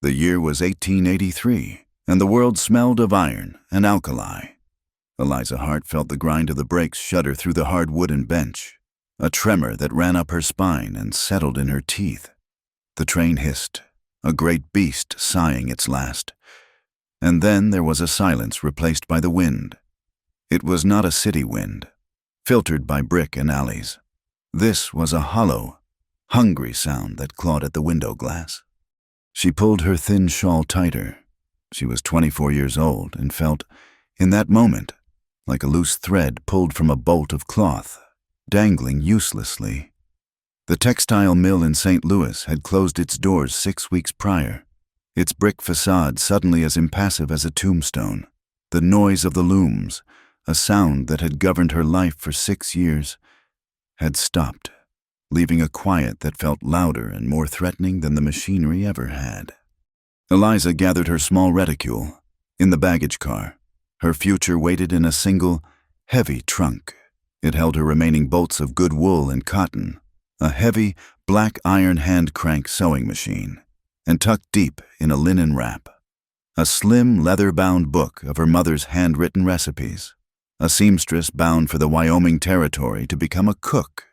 The year was 1883, and the world smelled of iron and alkali. Eliza Hart felt the grind of the brakes shudder through the hard wooden bench, a tremor that ran up her spine and settled in her teeth. The train hissed, a great beast sighing its last. And then there was a silence replaced by the wind. It was not a city wind, filtered by brick and alleys. This was a hollow, hungry sound that clawed at the window glass. She pulled her thin shawl tighter. She was 24 years old and felt, in that moment, like a loose thread pulled from a bolt of cloth, dangling uselessly. The textile mill in St. Louis had closed its doors 6 weeks prior, its brick facade suddenly as impassive as a tombstone. The noise of the looms, a sound that had governed her life for 6 years, had stopped, leaving a quiet that felt louder and more threatening than the machinery ever had. Eliza gathered her small reticule. In the baggage car, her future waited in a single, heavy trunk. It held her remaining bolts of good wool and cotton, a heavy, black iron hand-crank sewing machine, and tucked deep in a linen wrap, a slim, leather-bound book of her mother's handwritten recipes, a seamstress bound for the Wyoming Territory to become a cook.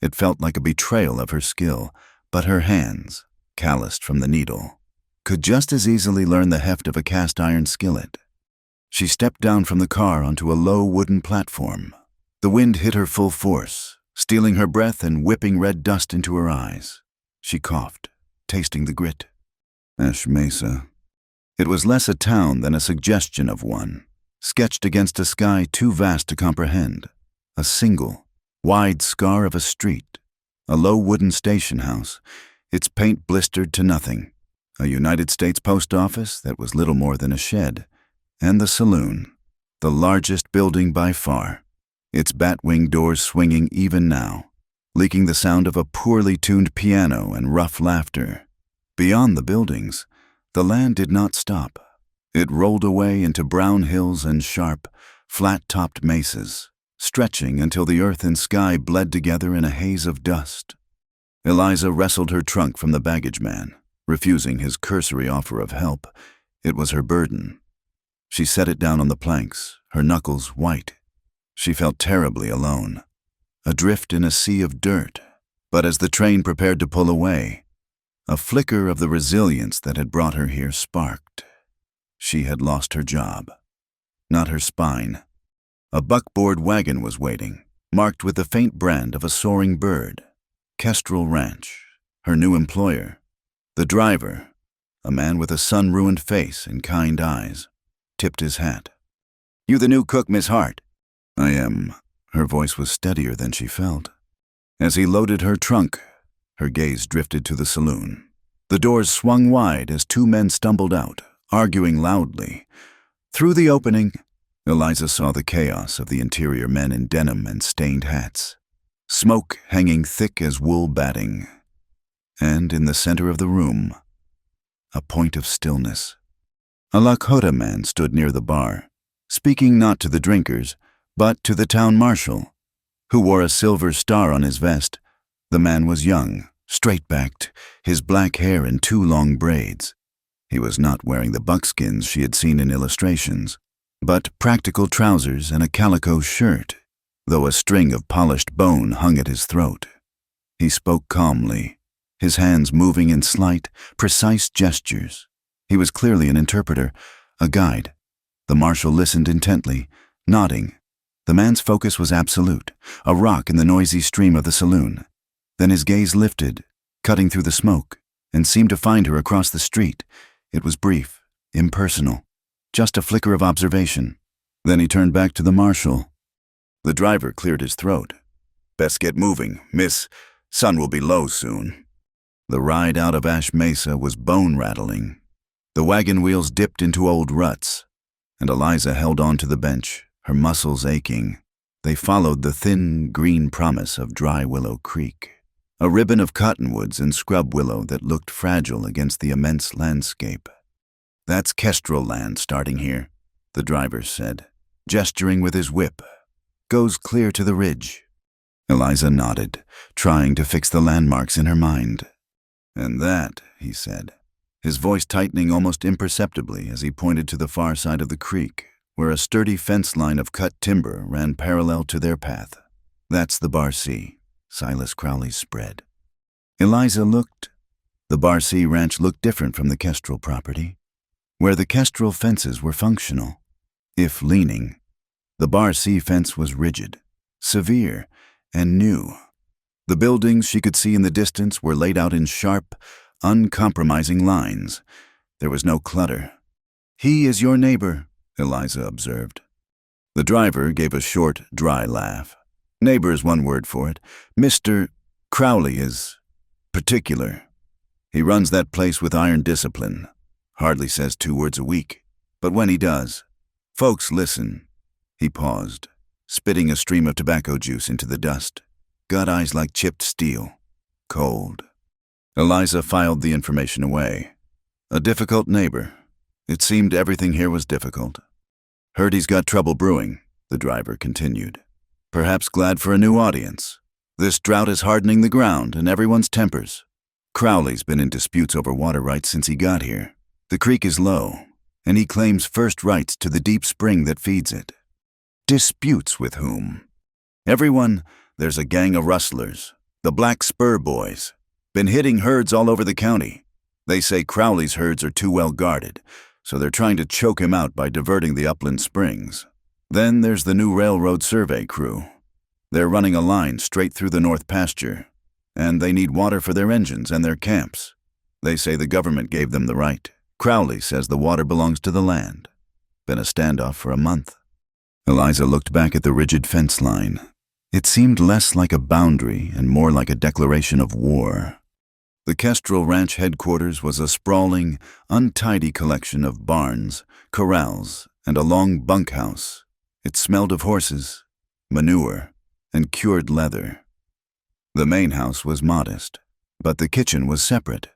It felt like a betrayal of her skill, but her hands, calloused from the needle, could just as easily learn the heft of a cast-iron skillet. She stepped down from the car onto a low wooden platform. The wind hit her full force, stealing her breath and whipping red dust into her eyes. She coughed, tasting the grit. Ash Mesa. It was less a town than a suggestion of one, sketched against a sky too vast to comprehend. A single, wide scar of a street, a low wooden station house, its paint blistered to nothing, a United States post office that was little more than a shed, and the saloon, the largest building by far, its bat-wing doors swinging even now, leaking the sound of a poorly tuned piano and rough laughter. Beyond the buildings, the land did not stop. It rolled away into brown hills and sharp, flat-topped mesas, stretching until the earth and sky bled together in a haze of dust. Eliza wrestled her trunk from the baggage man, refusing his cursory offer of help. It was her burden. She set it down on the planks, her knuckles white. She felt terribly alone, adrift in a sea of dirt. But as the train prepared to pull away, a flicker of the resilience that had brought her here sparked. She had lost her job, not her spine. A buckboard wagon was waiting, marked with the faint brand of a soaring bird. Kestrel Ranch, her new employer. The driver, a man with a sun-ruined face and kind eyes, tipped his hat. "You the new cook, Miss Hart?" "I am." Her voice was steadier than she felt. As he loaded her trunk, her gaze drifted to the saloon. The doors swung wide as two men stumbled out, arguing loudly. Through the opening, Eliza saw the chaos of the interior, men in denim and stained hats, smoke hanging thick as wool batting. And in the center of the room, a point of stillness. A Lakota man stood near the bar, speaking not to the drinkers, but to the town marshal, who wore a silver star on his vest. The man was young, straight-backed, his black hair in 2 long braids. He was not wearing the buckskins she had seen in illustrations, but practical trousers and a calico shirt, though a string of polished bone hung at his throat. He spoke calmly, his hands moving in slight, precise gestures. He was clearly an interpreter, a guide. The marshal listened intently, nodding. The man's focus was absolute, a rock in the noisy stream of the saloon. Then his gaze lifted, cutting through the smoke, and seemed to find her across the street. It was brief, impersonal, just a flicker of observation. Then he turned back to the marshal. The driver cleared his throat. "Best get moving, miss. Sun will be low soon." The ride out of Ash Mesa was bone-rattling. The wagon wheels dipped into old ruts, and Eliza held on to the bench, her muscles aching. They followed the thin, green promise of Dry Willow Creek, a ribbon of cottonwoods and scrub willow that looked fragile against the immense landscape. "That's Kestrel land starting here," the driver said, gesturing with his whip. "Goes clear to the ridge." Eliza nodded, trying to fix the landmarks in her mind. "And that," he said, his voice tightening almost imperceptibly as he pointed to the far side of the creek, where a sturdy fence line of cut timber ran parallel to their path. "That's the Bar C, Silas Crowley's spread." Eliza looked. The Bar C ranch looked different from the Kestrel property, where the Kestrel fences were functional, if leaning. The Bar C fence was rigid, severe, and new. The buildings she could see in the distance were laid out in sharp, uncompromising lines. There was no clutter. "He is your neighbor," Eliza observed. The driver gave a short, dry laugh. "Neighbor's one word for it. Mr. Crowley is particular. He runs that place with iron discipline. Hardly says 2 words a week. But when he does, folks listen." He paused, spitting a stream of tobacco juice into the dust. "Got eyes like chipped steel. Cold." Eliza filed the information away. A difficult neighbor. It seemed everything here was difficult. "Heard he's got trouble brewing," the driver continued. "Perhaps glad for a new audience. This drought is hardening the ground and everyone's tempers. Crowley's been in disputes over water rights since he got here. The creek is low, and he claims first rights to the deep spring that feeds it." "Disputes with whom?" "Everyone. There's a gang of rustlers, the Black Spur Boys. Been hitting herds all over the county. They say Crowley's herds are too well guarded, so they're trying to choke him out by diverting the upland springs. Then there's the new railroad survey crew. They're running a line straight through the north pasture, and they need water for their engines and their camps. They say the government gave them the right. Crowley says the water belongs to the land. Been a standoff for a month." Eliza looked back at the rigid fence line. It seemed less like a boundary and more like a declaration of war. The Kestrel Ranch headquarters was a sprawling, untidy collection of barns, corrals, and a long bunkhouse. It smelled of horses, manure, and cured leather. The main house was modest, but the kitchen was separate.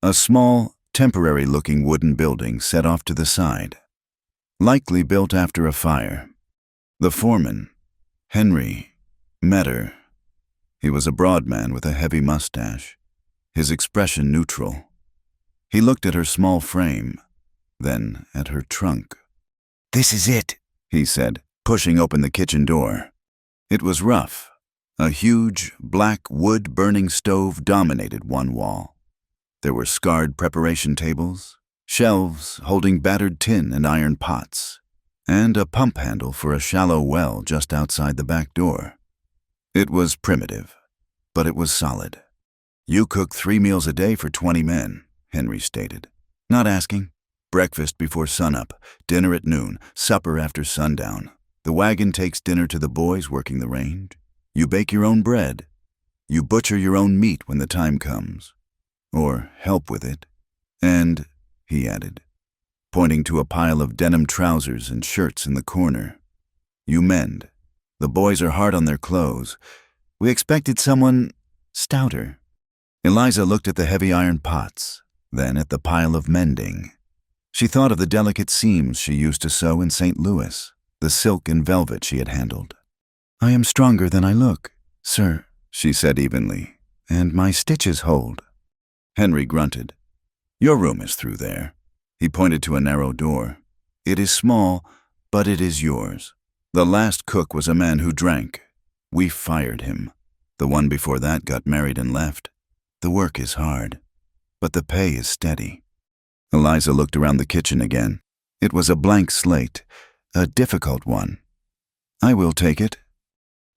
A small, temporary-looking wooden building set off to the side, likely built after a fire. The foreman, Henry, met her. He was a broad man with a heavy mustache, his expression neutral. He looked at her small frame, then at her trunk. "This is it," he said, pushing open the kitchen door. It was rough. A huge, black wood-burning stove dominated one wall. There were scarred preparation tables, shelves holding battered tin and iron pots, and a pump handle for a shallow well just outside the back door. It was primitive, but it was solid. "You cook 3 meals a day for 20 men, Henry stated. "Not asking. Breakfast before sunup, dinner at noon, supper after sundown. The wagon takes dinner to the boys working the range. You bake your own bread. You butcher your own meat when the time comes. Or help with it. And," he added, pointing to a pile of denim trousers and shirts in the corner, "you mend. The boys are hard on their clothes. We expected someone stouter." Eliza looked at the heavy iron pots, then at the pile of mending. She thought of the delicate seams she used to sew in St. Louis, the silk and velvet she had handled. "I am stronger than I look, sir," she said evenly, "and my stitches hold." Henry grunted. "Your room is through there." He pointed to a narrow door. "It is small, but it is yours. The last cook was a man who drank. We fired him. The one before that got married and left. The work is hard, but the pay is steady." Eliza looked around the kitchen again. It was a blank slate, a difficult one. "I will take it."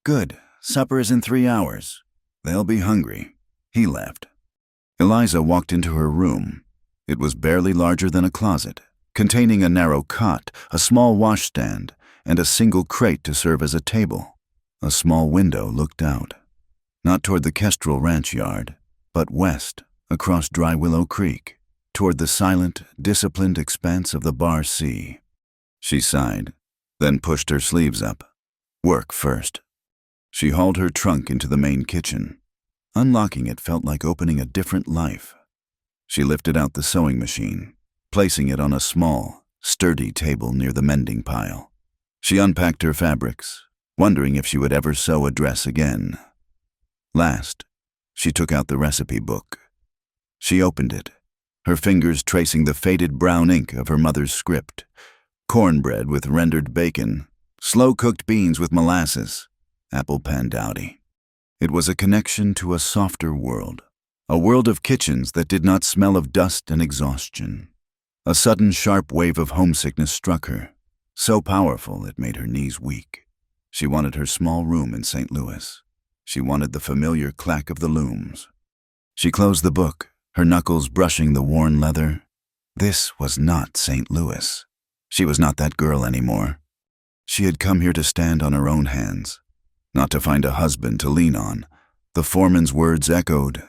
"Good. Supper is in 3 hours. They'll be hungry." He left. Eliza walked into her room. It was barely larger than a closet, containing a narrow cot, a small washstand, and a single crate to serve as a table. A small window looked out, not toward the Kestrel Ranch yard, but west, across Dry Willow Creek, toward the silent, disciplined expanse of the Bar C. She sighed, then pushed her sleeves up. Work first. She hauled her trunk into the main kitchen. Unlocking it felt like opening a different life. She lifted out the sewing machine, placing it on a small, sturdy table near the mending pile. She unpacked her fabrics, wondering if she would ever sew a dress again. Last, she took out the recipe book. She opened it, her fingers tracing the faded brown ink of her mother's script. Cornbread with rendered bacon, slow-cooked beans with molasses, apple pandowdy. It was a connection to a softer world, a world of kitchens that did not smell of dust and exhaustion. A sudden sharp wave of homesickness struck her, so powerful it made her knees weak. She wanted her small room in St. Louis. She wanted the familiar clack of the looms. She closed the book, her knuckles brushing the worn leather. This was not St. Louis. She was not that girl anymore. She had come here to stand on her own hands, not to find a husband to lean on. The foreman's words echoed.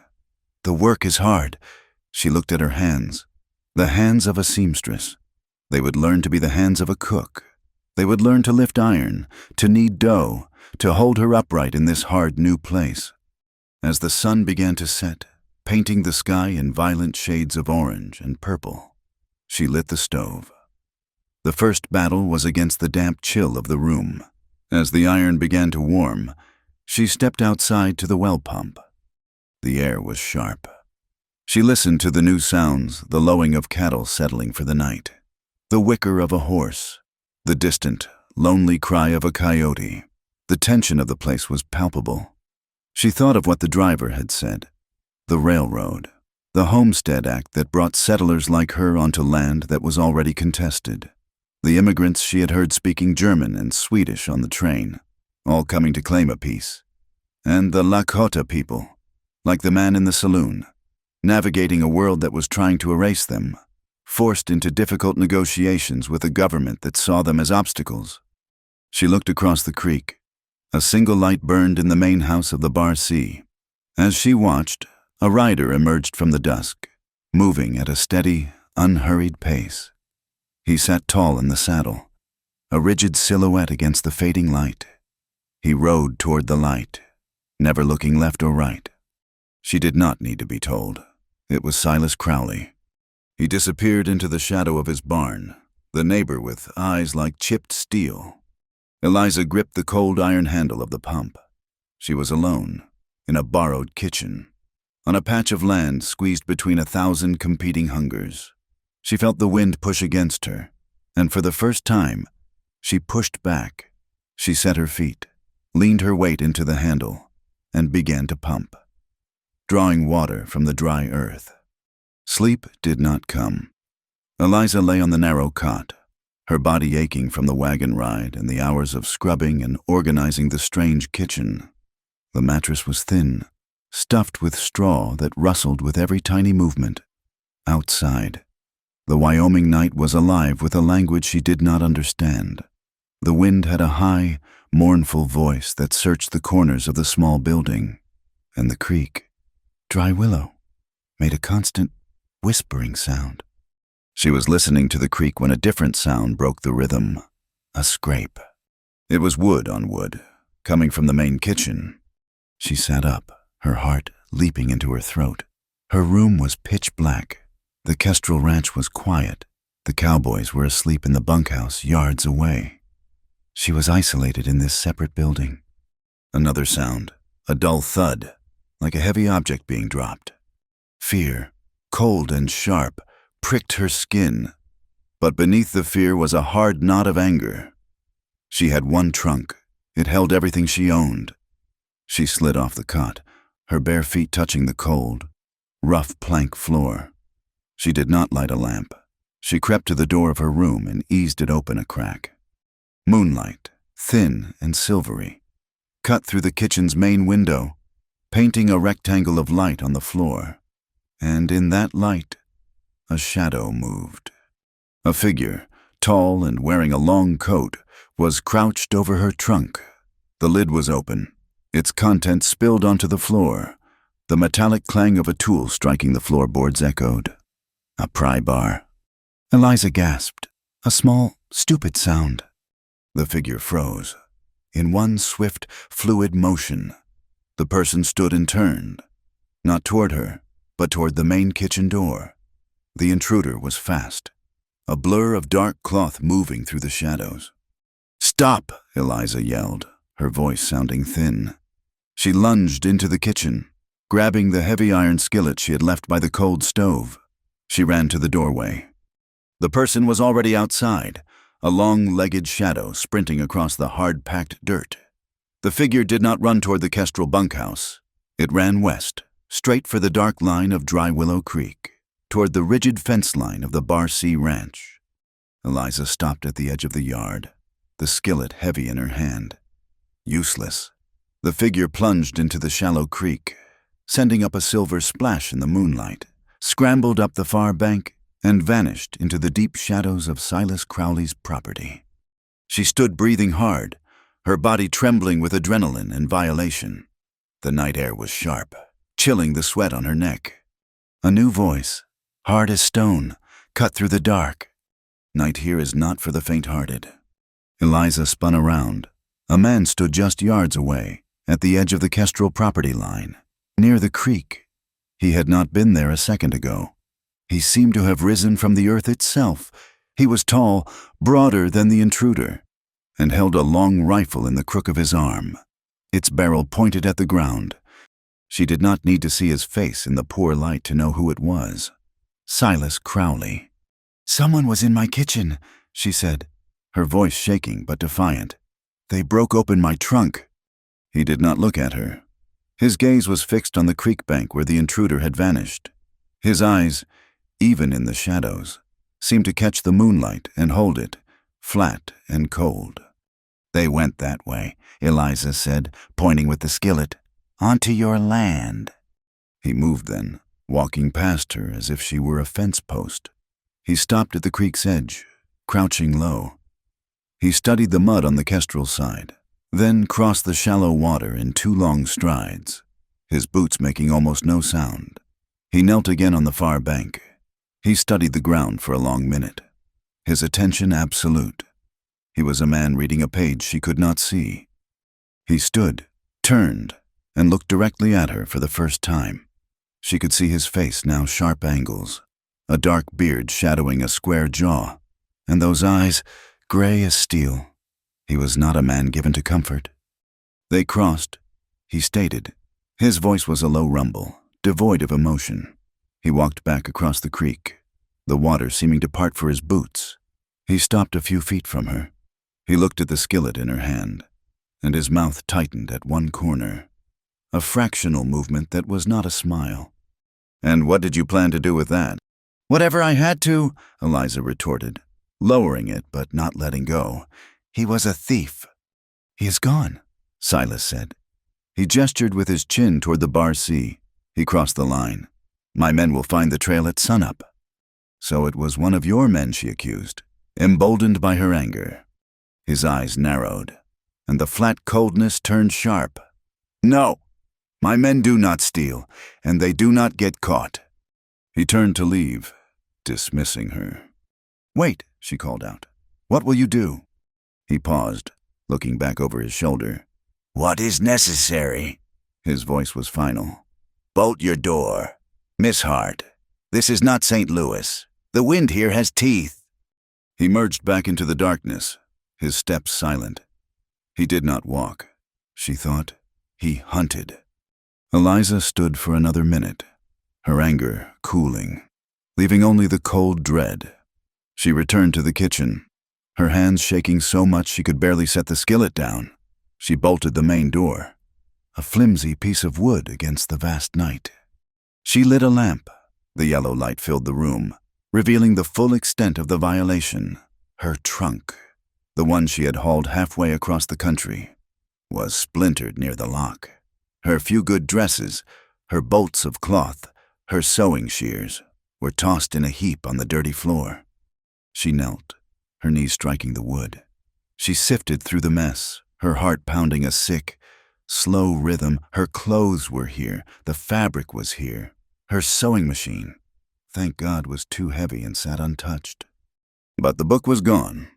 The work is hard. She looked at her hands. The hands of a seamstress. They would learn to be the hands of a cook. They would learn to lift iron, to knead dough, to hold her upright in this hard new place. As the sun began to set, painting the sky in violent shades of orange and purple, she lit the stove. The first battle was against the damp chill of the room. As the iron began to warm, she stepped outside to the well pump. The air was sharp. She listened to the new sounds, the lowing of cattle settling for the night, the whicker of a horse, the distant, lonely cry of a coyote. The tension of the place was palpable. She thought of what the driver had said. The railroad, the Homestead Act that brought settlers like her onto land that was already contested. The immigrants she had heard speaking German and Swedish on the train, all coming to claim a piece. And the Lakota people, like the man in the saloon, navigating a world that was trying to erase them, forced into difficult negotiations with a government that saw them as obstacles. She looked across the creek. A single light burned in the main house of the Bar C. As she watched, a rider emerged from the dusk, moving at a steady, unhurried pace. He sat tall in the saddle, a rigid silhouette against the fading light. He rode toward the light, never looking left or right. She did not need to be told. It was Silas Crowley. He disappeared into the shadow of his barn, the neighbor with eyes like chipped steel. Eliza gripped the cold iron handle of the pump. She was alone, in a borrowed kitchen, on a patch of land squeezed between 1,000 competing hungers. She felt the wind push against her, and for the first time, she pushed back. She set her feet, leaned her weight into the handle, and began to pump, drawing water from the dry earth. Sleep did not come. Eliza lay on the narrow cot, her body aching from the wagon ride and the hours of scrubbing and organizing the strange kitchen. The mattress was thin, stuffed with straw that rustled with every tiny movement. Outside, the Wyoming night was alive with a language she did not understand. The wind had a high, mournful voice that searched the corners of the small building, and the creek, dry willow, made a constant whispering sound. She was listening to the creek when a different sound broke the rhythm, a scrape. It was wood on wood, coming from the main kitchen. She sat up, her heart leaping into her throat. Her room was pitch black. The Kestrel Ranch was quiet. The cowboys were asleep in the bunkhouse yards away. She was isolated in this separate building. Another sound, a dull thud, like a heavy object being dropped. Fear, cold and sharp, pricked her skin, but beneath the fear was a hard knot of anger. She had one trunk. It held everything she owned. She slid off the cot, her bare feet touching the cold, rough plank floor. She did not light a lamp. She crept to the door of her room and eased it open a crack. Moonlight, thin and silvery, cut through the kitchen's main window, painting a rectangle of light on the floor. And in that light, a shadow moved. A figure, tall and wearing a long coat, was crouched over her trunk. The lid was open. Its contents spilled onto the floor. The metallic clang of a tool striking the floorboards echoed. A pry bar. Eliza gasped. A small, stupid sound. The figure froze. In one swift, fluid motion, the person stood and turned, not toward her, but toward the main kitchen door. The intruder was fast, a blur of dark cloth moving through the shadows. "Stop!" Eliza yelled, her voice sounding thin. She lunged into the kitchen, grabbing the heavy iron skillet she had left by the cold stove. She ran to the doorway. The person was already outside, a long-legged shadow sprinting across the hard-packed dirt. The figure did not run toward the Kestrel bunkhouse. It ran west, straight for the dark line of Dry Willow Creek, toward the rigid fence line of the Bar C Ranch. Eliza stopped at the edge of the yard, the skillet heavy in her hand. Useless. The figure plunged into the shallow creek, sending up a silver splash in the moonlight, scrambled up the far bank, and vanished into the deep shadows of Silas Crowley's property. She stood breathing hard, her body trembling with adrenaline and violation. The night air was sharp, chilling the sweat on her neck. A new voice, hard as stone, cut through the dark. Night here is not for the faint-hearted. Eliza spun around. A man stood just yards away, at the edge of the Kestrel property line, near the creek. He had not been there a second ago. He seemed to have risen from the earth itself. He was tall, broader than the intruder, and held a long rifle in the crook of his arm, its barrel pointed at the ground. She did not need to see his face in the poor light to know who it was. Silas Crowley. "Someone was in my kitchen," she said, her voice shaking but defiant. "They broke open my trunk." He did not look at her. His gaze was fixed on the creek bank where the intruder had vanished. His eyes, even in the shadows, seemed to catch the moonlight and hold it, flat and cold. "They went that way," Eliza said, pointing with the skillet. "Onto your land." He moved then, walking past her as if she were a fence post. He stopped at the creek's edge, crouching low. He studied the mud on the Kestrel side, then crossed the shallow water in 2 long strides, his boots making almost no sound. He knelt again on the far bank. He studied the ground for a long minute, his attention absolute. He was a man reading a page she could not see. He stood, turned, and looked directly at her for the first time. She could see his face now sharp angles, a dark beard shadowing a square jaw, and those eyes, gray as steel. He was not a man given to comfort. They crossed, he stated. His voice was a low rumble, devoid of emotion. He walked back across the creek, the water seeming to part for his boots. He stopped a few feet from her. He looked at the skillet in her hand, and his mouth tightened at one corner, a fractional movement that was not a smile. "And what did you plan to do with that?" "Whatever I had to," Eliza retorted, lowering it but not letting go. "He was a thief." "He is gone," Silas said. He gestured with his chin toward the Bar C. He crossed the line. "My men will find the trail at sunup." So it was one of your men, she accused, emboldened by her anger. His eyes narrowed, and the flat coldness turned sharp. "No, my men do not steal, and they do not get caught." He turned to leave, dismissing her. "Wait," she called out. "What will you do?" He paused, looking back over his shoulder. "What is necessary?" His voice was final. "Bolt your door. Miss Hart, this is not St. Louis. The wind here has teeth." He merged back into the darkness, his steps silent. He did not walk, she thought. He hunted. Eliza stood for another minute, her anger cooling, leaving only the cold dread. She returned to the kitchen, her hands shaking so much she could barely set the skillet down. She bolted the main door, a flimsy piece of wood against the vast night. She lit a lamp. The yellow light filled the room, revealing the full extent of the violation. Her trunk, the one she had hauled halfway across the country, was splintered near the lock. Her few good dresses, her bolts of cloth, her sewing shears, were tossed in a heap on the dirty floor. She knelt, her knees striking the wood. She sifted through the mess, her heart pounding a sick, slow rhythm. Her clothes were here, the fabric was here. Her sewing machine, thank God, was too heavy and sat untouched. But the book was gone.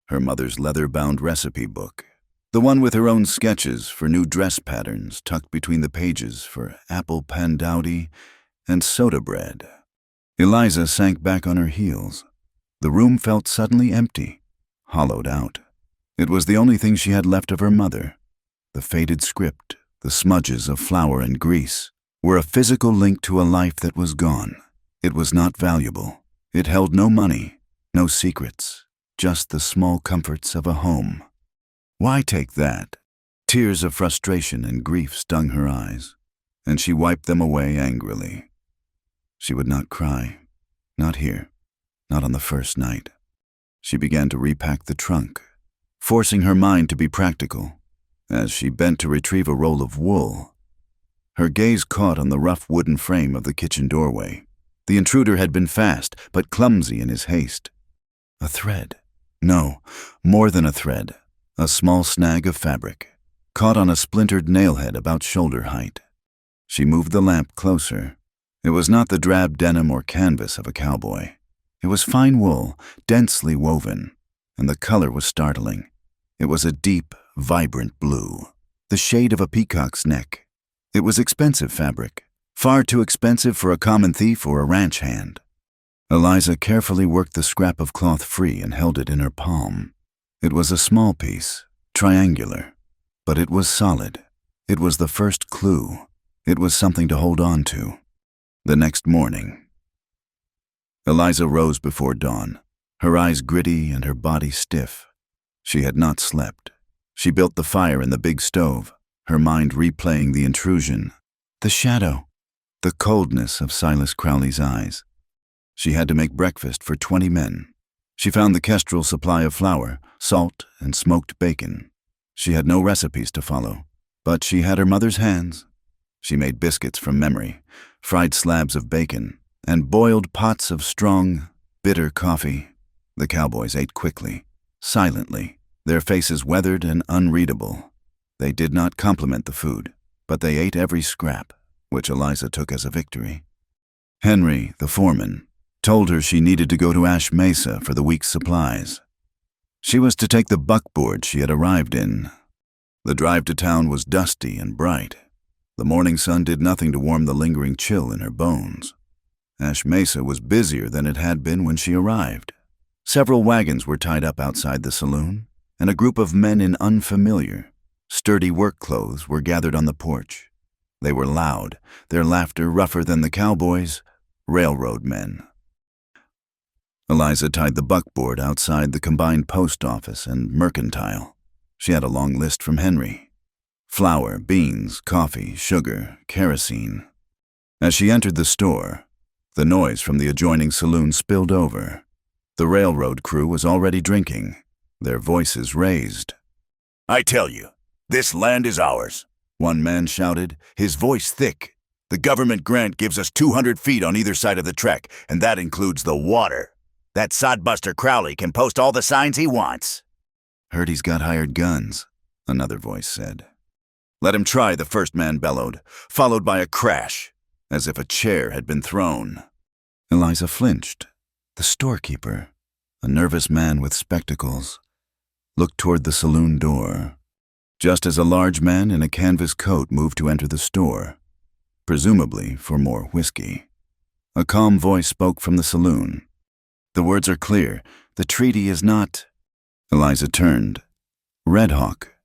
Her mother's leather-bound recipe book, the one with her own sketches for new dress patterns tucked between the pages for apple pandowdy and soda bread. Eliza sank back on her heels. The room felt suddenly empty, hollowed out. It was the only thing she had left of her mother. The faded script, the smudges of flour and grease, were a physical link to a life that was gone. It was not valuable. It held no money, no secrets, just the small comforts of a home. Why take that? Tears of frustration and grief stung her eyes, and she wiped them away angrily. She would not cry. Not here. Not on the first night. She began to repack the trunk, forcing her mind to be practical. As she bent to retrieve a roll of wool, her gaze caught on the rough wooden frame of the kitchen doorway. The intruder had been fast, but clumsy in his haste. A thread. No, more than a thread. A small snag of fabric, caught on a splintered nailhead about shoulder height. She moved the lamp closer. It was not the drab denim or canvas of a cowboy. It was fine wool, densely woven, and the color was startling. It was a deep, vibrant blue, the shade of a peacock's neck. It was expensive fabric, far too expensive for a common thief or a ranch hand. Eliza carefully worked the scrap of cloth free and held it in her palm. It was a small piece, triangular, but it was solid. It was the first clue. It was something to hold on to. The next morning, Eliza rose before dawn, her eyes gritty and her body stiff. She had not slept. She built the fire in the big stove, her mind replaying the intrusion, the shadow, the coldness of Silas Crowley's eyes. She had to make breakfast for 20 men. She found the kestrel supply of flour, salt, and smoked bacon. She had no recipes to follow, but she had her mother's hands. She made biscuits from memory, fried slabs of bacon, and boiled pots of strong, bitter coffee. The cowboys ate quickly, silently, their faces weathered and unreadable. They did not compliment the food, but they ate every scrap, which Eliza took as a victory. Henry, the foreman, told her she needed to go to Ash Mesa for the week's supplies. She was to take the buckboard she had arrived in. The drive to town was dusty and bright. The morning sun did nothing to warm the lingering chill in her bones. Ash Mesa was busier than it had been when she arrived. Several wagons were tied up outside the saloon, and a group of men in unfamiliar, sturdy work clothes were gathered on the porch. They were loud, their laughter rougher than the cowboys, railroad men. Eliza tied the buckboard outside the combined post office and mercantile. She had a long list from Henry. Flour, beans, coffee, sugar, kerosene. As she entered the store, the noise from the adjoining saloon spilled over. The railroad crew was already drinking, their voices raised. "I tell you, this land is ours," one man shouted, his voice thick. "The government grant gives us 200 feet on either side of the trek, and that includes the water. That sodbuster Crowley can post all the signs he wants." "Heard he's got hired guns," another voice said. "Let him try," the first man bellowed, followed by a crash, as if a chair had been thrown. Eliza flinched. The storekeeper, a nervous man with spectacles, looked toward the saloon door, just as a large man in a canvas coat moved to enter the store, presumably for more whiskey. A calm voice spoke from the saloon. "The words are clear. The treaty is not—" Eliza turned. Red Hawk,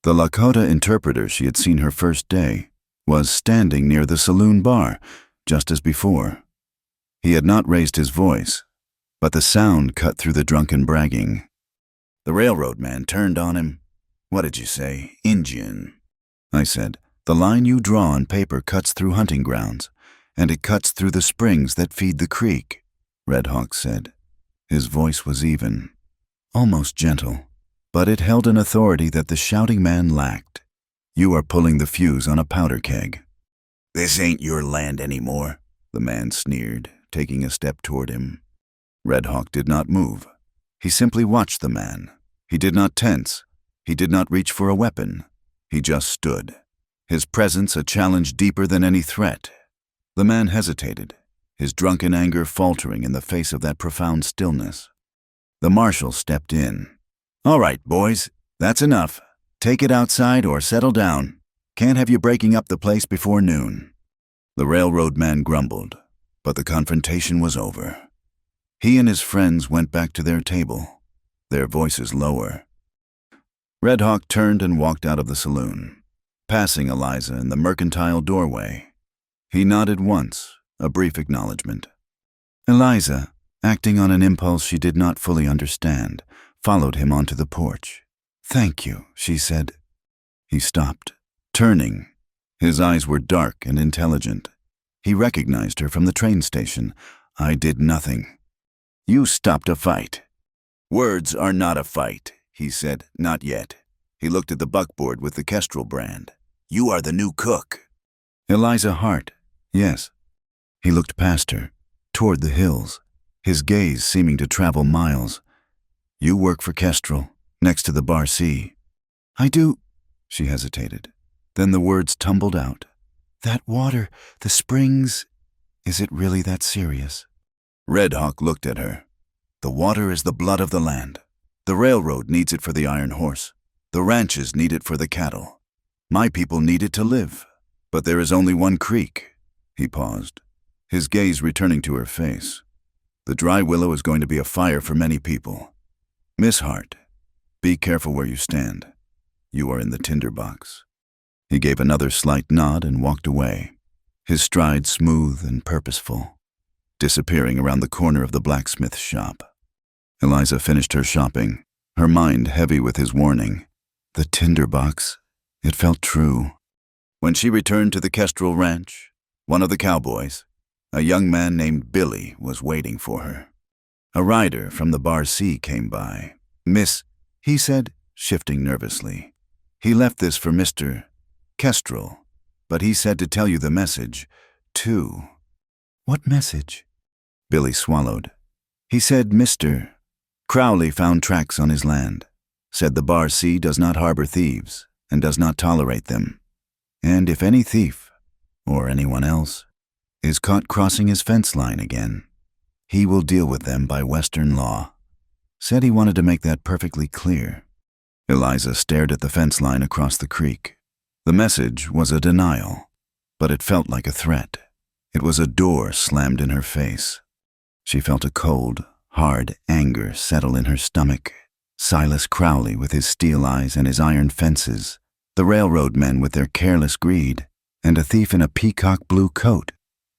the Lakota interpreter she had seen her first day, was standing near the saloon bar, just as before. He had not raised his voice, but the sound cut through the drunken bragging. The railroad man turned on him. "What did you say? Injun?" I said, "The line you draw on paper cuts through hunting grounds, and it cuts through the springs that feed the creek," Red Hawk said. His voice was even, almost gentle, but it held an authority that the shouting man lacked. "You are pulling the fuse on a powder keg." "This ain't your land anymore," the man sneered, taking a step toward him. Red Hawk did not move. He simply watched the man. He did not tense. He did not reach for a weapon. He just stood, his presence a challenge deeper than any threat. The man hesitated, his drunken anger faltering in the face of that profound stillness. The marshal stepped in. "All right, boys, that's enough. Take it outside or settle down. Can't have you breaking up the place before noon." The railroad man grumbled, but the confrontation was over. He and his friends went back to their table, their voices lower. Red Hawk turned and walked out of the saloon, passing Eliza in the mercantile doorway. He nodded once, a brief acknowledgement. Eliza, acting on an impulse she did not fully understand, followed him onto the porch. "Thank you," she said. He stopped, turning. His eyes were dark and intelligent. He recognized her from the train station. "I did nothing." "You stopped a fight." "Words are not a fight," he said. "Not yet." He looked at the buckboard with the Kestrel brand. "You are the new cook." Eliza Hart. Yes. He looked past her, toward the hills, his gaze seeming to travel miles. "You work for Kestrel, next to the Bar C." "I do." She hesitated. Then the words tumbled out. "That water, the springs, is it really that serious?" Red Hawk looked at her. "The water is the blood of the land. The railroad needs it for the iron horse. The ranches need it for the cattle. My people need it to live. But there is only one creek." He paused, his gaze returning to her face. "The dry willow is going to be a fire for many people. Miss Hart, be careful where you stand. You are in the tinderbox." He gave another slight nod and walked away, his stride smooth and purposeful, disappearing around the corner of the blacksmith's shop. Eliza finished her shopping, her mind heavy with his warning. The tinderbox. It felt true. When she returned to the Kestrel ranch, one of the cowboys, a young man named Billy, was waiting for her. A rider from the Bar C came by. "Miss," he said, shifting nervously. "He left this for Mr. Kestrel, but he said to tell you the message, too." "What message?" Billy swallowed. "He said Mr. Crowley found tracks on his land, said the Bar C does not harbor thieves and does not tolerate them. And if any thief, or anyone else, is caught crossing his fence line again, he will deal with them by Western law." Said he wanted to make that perfectly clear. Eliza stared at the fence line across the creek. The message was a denial, but it felt like a threat. It was a door slammed in her face. She felt a cold, hard anger settle in her stomach. Silas Crowley with his steel eyes and his iron fences, the railroad men with their careless greed, and a thief in a peacock blue coat.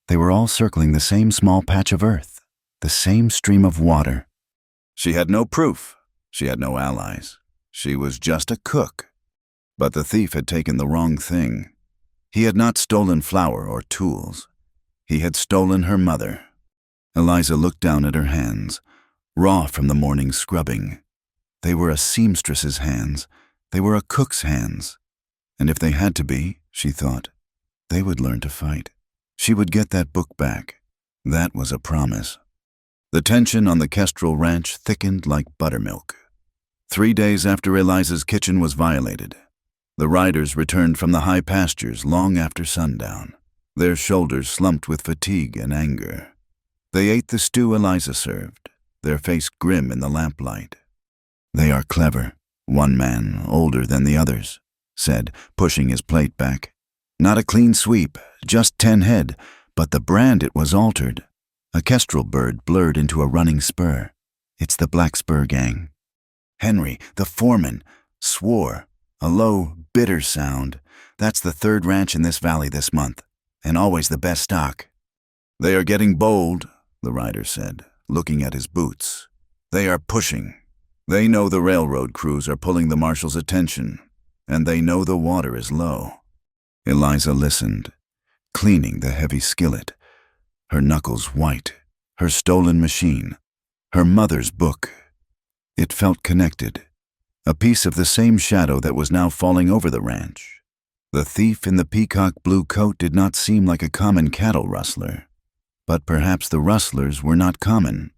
They were all circling the same small patch of earth, the same stream of water. She had no proof. She had no allies. She was just a cook. But the thief had taken the wrong thing. He had not stolen flour or tools. He had stolen her mother. Eliza looked down at her hands, raw from the morning scrubbing. They were a seamstress's hands. They were a cook's hands. And if they had to be, she thought, they would learn to fight. She would get that book back. That was a promise. The tension on the Kestrel ranch thickened like buttermilk. 3 days after Eliza's kitchen was violated, the riders returned from the high pastures long after sundown, their shoulders slumped with fatigue and anger. They ate the stew Eliza served, their face grim in the lamplight. "They are clever," one man, older than the others, said, pushing his plate back. "Not a clean sweep, just 10 head, but the brand it was altered." A kestrel bird blurred into a running spur. "It's the Black Spur gang." Henry, the foreman, swore, a low, bitter sound. "That's the 3rd ranch in this valley this month, and always the best stock." "They are getting bold," the rider said, looking at his boots. "They are pushing. They know the railroad crews are pulling the marshal's attention, and they know the water is low." Eliza listened, cleaning the heavy skillet, her knuckles white, her stolen machine, her mother's book. It felt connected, a piece of the same shadow that was now falling over the ranch. The thief in the peacock blue coat did not seem like a common cattle rustler, but perhaps the rustlers were not common.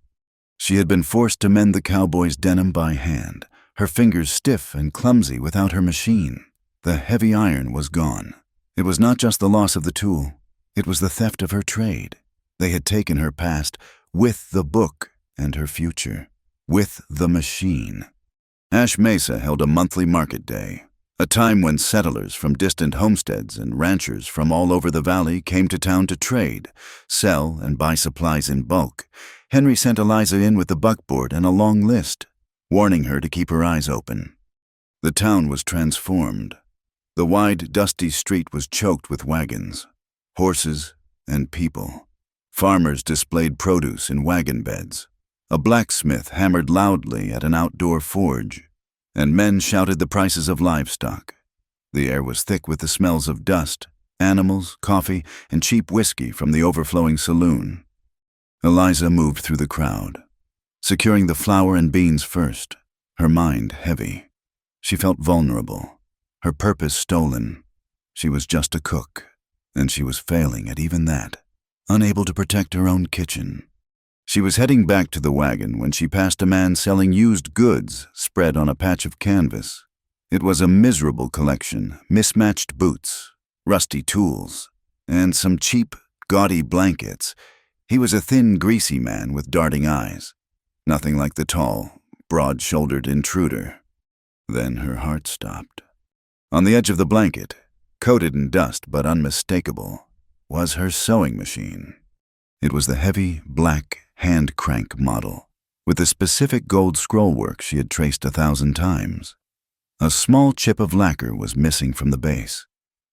She had been forced to mend the cowboy's denim by hand, her fingers stiff and clumsy without her machine. The heavy iron was gone. It was not just the loss of the tool, it was the theft of her trade. They had taken her past with the book and her future, with the machine. Ash Mesa held a monthly market day, a time when settlers from distant homesteads and ranchers from all over the valley came to town to trade, sell, and buy supplies in bulk. Henry sent Eliza in with the buckboard and a long list, warning her to keep her eyes open. The town was transformed. The wide, dusty street was choked with wagons, horses, and people. Farmers displayed produce in wagon beds. A blacksmith hammered loudly at an outdoor forge, and men shouted the prices of livestock. The air was thick with the smells of dust, animals, coffee, and cheap whiskey from the overflowing saloon. Eliza moved through the crowd, securing the flour and beans first, her mind heavy. She felt vulnerable, her purpose stolen. She was just a cook, and she was failing at even that, unable to protect her own kitchen. She was heading back to the wagon when she passed a man selling used goods spread on a patch of canvas. It was a miserable collection: mismatched boots, rusty tools, and some cheap, gaudy blankets. He was a thin, greasy man with darting eyes, nothing like the tall, broad-shouldered intruder. Then her heart stopped. On the edge of the blanket, coated in dust but unmistakable, was her sewing machine. It was the heavy, black, hand-crank model, with the specific gold scrollwork she had traced 1,000 times. A small chip of lacquer was missing from the base,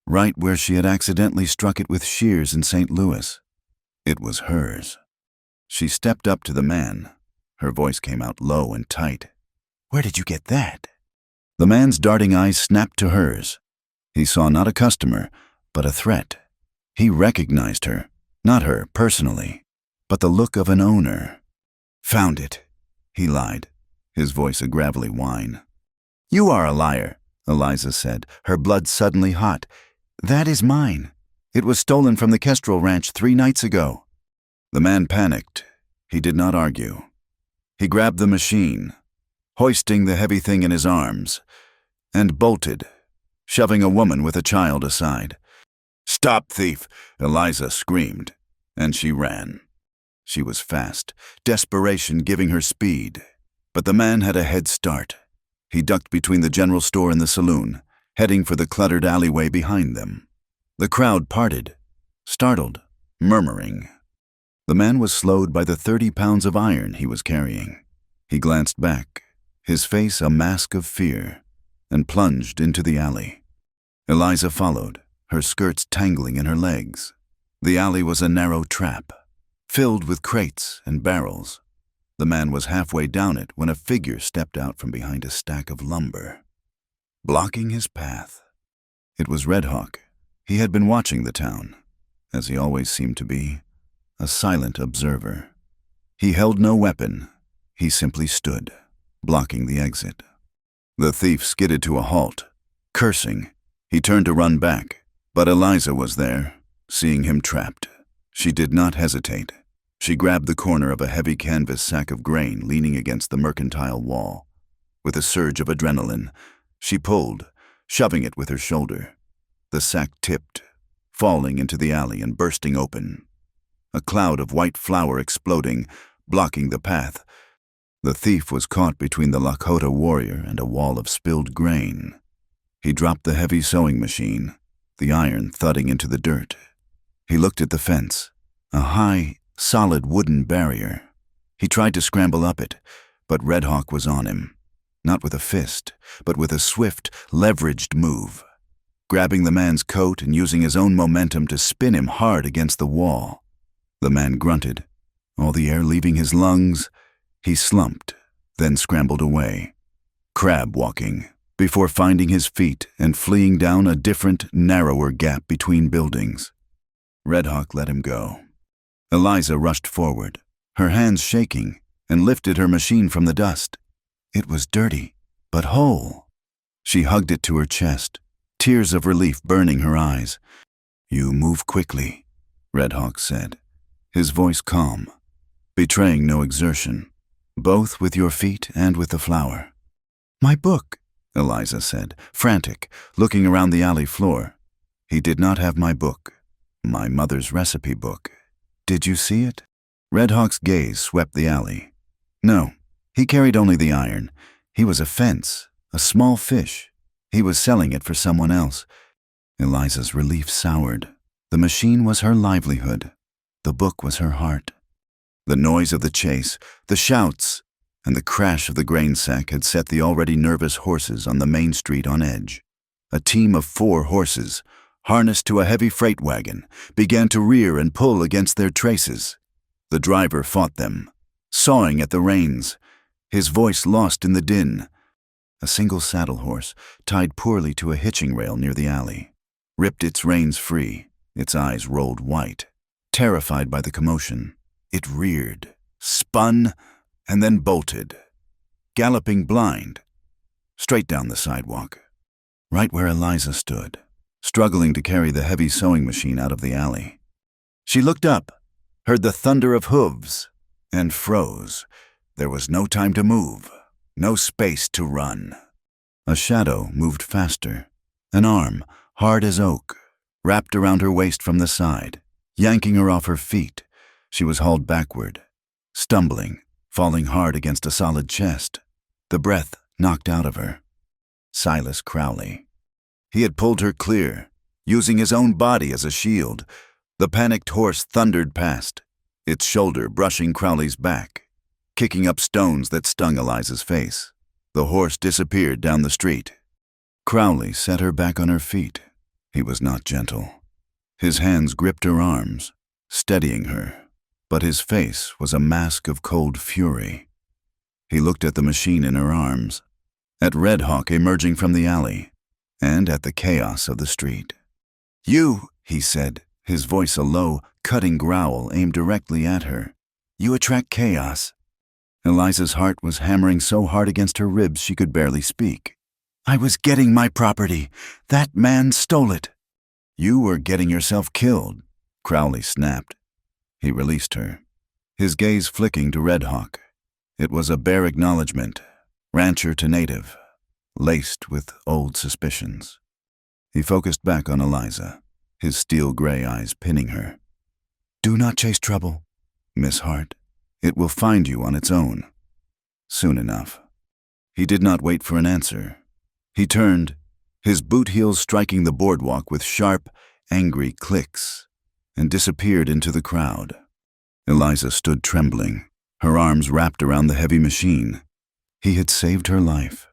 right where she had accidentally struck it with shears in St. Louis. It was hers. She stepped up to the man. Her voice came out low and tight. "Where did you get that?" The man's darting eyes snapped to hers. He saw not a customer, but a threat. He recognized her, not her personally, but the look of an owner. "Found it," he lied, his voice a gravelly whine. "You are a liar," Eliza said, her blood suddenly hot. "That is mine. It was stolen from the Kestrel Ranch 3 nights ago." The man panicked. He did not argue. He grabbed the machine, hoisting the heavy thing in his arms, and bolted, shoving a woman with a child aside. "Stop, thief!" Eliza screamed, and she ran. She was fast, desperation giving her speed. But the man had a head start. He ducked between the general store and the saloon, heading for the cluttered alleyway behind them. The crowd parted, startled, murmuring. The man was slowed by the 30 pounds of iron he was carrying. He glanced back, his face a mask of fear, and plunged into the alley. Eliza followed, her skirts tangling in her legs. The alley was a narrow trap, filled with crates and barrels. The man was halfway down it when a figure stepped out from behind a stack of lumber, blocking his path. It was Red Hawk. He had been watching the town, as he always seemed to be, a silent observer. He held no weapon. He simply stood, blocking the exit. The thief skidded to a halt, cursing. He turned to run back, but Eliza was there, seeing him trapped. She did not hesitate. She grabbed the corner of a heavy canvas sack of grain leaning against the mercantile wall. With a surge of adrenaline, she pulled, shoving it with her shoulder. The sack tipped, falling into the alley and bursting open. A cloud of white flour exploding, blocking the path. The thief was caught between the Lakota warrior and a wall of spilled grain. He dropped the heavy sewing machine, the iron thudding into the dirt. He looked at the fence, a high, solid wooden barrier. He tried to scramble up it, but Red Hawk was on him, not with a fist, but with a swift, leveraged move, grabbing the man's coat and using his own momentum to spin him hard against the wall. The man grunted, all the air leaving his lungs. He slumped, then scrambled away, crab walking, before finding his feet and fleeing down a different, narrower gap between buildings. Red Hawk let him go. Eliza rushed forward, her hands shaking, and lifted her machine from the dust. It was dirty, but whole. She hugged it to her chest, tears of relief burning her eyes. "You move quickly," Red Hawk said, his voice calm, betraying no exertion, both with your feet and with the flour. "My book," Eliza said, frantic, looking around the alley floor. He did not have my book, my mother's recipe book. "Did you see it?" Red Hawk's gaze swept the alley. "No, he carried only the iron. He was a fence, a small fish. He was selling it for someone else." Eliza's relief soured. The machine was her livelihood. The book was her heart. The noise of the chase, the shouts, and the crash of the grain sack had set the already nervous horses on the main street on edge. A team of 4 horses, harnessed to a heavy freight wagon, began to rear and pull against their traces. The driver fought them, sawing at the reins, his voice lost in the din. A single saddle horse, tied poorly to a hitching rail near the alley, ripped its reins free, its eyes rolled white. Terrified by the commotion, it reared, spun, and then bolted, galloping blind, straight down the sidewalk, right where Eliza stood, struggling to carry the heavy sewing machine out of the alley. She looked up, heard the thunder of hooves, and froze. There was no time to move, no space to run. A shadow moved faster, an arm, hard as oak, wrapped around her waist from the side, yanking her off her feet. She was hauled backward, stumbling, falling hard against a solid chest, the breath knocked out of her. Silas Crowley. He had pulled her clear, using his own body as a shield. The panicked horse thundered past, its shoulder brushing Crowley's back, kicking up stones that stung Eliza's face. The horse disappeared down the street. Crowley set her back on her feet. He was not gentle. His hands gripped her arms, steadying her, but his face was a mask of cold fury. He looked at the machine in her arms, at Red Hawk emerging from the alley, and at the chaos of the street. "You," he said, his voice a low, cutting growl aimed directly at her. "You attract chaos." Eliza's heart was hammering so hard against her ribs she could barely speak. "I was getting my property. That man stole it." "You were getting yourself killed," Crowley snapped. He released her, his gaze flicking to Red Hawk. It was a bare acknowledgement, rancher to native, laced with old suspicions. He focused back on Eliza, his steel-gray eyes pinning her. "Do not chase trouble, Miss Hart. It will find you on its own. Soon enough." He did not wait for an answer. He turned, his boot heels striking the boardwalk with sharp, angry clicks, and disappeared into the crowd. Eliza stood trembling, her arms wrapped around the heavy machine. He had saved her life,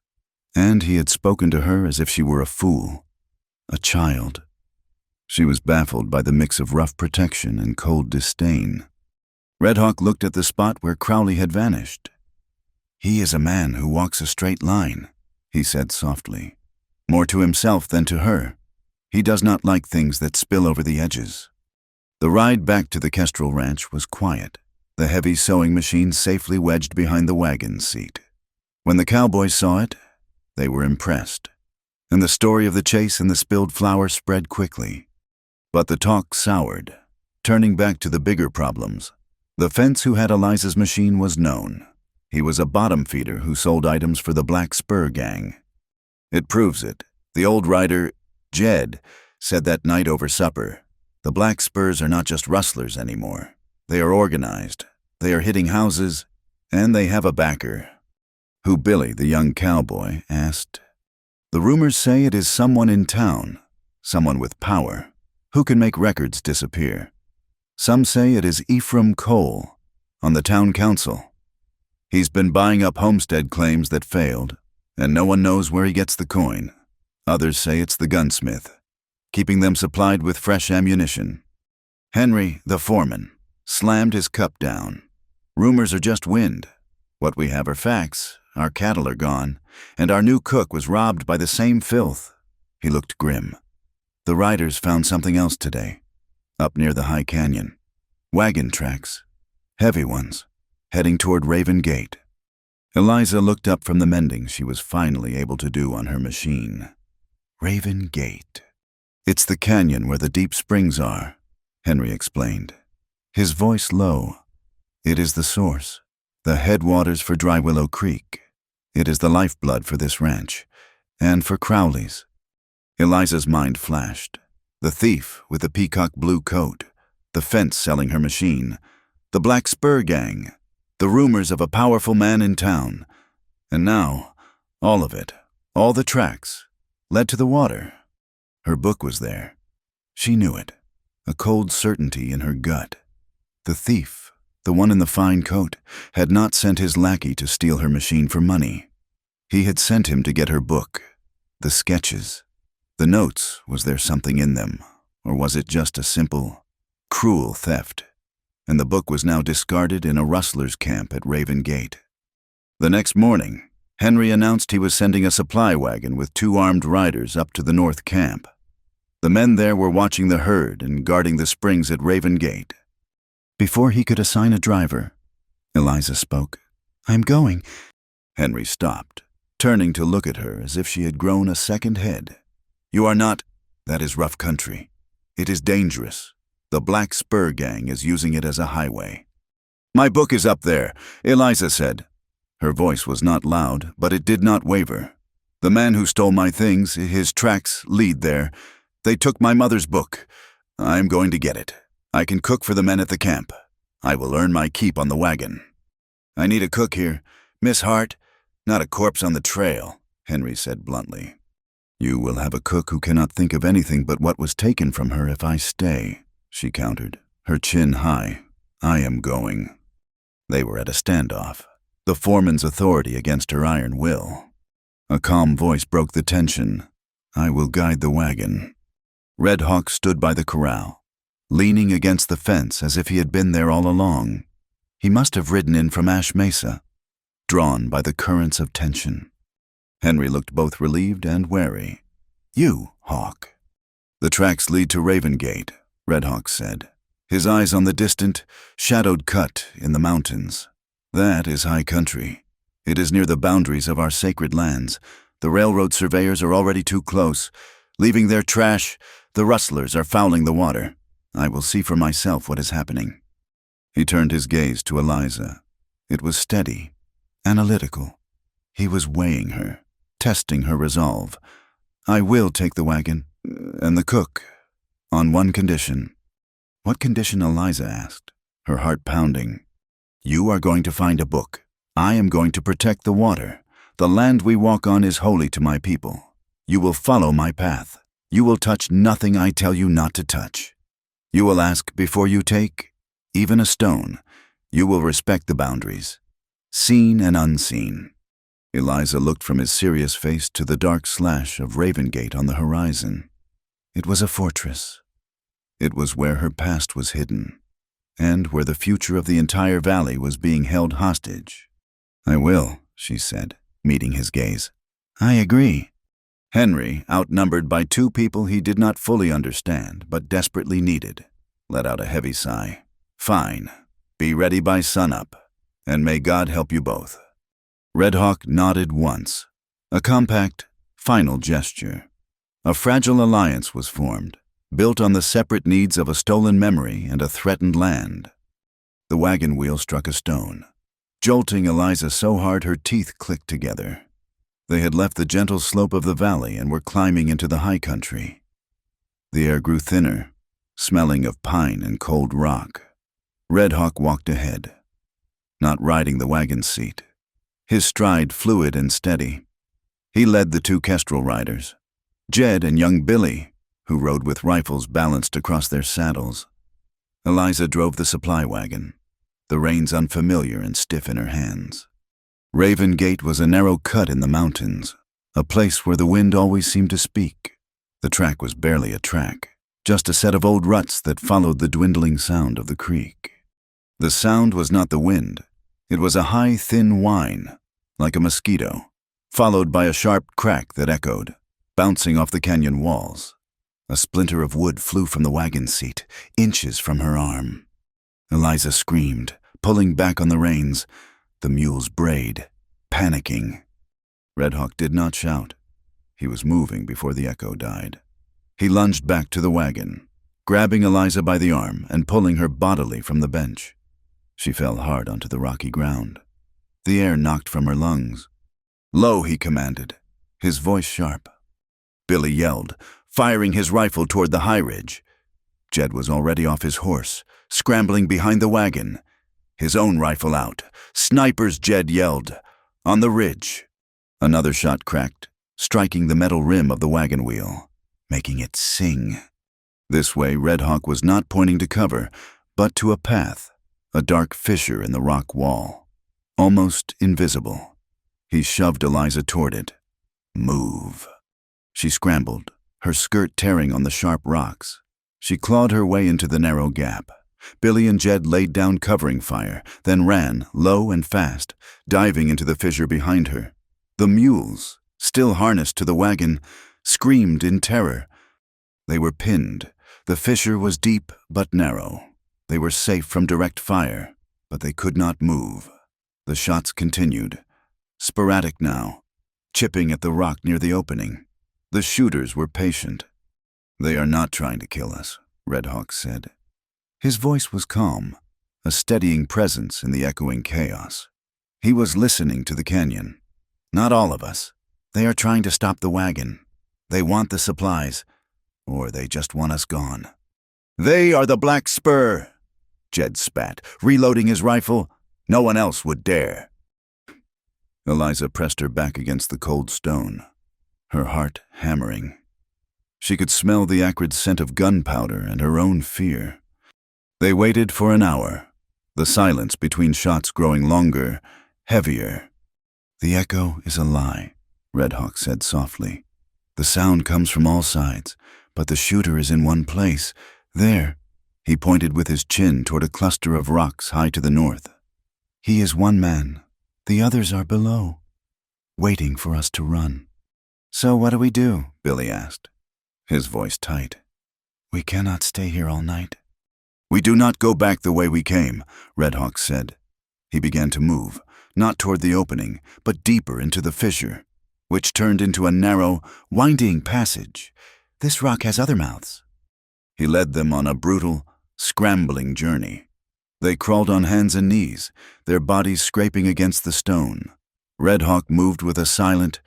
and he had spoken to her as if she were a fool, a child. She was baffled by the mix of rough protection and cold disdain. Red Hawk looked at the spot where Crowley had vanished. "He is a man who walks a straight line," he said softly, more to himself than to her. "He does not like things that spill over the edges." The ride back to the Kestrel Ranch was quiet, the heavy sewing machine safely wedged behind the wagon seat. When the cowboys saw it, they were impressed, and the story of the chase and the spilled flour spread quickly. But the talk soured, turning back to the bigger problems. The fence who had Eliza's machine was known. He was a bottom feeder who sold items for the Black Spur gang. It proves it. The old writer, Jed, said that night over supper, "The Black Spurs are not just rustlers anymore. They are organized, they are hitting houses, and they have a backer." Who Billy, the young cowboy, asked. "The rumors say it is someone in town, someone with power, who can make records disappear. Some say it is Ephraim Cole, on the town council. He's been buying up homestead claims that failed, and no one knows where he gets the coin. Others say it's the gunsmith, keeping them supplied with fresh ammunition." Henry, the foreman, slammed his cup down. "Rumors are just wind. What we have are facts. Our cattle are gone, and our new cook was robbed by the same filth." He looked grim. "The riders found something else today, up near the high canyon. Wagon tracks, heavy ones, heading toward Raven Gate." Eliza looked up from the mending she was finally able to do on her machine. Raven Gate. "It's the canyon where the deep springs are," Henry explained, his voice low. "It is the source, the headwaters for Dry Willow Creek. It is the lifeblood for this ranch, and for Crowley's." Eliza's mind flashed. The thief with the peacock blue coat, the fence selling her machine, the Black Spur gang, the rumors of a powerful man in town. And now, all of it, all the tracks, led to the water. Her book was there. She knew it, a cold certainty in her gut. The thief, the one in the fine coat, had not sent his lackey to steal her machine for money. He had sent him to get her book, the sketches. The notes, was there something in them, or was it just a simple, cruel theft? And the book was now discarded in a rustler's camp at Raven Gate. The next morning, Henry announced he was sending a supply wagon with 2 armed riders up to the north camp. The men there were watching the herd and guarding the springs at Raven Gate. Before he could assign a driver, Eliza spoke. "I'm going." Henry stopped, turning to look at her as if she had grown a second head. "You are not. That is rough country. It is dangerous. The Black Spur gang is using it as a highway." "My book is up there," Eliza said. Her voice was not loud, but it did not waver. "The man who stole my things, his tracks lead there. They took my mother's book. I am going to get it. I can cook for the men at the camp. I will earn my keep on the wagon." "I need a cook here. Miss Hart, not a corpse on the trail," Henry said bluntly. "You will have a cook who cannot think of anything but what was taken from her if I stay," she countered, her chin high. "I am going." They were at a standoff, the foreman's authority against her iron will. A calm voice broke the tension. "I will guide the wagon." Red Hawk stood by the corral, leaning against the fence as if he had been there all along. He must have ridden in from Ash Mesa, drawn by the currents of tension. Henry looked both relieved and wary. "You, Hawk." "The tracks lead to Raven Gate," Red Hawk said, his eyes on the distant, shadowed cut in the mountains. "That is high country. It is near the boundaries of our sacred lands. The railroad surveyors are already too close. Leaving their trash, the rustlers are fouling the water. I will see for myself what is happening." He turned his gaze to Eliza. It was steady, analytical. He was weighing her, testing her resolve. "I will take the wagon, and the cook, on one condition." "What condition?" Eliza asked, her heart pounding. "You are going to find a book. I am going to protect the water. The land we walk on is holy to my people. You will follow my path. You will touch nothing I tell you not to touch. You will ask before you take, even a stone. You will respect the boundaries, seen and unseen." Eliza looked from his serious face to the dark slash of Raven Gate on the horizon. It was a fortress. It was where her past was hidden, and where the future of the entire valley was being held hostage. "I will," she said, meeting his gaze. "I agree." Henry, outnumbered by 2 people he did not fully understand but desperately needed, let out a heavy sigh. "Fine. Be ready by sunup, and may God help you both." Red Hawk nodded once, a compact, final gesture. A fragile alliance was formed, built on the separate needs of a stolen memory and a threatened land. The wagon wheel struck a stone, jolting Eliza so hard her teeth clicked together. They had left the gentle slope of the valley and were climbing into the high country. The air grew thinner, smelling of pine and cold rock. Red Hawk walked ahead, not riding the wagon seat, his stride fluid and steady. He led the 2 kestrel riders, Jed and young Billy, who rode with rifles balanced across their saddles. Eliza drove the supply wagon, the reins unfamiliar and stiff in her hands. Raven Gate was a narrow cut in the mountains, a place where the wind always seemed to speak. The track was barely a track, just a set of old ruts that followed the dwindling sound of the creek. The sound was not the wind. It was a high, thin whine, like a mosquito, followed by a sharp crack that echoed, bouncing off the canyon walls. A splinter of wood flew from the wagon seat, inches from her arm. Eliza screamed, pulling back on the reins. The mules brayed, panicking. Red Hawk did not shout. He was moving before the echo died. He lunged back to the wagon, grabbing Eliza by the arm and pulling her bodily from the bench. She fell hard onto the rocky ground. The air knocked from her lungs. "Low," he commanded, his voice sharp. Billy yelled, firing his rifle toward the high ridge. Jed was already off his horse, scrambling behind the wagon, his own rifle out. "Snipers," Jed yelled. "On the ridge." Another shot cracked, striking the metal rim of the wagon wheel, making it sing. This way, Red Hawk was not pointing to cover, but to a path, a dark fissure in the rock wall, almost invisible. He shoved Eliza toward it. "Move." She scrambled, her skirt tearing on the sharp rocks. She clawed her way into the narrow gap. Billy and Jed laid down covering fire, then ran, low and fast, diving into the fissure behind her. The mules, still harnessed to the wagon, screamed in terror. They were pinned. The fissure was deep but narrow. They were safe from direct fire, but they could not move. The shots continued, sporadic now, chipping at the rock near the opening. The shooters were patient. "They are not trying to kill us," Red Hawk said. His voice was calm, a steadying presence in the echoing chaos. He was listening to the canyon. "Not all of us. They are trying to stop the wagon. They want the supplies, or they just want us gone." "They are the Black Spur," Jed spat, reloading his rifle. "No one else would dare." Eliza pressed her back against the cold stone, her heart hammering. She could smell the acrid scent of gunpowder and her own fear. They waited for an hour, the silence between shots growing longer, heavier. "The echo is a lie," Red Hawk said softly. "The sound comes from all sides, but the shooter is in one place. There." He pointed with his chin toward a cluster of rocks high to the north. "He is one man. The others are below, waiting for us to run." "So what do we do?" Billy asked, his voice tight. "We cannot stay here all night." "We do not go back the way we came," Red Hawk said. He began to move, not toward the opening, but deeper into the fissure, which turned into a narrow, winding passage. "This rock has other mouths." He led them on a brutal, scrambling journey. They crawled on hands and knees, their bodies scraping against the stone. Red Hawk moved with a silent,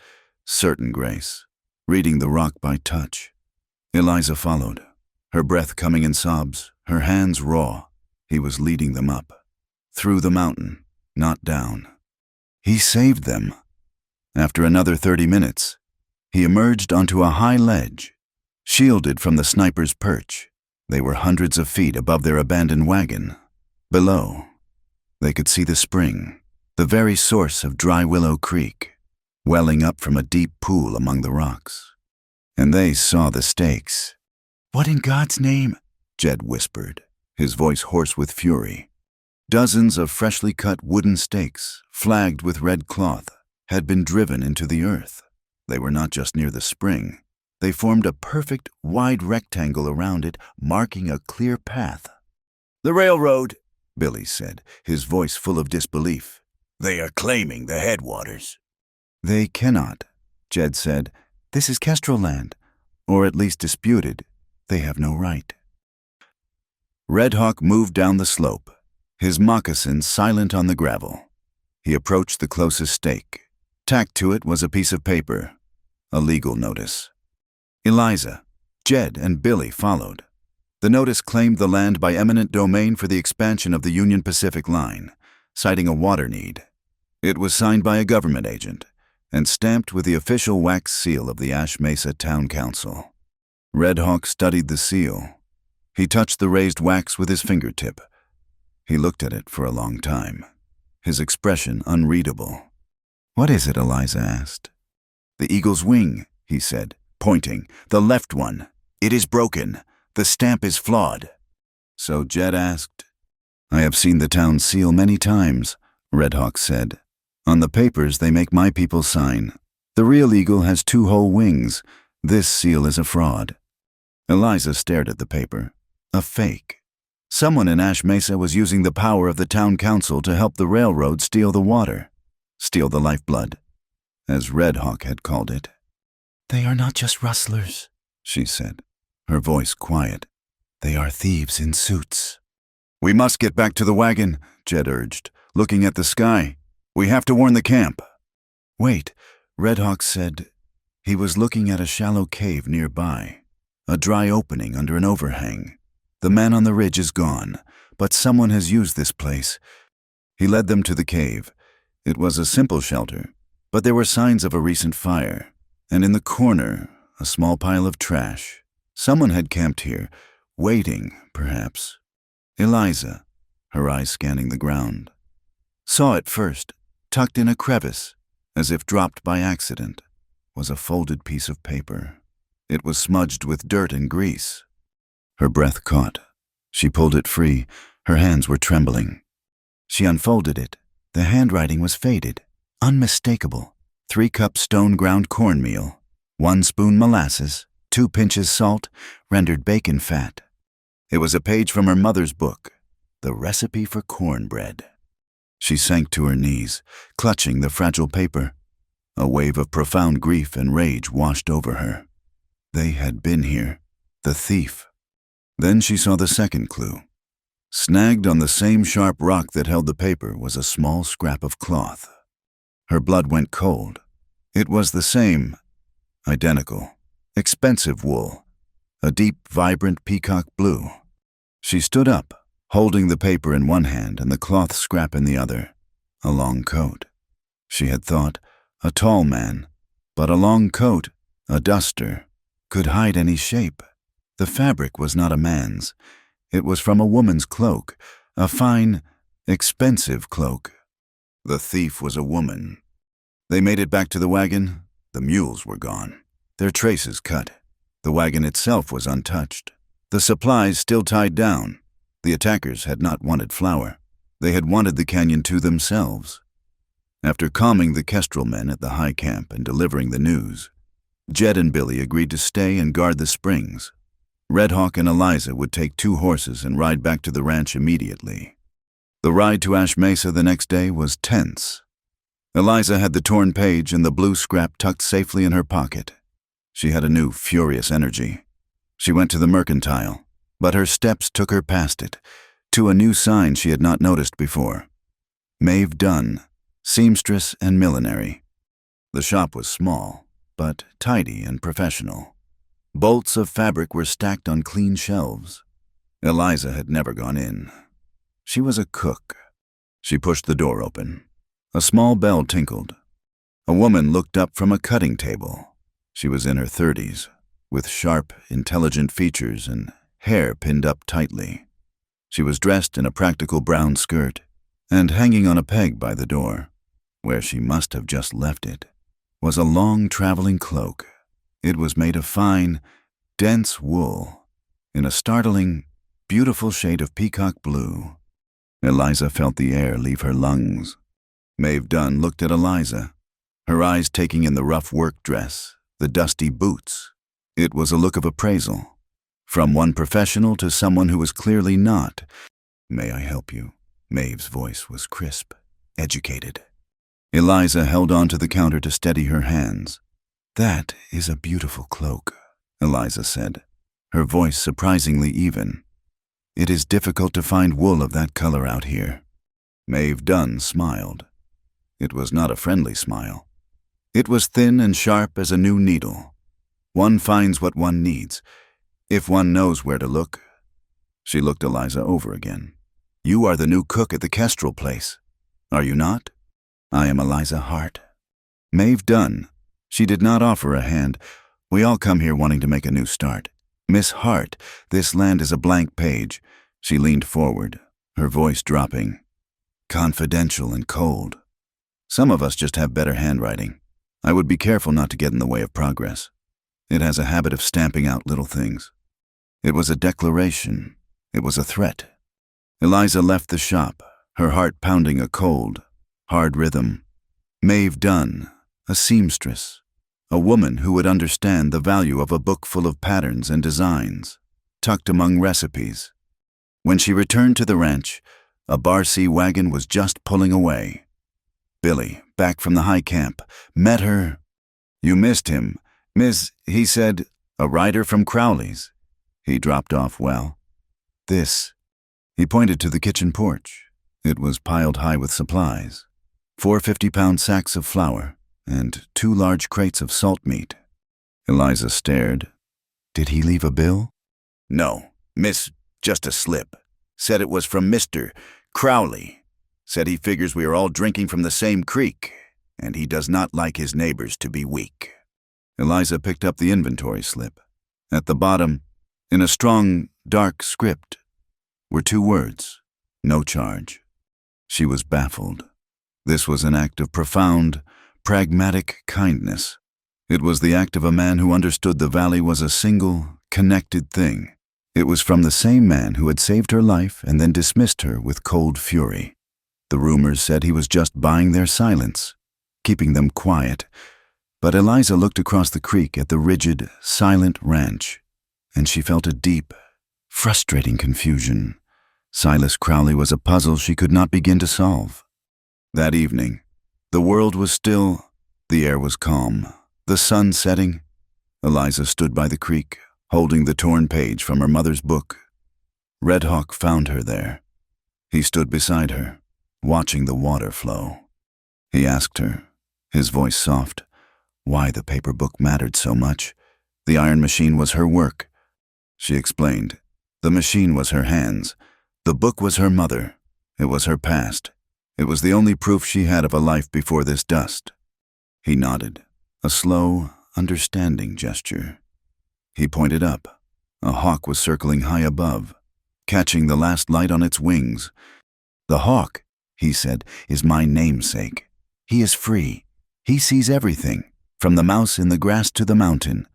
certain grace, reading the rock by touch. Eliza followed, her breath coming in sobs, her hands raw. He was leading them up, through the mountain, not down. He saved them. After another 30 minutes, he emerged onto a high ledge, shielded from the sniper's perch. They were hundreds of feet above their abandoned wagon. Below, they could see the spring, the very source of Dry Willow Creek, welling up from a deep pool among the rocks. And they saw the stakes. "What in God's name?" Jed whispered, his voice hoarse with fury. Dozens of freshly cut wooden stakes, flagged with red cloth, had been driven into the earth. They were not just near the spring. They formed a perfect, wide rectangle around it, marking a clear path. "The railroad," Billy said, his voice full of disbelief. "They are claiming the headwaters." "They cannot," Jed said. "This is Kestrel land, or at least disputed. They have no right." Red Hawk moved down the slope, his moccasins silent on the gravel. He approached the closest stake. Tacked to it was a piece of paper, a legal notice. Eliza, Jed, and Billy followed. The notice claimed the land by eminent domain for the expansion of the Union Pacific Line, citing a water need. It was signed by a government agent and stamped with the official wax seal of the Ash Mesa Town Council. Red Hawk studied the seal. He touched the raised wax with his fingertip. He looked at it for a long time, his expression unreadable. "What is it?" Eliza asked. "The eagle's wing," he said, pointing. "The left one. It is broken. The stamp is flawed." So Jed asked. "I have seen the town seal many times," Red Hawk said. "On the papers they make my people sign. The real eagle has 2 whole wings. This seal is a fraud." Eliza stared at the paper. A fake. Someone in Ash Mesa was using the power of the town council to help the railroad steal the water, steal the lifeblood, as Red Hawk had called it. "They are not just rustlers," she said, her voice quiet. "They are thieves in suits." "We must get back to the wagon," Jed urged, looking at the sky. "We have to warn the camp." "Wait," Red Hawk said. He was looking at a shallow cave nearby, a dry opening under an overhang. "The man on the ridge is gone, but someone has used this place." He led them to the cave. It was a simple shelter, but there were signs of a recent fire, and in the corner, a small pile of trash. Someone had camped here, waiting, perhaps. Eliza, her eyes scanning the ground, saw it first. Tucked in a crevice, as if dropped by accident, was a folded piece of paper. It was smudged with dirt and grease. Her breath caught. She pulled it free. Her hands were trembling. She unfolded it. The handwriting was faded, unmistakable. 3 cups stone-ground cornmeal, 1 spoon molasses, 2 pinches salt, rendered bacon fat. It was a page from her mother's book, The Recipe for Cornbread. She sank to her knees, clutching the fragile paper. A wave of profound grief and rage washed over her. They had been here, the thief. Then she saw the second clue. Snagged on the same sharp rock that held the paper was a small scrap of cloth. Her blood went cold. It was the same, identical, expensive wool, a deep, vibrant peacock blue. She stood up, holding the paper in one hand and the cloth scrap in the other. A long coat. She had thought, a tall man, but a long coat, a duster, could hide any shape. The fabric was not a man's. It was from a woman's cloak, a fine, expensive cloak. The thief was a woman. They made it back to the wagon. The mules were gone, their traces cut. The wagon itself was untouched. The supplies still tied down. The attackers had not wanted flour. They had wanted the canyon to themselves. After calming the Kestrel men at the high camp and delivering the news, Jed and Billy agreed to stay and guard the springs. Red Hawk and Eliza would take 2 horses and ride back to the ranch immediately. The ride to Ash Mesa the next day was tense. Eliza had the torn page and the blue scrap tucked safely in her pocket. She had a new, furious energy. She went to the mercantile, but her steps took her past it, to a new sign she had not noticed before. Maeve Dunn, Seamstress and Millinery. The shop was small, but tidy and professional. Bolts of fabric were stacked on clean shelves. Eliza had never gone in. She was a cook. She pushed the door open. A small bell tinkled. A woman looked up from a cutting table. She was in her 30s, with sharp, intelligent features and hair pinned up tightly. She was dressed in a practical brown skirt, and hanging on a peg by the door, where she must have just left it, was a long traveling cloak. It was made of fine, dense wool, in a startling, beautiful shade of peacock blue. Eliza felt the air leave her lungs. Maeve Dunn looked at Eliza, her eyes taking in the rough work dress, the dusty boots. It was a look of appraisal, from one professional to someone who was clearly not. "May I help you?" Maeve's voice was crisp, educated. Eliza held on to the counter to steady her hands. "That is a beautiful cloak," Eliza said, her voice surprisingly even. "It is difficult to find wool of that color out here." Maeve Dunn smiled. It was not a friendly smile. It was thin and sharp as a new needle. One finds what one needs, if one knows where to look. She looked Eliza over again. "You are the new cook at the Kestrel place, are you not?" "I am Eliza Hart." Maeve Dunn. She did not offer a hand. "We all come here wanting to make a new start. Miss Hart, this land is a blank page." She leaned forward, her voice dropping. "Confidential and cold. Some of us just have better handwriting. I would be careful not to get in the way of progress. It has a habit of stamping out little things." It was a declaration. It was a threat. Eliza left the shop, her heart pounding a cold, hard rhythm. Maeve Dunn, a seamstress, a woman who would understand the value of a book full of patterns and designs, tucked among recipes. When she returned to the ranch, a Barcy wagon was just pulling away. Billy, back from the high camp, met her. "You missed him, Miss," he said, "a rider from Crowley's." He dropped off well. "This." He pointed to the kitchen porch. It was piled high with supplies. 4 50-pound sacks of flour and 2 large crates of salt meat. Eliza stared. "Did he leave a bill?" "No, miss, just a slip. Said it was from Mr. Crowley. Said he figures we are all drinking from the same creek, and he does not like his neighbors to be weak." Eliza picked up the inventory slip. At the bottom, in a strong, dark script, were 2 words, "No charge." She was baffled. This was an act of profound, pragmatic kindness. It was the act of a man who understood the valley was a single, connected thing. It was from the same man who had saved her life and then dismissed her with cold fury. The rumors said he was just buying their silence, keeping them quiet. But Eliza looked across the creek at the rigid, silent ranch, and she felt a deep, frustrating confusion. Silas Crowley was a puzzle she could not begin to solve. That evening, the world was still, the air was calm, the sun setting. Eliza stood by the creek, holding the torn page from her mother's book. Red Hawk found her there. He stood beside her, watching the water flow. He asked her, his voice soft, why the paper book mattered so much. The iron machine was her work. She explained. The machine was her hands. The book was her mother. It was her past. It was the only proof she had of a life before this dust. He nodded, a slow, understanding gesture. He pointed up. A hawk was circling high above, catching the last light on its wings. The hawk, he said, is my namesake. He is free. He sees everything, from the mouse in the grass to the mountain.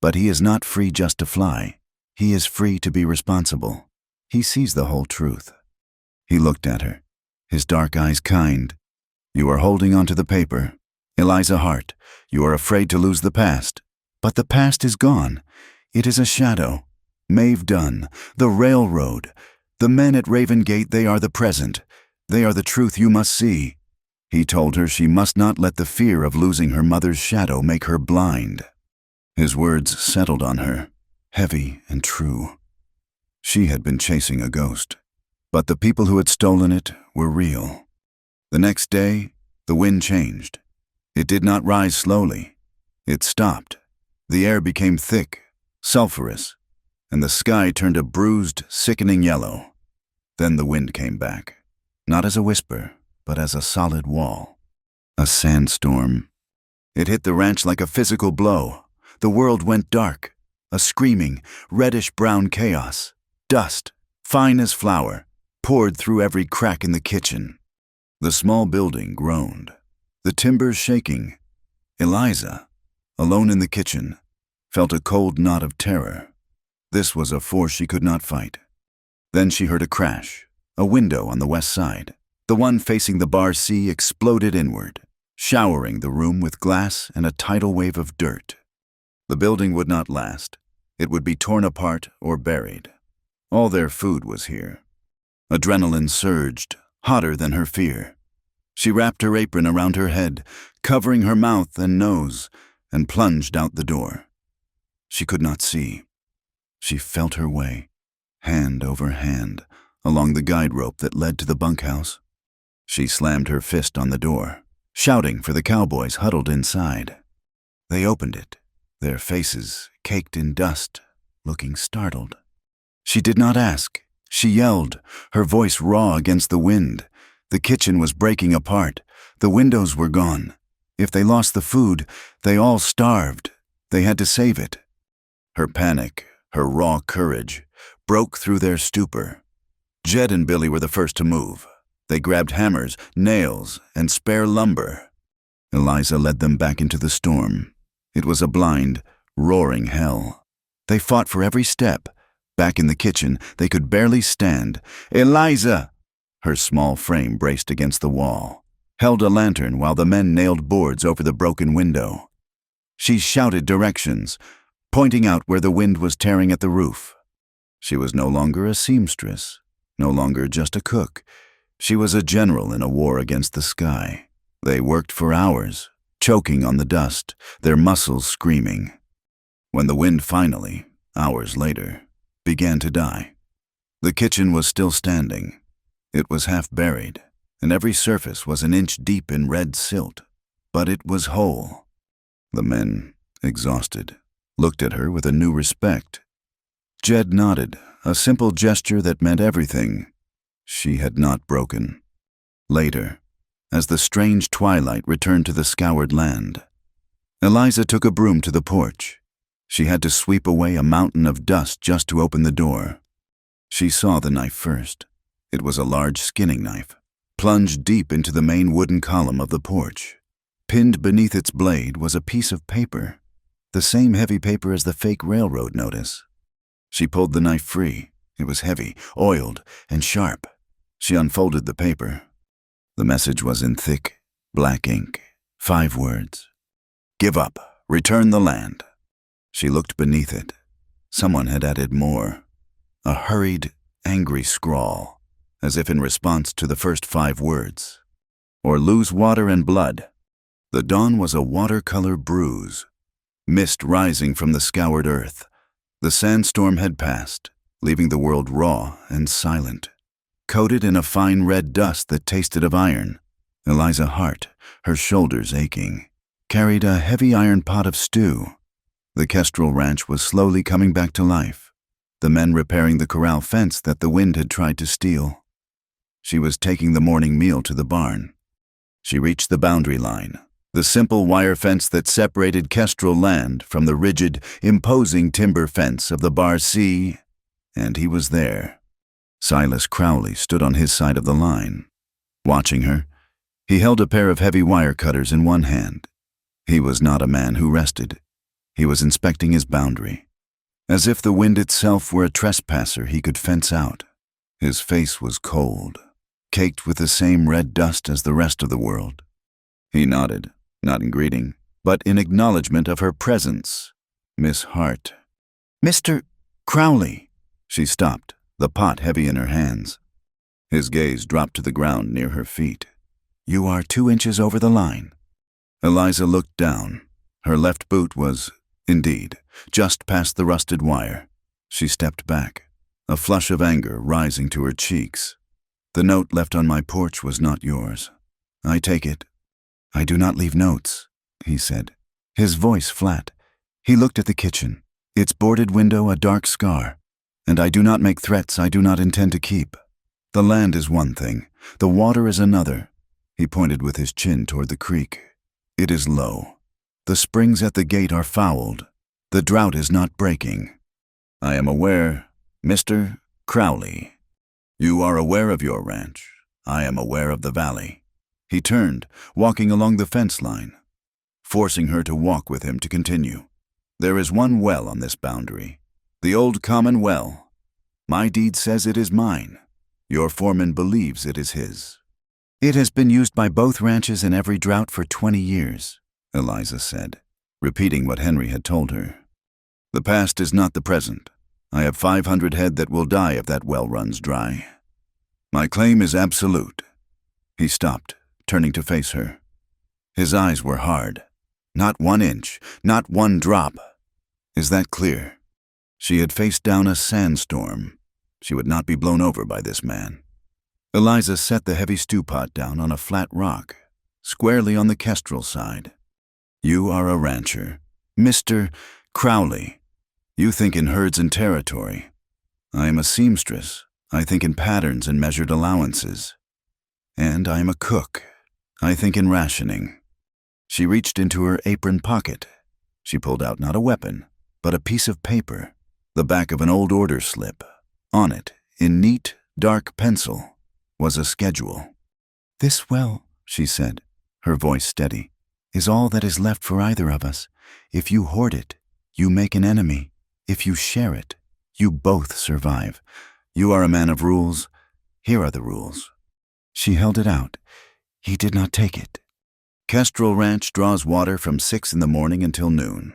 But he is not free just to fly. He is free to be responsible. He sees the whole truth. He looked at her, his dark eyes kind. You are holding onto the paper. Eliza Hart, you are afraid to lose the past. But the past is gone. It is a shadow. Maeve Dunn, the railroad. The men at Raven Gate, they are the present. They are the truth you must see. He told her she must not let the fear of losing her mother's shadow make her blind. His words settled on her, heavy and true. She had been chasing a ghost, but the people who had stolen it were real. The next day, the wind changed. It did not rise slowly. It stopped. The air became thick, sulphurous, and the sky turned a bruised, sickening yellow. Then the wind came back, not as a whisper, but as a solid wall. A sandstorm. It hit the ranch like a physical blow. The world went dark, a screaming, reddish-brown chaos. Dust, fine as flour, poured through every crack in the kitchen. The small building groaned, the timbers shaking. Eliza, alone in the kitchen, felt a cold knot of terror. This was a force she could not fight. Then she heard a crash. A window on the west side, the one facing the bar sea, exploded inward, showering the room with glass and a tidal wave of dirt. The building would not last. It would be torn apart or buried. All their food was here. Adrenaline surged, hotter than her fear. She wrapped her apron around her head, covering her mouth and nose, and plunged out the door. She could not see. She felt her way, hand over hand, along the guide rope that led to the bunkhouse. She slammed her fist on the door, shouting for the cowboys huddled inside. They opened it, their faces caked in dust, looking startled. She did not ask. She yelled, her voice raw against the wind. The kitchen was breaking apart. The windows were gone. If they lost the food, they all starved. They had to save it. Her panic, her raw courage, broke through their stupor. Jed and Billy were the first to move. They grabbed hammers, nails, and spare lumber. Eliza led them back into the storm. It was a blind, roaring hell. They fought for every step. Back in the kitchen, they could barely stand. Eliza! Her small frame braced against the wall, held a lantern while the men nailed boards over the broken window. She shouted directions, pointing out where the wind was tearing at the roof. She was no longer a seamstress, no longer just a cook. She was a general in a war against the sky. They worked for hours, choking on the dust, their muscles screaming. When the wind finally, hours later, began to die, the kitchen was still standing. It was half buried, and every surface was an inch deep in red silt, but it was whole. The men, exhausted, looked at her with a new respect. Jed nodded, a simple gesture that meant everything. She had not broken. Later, as the strange twilight returned to the scoured land, Eliza took a broom to the porch. She had to sweep away a mountain of dust just to open the door. She saw the knife first. It was a large skinning knife, plunged deep into the main wooden column of the porch. Pinned beneath its blade was a piece of paper, the same heavy paper as the fake railroad notice. She pulled the knife free. It was heavy, oiled, and sharp. She unfolded the paper. The message was in thick, black ink. 5 words. Give up. Return the land. She looked beneath it. Someone had added more. A hurried, angry scrawl, as if in response to the first 5 words. Or lose water and blood. The dawn was a watercolor bruise. Mist rising from the scoured earth. The sandstorm had passed, leaving the world raw and silent. Coated in a fine red dust that tasted of iron, Eliza Hart, her shoulders aching, carried a heavy iron pot of stew. The Kestrel Ranch was slowly coming back to life, the men repairing the corral fence that the wind had tried to steal. She was taking the morning meal to the barn. She reached the boundary line, the simple wire fence that separated Kestrel land from the rigid, imposing timber fence of the Bar C, and he was there. Silas Crowley stood on his side of the line. Watching her, he held a pair of heavy wire cutters in one hand. He was not a man who rested. He was inspecting his boundary, as if the wind itself were a trespasser he could fence out. His face was cold, caked with the same red dust as the rest of the world. He nodded, not in greeting, but in acknowledgement of her presence. Miss Hart. Mr. Crowley. She stopped, the pot heavy in her hands. His gaze dropped to the ground near her feet. You are 2 inches over the line. Eliza looked down. Her left boot was, indeed, just past the rusted wire. She stepped back, a flush of anger rising to her cheeks. The note left on my porch was not yours. I take it. I do not leave notes, he said, his voice flat. He looked at the kitchen, its boarded window a dark scar. And I do not make threats I do not intend to keep. The land is one thing, the water is another. He pointed with his chin toward the creek. It is low. The springs at the gate are fouled. The drought is not breaking. I am aware, Mr. Crowley. You are aware of your ranch. I am aware of the valley. He turned, walking along the fence line, forcing her to walk with him to continue. There is one well on this boundary. The old common well. My deed says it is mine. Your foreman believes it is his. It has been used by both ranches in every drought for 20 years, Eliza said, repeating what Henry had told her. The past is not the present. I have 500 head that will die if that well runs dry. My claim is absolute. He stopped, turning to face her. His eyes were hard. Not 1 inch, not 1 drop. Is that clear? She had faced down a sandstorm. She would not be blown over by this man. Eliza set the heavy stew pot down on a flat rock, squarely on the Kestrel side. You are a rancher, Mr. Crowley. You think in herds and territory. I am a seamstress. I think in patterns and measured allowances. And I am a cook. I think in rationing. She reached into her apron pocket. She pulled out not a weapon, but a piece of paper, the back of an old order slip. On it, in neat, dark pencil, was a schedule. This well, she said, her voice steady, is all that is left for either of us. If you hoard it, you make an enemy. If you share it, you both survive. You are a man of rules. Here are the rules. She held it out. He did not take it. Kestrel Ranch draws water from 6 in the morning until noon.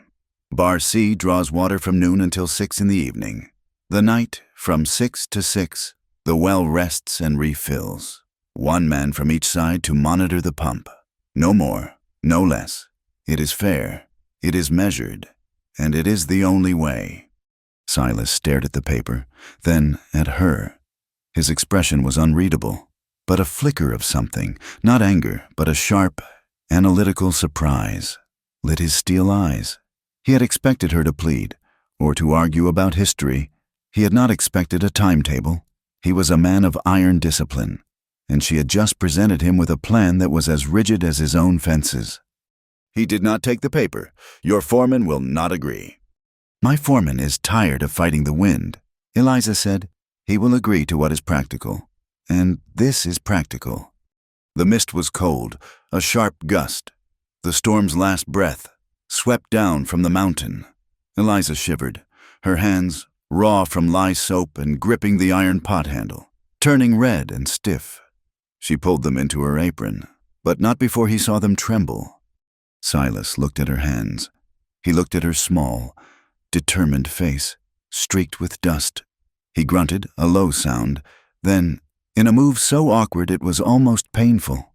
Bar C draws water from noon until 6 in the evening. The night, from 6 to 6, the well rests and refills. 1 man from each side to monitor the pump. No more, no less. It is fair, it is measured, and it is the only way. Silas stared at the paper, then at her. His expression was unreadable, but a flicker of something, not anger, but a sharp, analytical surprise, lit his steel eyes. He had expected her to plead, or to argue about history. He had not expected a timetable. He was a man of iron discipline, and she had just presented him with a plan that was as rigid as his own fences. He did not take the paper. Your foreman will not agree. My foreman is tired of fighting the wind, Eliza said. He will agree to what is practical, and this is practical. The mist was cold, a sharp gust, the storm's last breath, swept down from the mountain. Eliza shivered, her hands raw from lye soap and gripping the iron pot handle, turning red and stiff. She pulled them into her apron, but not before he saw them tremble. Silas looked at her hands. He looked at her small, determined face, streaked with dust. He grunted, a low sound, then, in a move so awkward it was almost painful,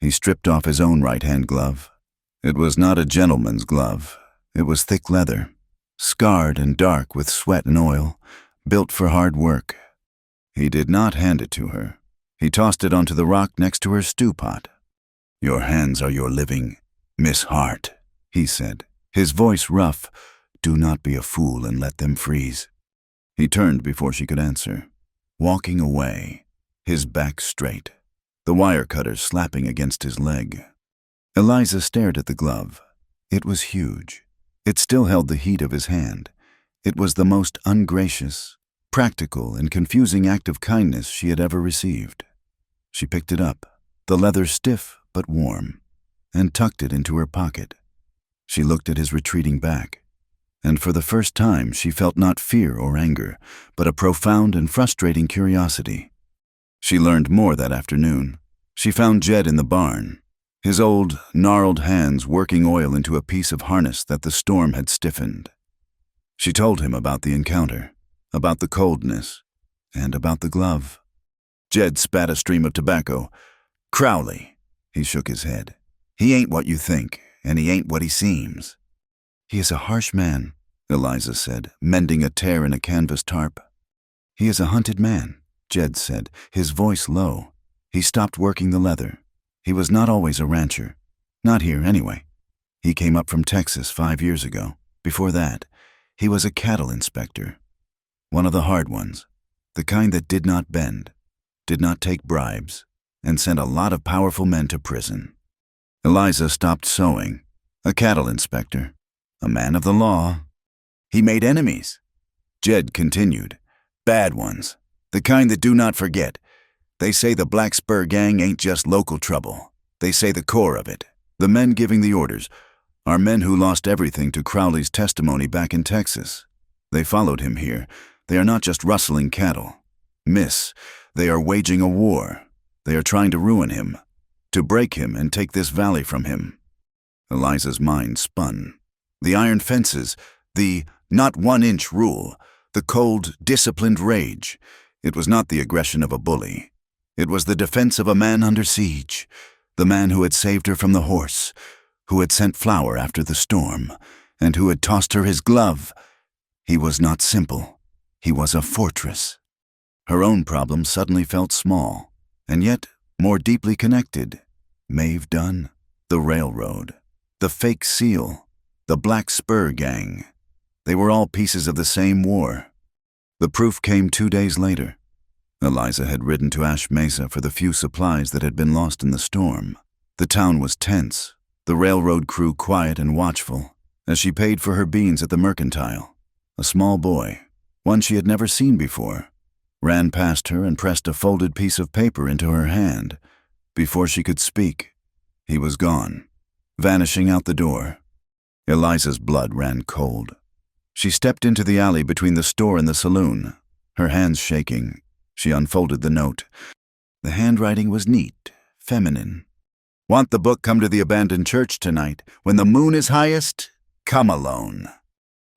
he stripped off his own right-hand glove. It was not a gentleman's glove. It was thick leather, scarred and dark with sweat and oil, built for hard work. He did not hand it to her. He tossed it onto the rock next to her stew pot. "Your hands are your living, Miss Hart," he said, his voice rough. "Do not be a fool and let them freeze." He turned before she could answer, walking away, his back straight, the wire cutters slapping against his leg. Eliza stared at the glove. It was huge. It still held the heat of his hand. It was the most ungracious, practical, and confusing act of kindness she had ever received. She picked it up, the leather stiff but warm, and tucked it into her pocket. She looked at his retreating back, and for the first time she felt not fear or anger, but a profound and frustrating curiosity. She learned more that afternoon. She found Jed in the barn, his old, gnarled hands working oil into a piece of harness that the storm had stiffened. She told him about the encounter, about the coldness, and about the glove. Jed spat a stream of tobacco. "Crowley," he shook his head. "He ain't what you think, and he ain't what he seems." "He is a harsh man," Eliza said, mending a tear in a canvas tarp. "He is a hunted man," Jed said, his voice low. "He stopped working the leather. He was not always a rancher. Not here, anyway. He came up from Texas 5 years ago. Before that, he was a cattle inspector. One of the hard ones, the kind that did not bend, did not take bribes, and sent a lot of powerful men to prison." Eliza stopped sewing. A cattle inspector, a man of the law. "He made enemies," Jed continued. "Bad ones, the kind that do not forget. They say the Black Spur gang ain't just local trouble. They say the core of it, the men giving the orders, are men who lost everything to Crowley's testimony back in Texas. They followed him here. They are not just rustling cattle. Miss, they are waging a war. They are trying to ruin him, to break him and take this valley from him." Eliza's mind spun. The iron fences, the not 1 inch rule, the cold, disciplined rage. It was not the aggression of a bully. It was the defense of a man under siege, the man who had saved her from the horse, who had sent flour after the storm, and who had tossed her his glove. He was not simple. He was a fortress. Her own problem suddenly felt small, and yet more deeply connected. Maeve Dunn, the railroad, the fake seal, the Black Spur gang. They were all pieces of the same war. The proof came 2 days later. Eliza had ridden to Ash Mesa for the few supplies that had been lost in the storm. The town was tense, the railroad crew quiet and watchful, as she paid for her beans at the mercantile. A small boy, one she had never seen before, ran past her and pressed a folded piece of paper into her hand. Before she could speak, he was gone, vanishing out the door. Eliza's blood ran cold. She stepped into the alley between the store and the saloon, her hands shaking. She unfolded the note. The handwriting was neat, feminine. "Want the book, come to the abandoned church tonight. When the moon is highest, come alone."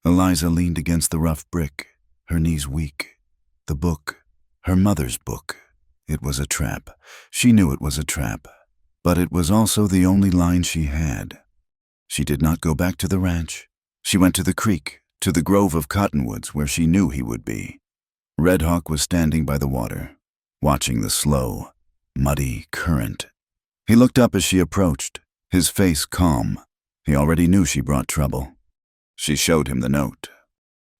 Eliza leaned against the rough brick, her knees weak. The book, her mother's book. It was a trap. She knew it was a trap, but it was also the only line she had. She did not go back to the ranch. She went to the creek, to the grove of cottonwoods where she knew he would be. Red Hawk was standing by the water, watching the slow, muddy current. He looked up as she approached, his face calm. He already knew she brought trouble. She showed him the note.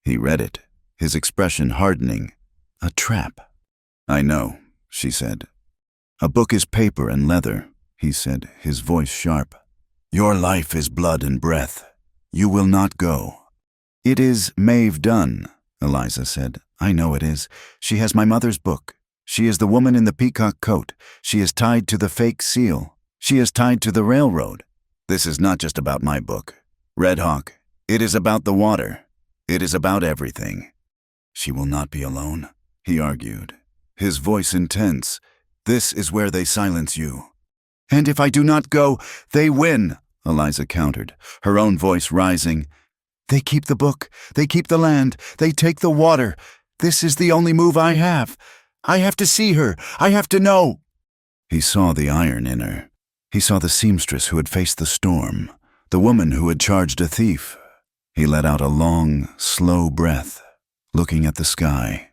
He read it, his expression hardening. A trap. "I know," she said. "A book is paper and leather," he said, his voice sharp. "Your life is blood and breath. You will not go." "It is Maeve Dunn," Eliza said. "I know it is. She has my mother's book. She is the woman in the peacock coat. She is tied to the fake seal. She is tied to the railroad. This is not just about my book. Red Hawk, it is about the water. It is about everything. She will not be alone, he argued, his voice intense. This is where they silence you. And if I do not go, they win, Eliza countered, her own voice rising. They keep the book, they keep the land, they take the water. This is the only move I have. I have to see her, I have to know. He saw the iron in her. He saw the seamstress who had faced the storm, the woman who had charged a thief. He let out a long, slow breath, looking at the sky.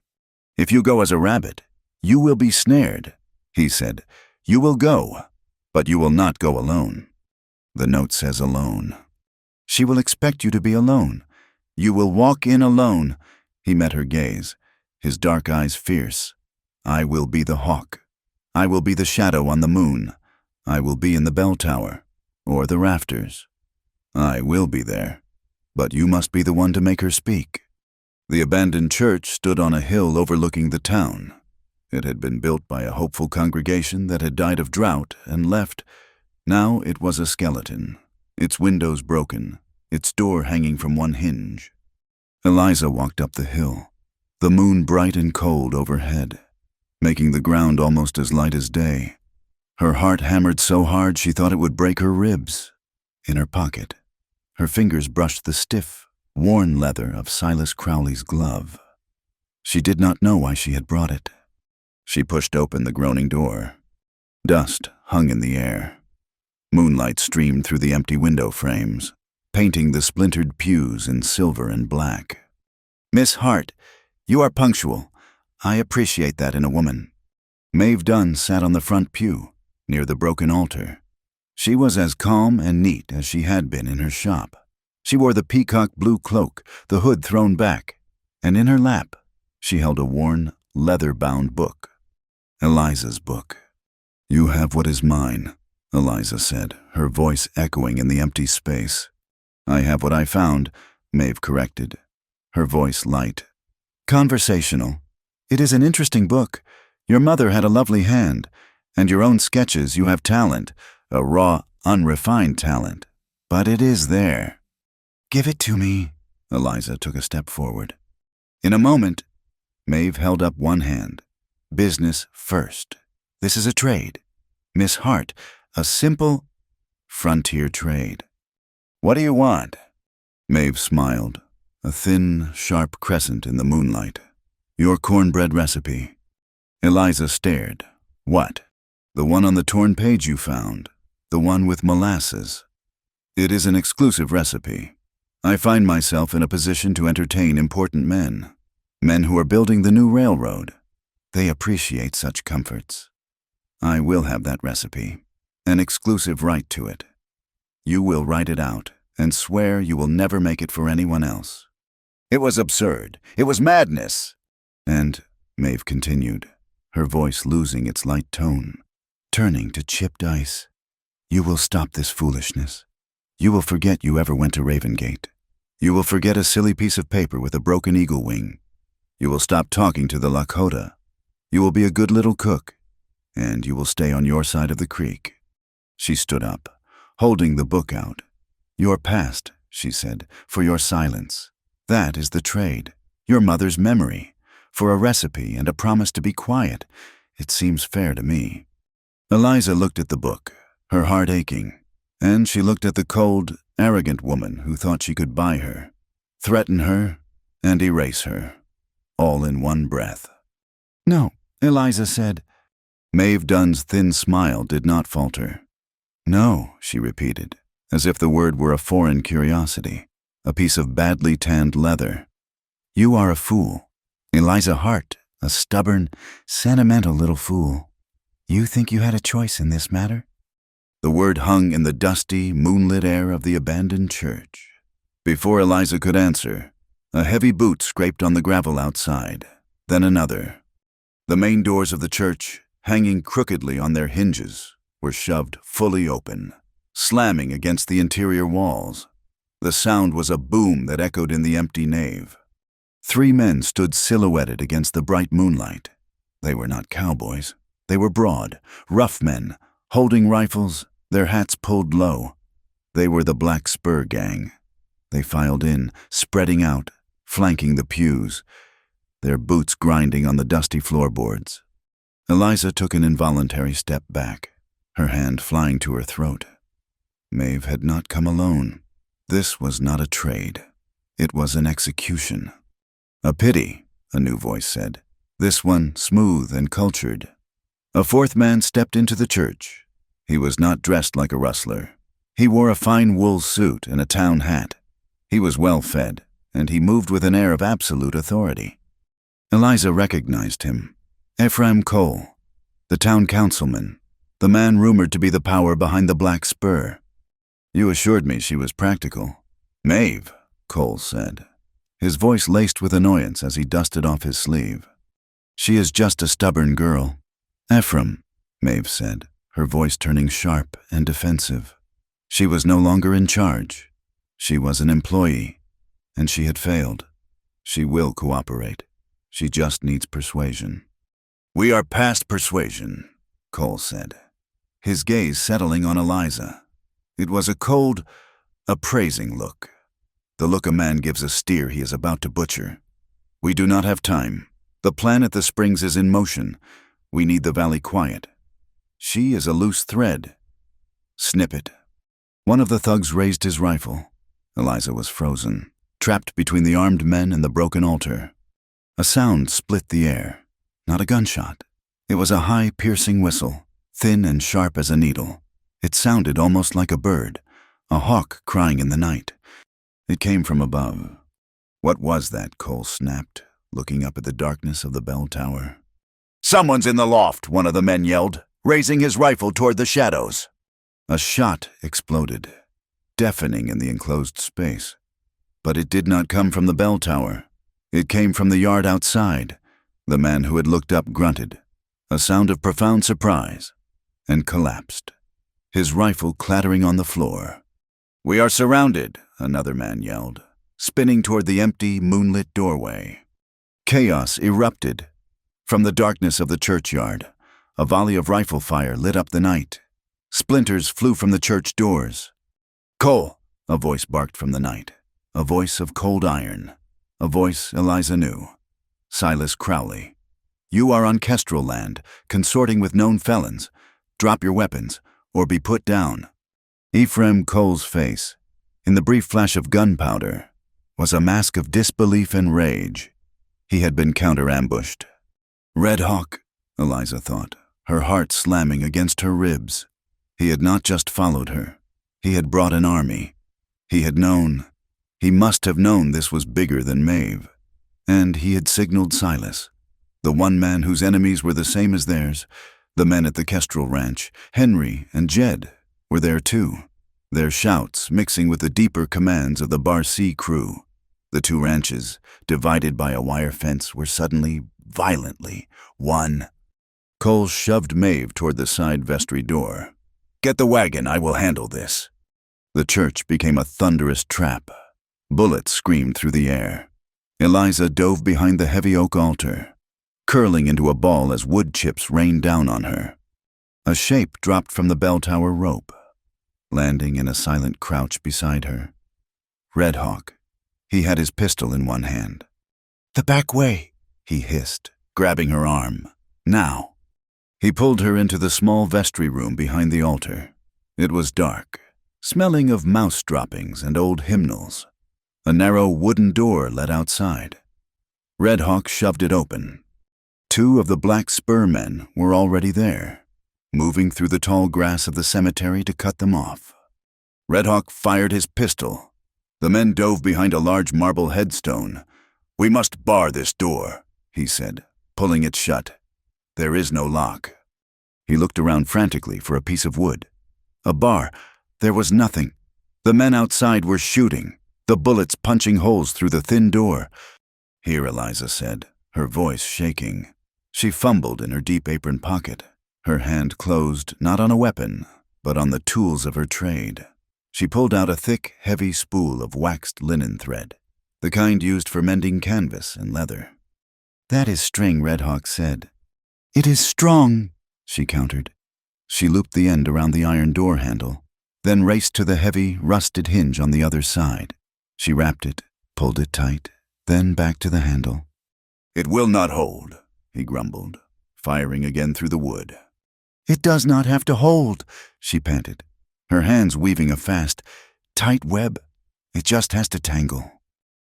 If you go as a rabbit, you will be snared, he said. You will go, but you will not go alone. The note says alone. She will expect you to be alone. You will walk in alone. He met her gaze, his dark eyes fierce. I will be the hawk. I will be the shadow on the moon. I will be in the bell tower, or the rafters. I will be there, but you must be the one to make her speak. The abandoned church stood on a hill overlooking the town. It had been built by a hopeful congregation that had died of drought and left. Now it was a skeleton, its windows broken, its door hanging from one hinge. Eliza walked up the hill, the moon bright and cold overhead, making the ground almost as light as day. Her heart hammered so hard she thought it would break her ribs. In her pocket, her fingers brushed the stiff, worn leather of Silas Crowley's glove. She did not know why she had brought it. She pushed open the groaning door. Dust hung in the air. Moonlight streamed through the empty window frames, painting the splintered pews in silver and black. Miss Hart, you are punctual. I appreciate that in a woman. Maeve Dunn sat on the front pew, near the broken altar. She was as calm and neat as she had been in her shop. She wore the peacock blue cloak, the hood thrown back, and in her lap she held a worn, leather-bound book. Eliza's book. You have what is mine, Eliza said, her voice echoing in the empty space. I have what I found, Maeve corrected, her voice light. Conversational. It is an interesting book. Your mother had a lovely hand, and your own sketches you have talent, a raw, unrefined talent. But it is there. Give it to me. Eliza took a step forward. In a moment, Maeve held up one hand. Business first. This is a trade. Miss Hart, a simple, frontier trade. What do you want? Maeve smiled, a thin, sharp crescent in the moonlight. Your cornbread recipe. Eliza stared. What? The one on the torn page you found. The one with molasses. It is an exclusive recipe. I find myself in a position to entertain important men. Men who are building the new railroad. They appreciate such comforts. I will have that recipe, an exclusive right to it. You will write it out and swear you will never make it for anyone else. It was absurd. It was madness. And, Maeve continued, her voice losing its light tone, turning to chipped ice, you will stop this foolishness. You will forget you ever went to Ravengate. You will forget a silly piece of paper with a broken eagle wing. You will stop talking to the Lakota. You will be a good little cook, and you will stay on your side of the creek. She stood up, holding the book out. Your past, she said, for your silence. That is the trade, your mother's memory, for a recipe and a promise to be quiet. It seems fair to me. Eliza looked at the book, her heart aching, and she looked at the cold, arrogant woman who thought she could buy her, threaten her, and erase her, all in one breath. No, Eliza said. Maeve Dunn's thin smile did not falter. No, she repeated, as if the word were a foreign curiosity, a piece of badly tanned leather. You are a fool. Eliza Hart, a stubborn, sentimental little fool. You think you had a choice in this matter? The word hung in the dusty, moonlit air of the abandoned church. Before Eliza could answer, a heavy boot scraped on the gravel outside, then another. The main doors of the church, hanging crookedly on their hinges, were shoved fully open, slamming against the interior walls. The sound was a boom that echoed in the empty nave. 3 men stood silhouetted against the bright moonlight. They were not cowboys. They were broad, rough men, holding rifles, their hats pulled low. They were the Black Spur Gang, They filed in, spreading out, flanking the pews, their boots grinding on the dusty floorboards. Eliza took an involuntary step back, her hand flying to her throat. Maeve had not come alone. This was not a trade. It was an execution. A pity, a new voice said. This one smooth and cultured. A fourth man stepped into the church. He was not dressed like a rustler. He wore a fine wool suit and a town hat. He was well fed, and he moved with an air of absolute authority. Eliza recognized him. Ephraim Cole, the town councilman, the man rumored to be the power behind the Black Spur. You assured me she was practical. Maeve, Cole said, his voice laced with annoyance as he dusted off his sleeve. She is just a stubborn girl. Ephraim, Maeve said, her voice turning sharp and defensive. She was no longer in charge. She was an employee, and she had failed. She will cooperate. She just needs persuasion. We are past persuasion, Cole said, his gaze settling on Eliza. It was a cold, appraising look. The look a man gives a steer he is about to butcher. We do not have time. The plan at the springs is in motion. We need the valley quiet. She is a loose thread. Snip it. One of the thugs raised his rifle. Eliza was frozen, trapped between the armed men and the broken altar. A sound split the air. Not a gunshot. It was a high, piercing whistle, thin and sharp as a needle. It sounded almost like a bird, a hawk crying in the night. It came from above. What was that? Cole snapped, looking up at the darkness of the bell tower. Someone's in the loft, one of the men yelled, raising his rifle toward the shadows. A shot exploded, deafening in the enclosed space. But it did not come from the bell tower. It came from the yard outside. The man who had looked up grunted, a sound of profound surprise, and collapsed, his rifle clattering on the floor. We are surrounded, another man yelled, spinning toward the empty, moonlit doorway. Chaos erupted. From the darkness of the churchyard, a volley of rifle fire lit up the night. Splinters flew from the church doors. Cole, a voice barked from the night, a voice of cold iron, a voice Eliza knew. Silas Crowley. You are on Kestrel land, consorting with known felons. Drop your weapons, or be put down. Ephraim Cole's face, in the brief flash of gunpowder, was a mask of disbelief and rage. He had been counter-ambushed. Red Hawk, Eliza thought, her heart slamming against her ribs. He had not just followed her. He had brought an army. He had known. He must have known this was bigger than Maeve. And he had signaled Silas, the one man whose enemies were the same as theirs. The men at the Kestrel ranch, Henry and Jed, were there too, their shouts mixing with the deeper commands of the Bar-C crew. The two ranches, divided by a wire fence, were suddenly, violently, one. Cole shoved Maeve toward the side vestry door. Get the wagon, I will handle this. The church became a thunderous trap. Bullets screamed through the air. Eliza dove behind the heavy oak altar, curling into a ball as wood chips rained down on her. A shape dropped from the bell tower rope, landing in a silent crouch beside her. Red Hawk. He had his pistol in one hand. The back way, he hissed, grabbing her arm. Now. He pulled her into the small vestry room behind the altar. It was dark, smelling of mouse droppings and old hymnals. A narrow wooden door led outside. Red Hawk shoved it open. Two of the Black Spur men were already there, moving through the tall grass of the cemetery to cut them off. Red Hawk fired his pistol. The men dove behind a large marble headstone. We must bar this door, he said, pulling it shut. There is no lock. He looked around frantically for a piece of wood. A bar. There was nothing. The men outside were shooting, the bullets punching holes through the thin door. Here, Eliza said, her voice shaking. She fumbled in her deep apron pocket. Her hand closed not on a weapon, but on the tools of her trade. She pulled out a thick, heavy spool of waxed linen thread, the kind used for mending canvas and leather. That is string, Red Hawk said. It is strong, she countered. She looped the end around the iron door handle, then raced to the heavy, rusted hinge on the other side. She wrapped it, pulled it tight, then back to the handle. "It will not hold," he grumbled, firing again through the wood. "It does not have to hold," she panted, her hands weaving a fast, tight web. "It just has to tangle."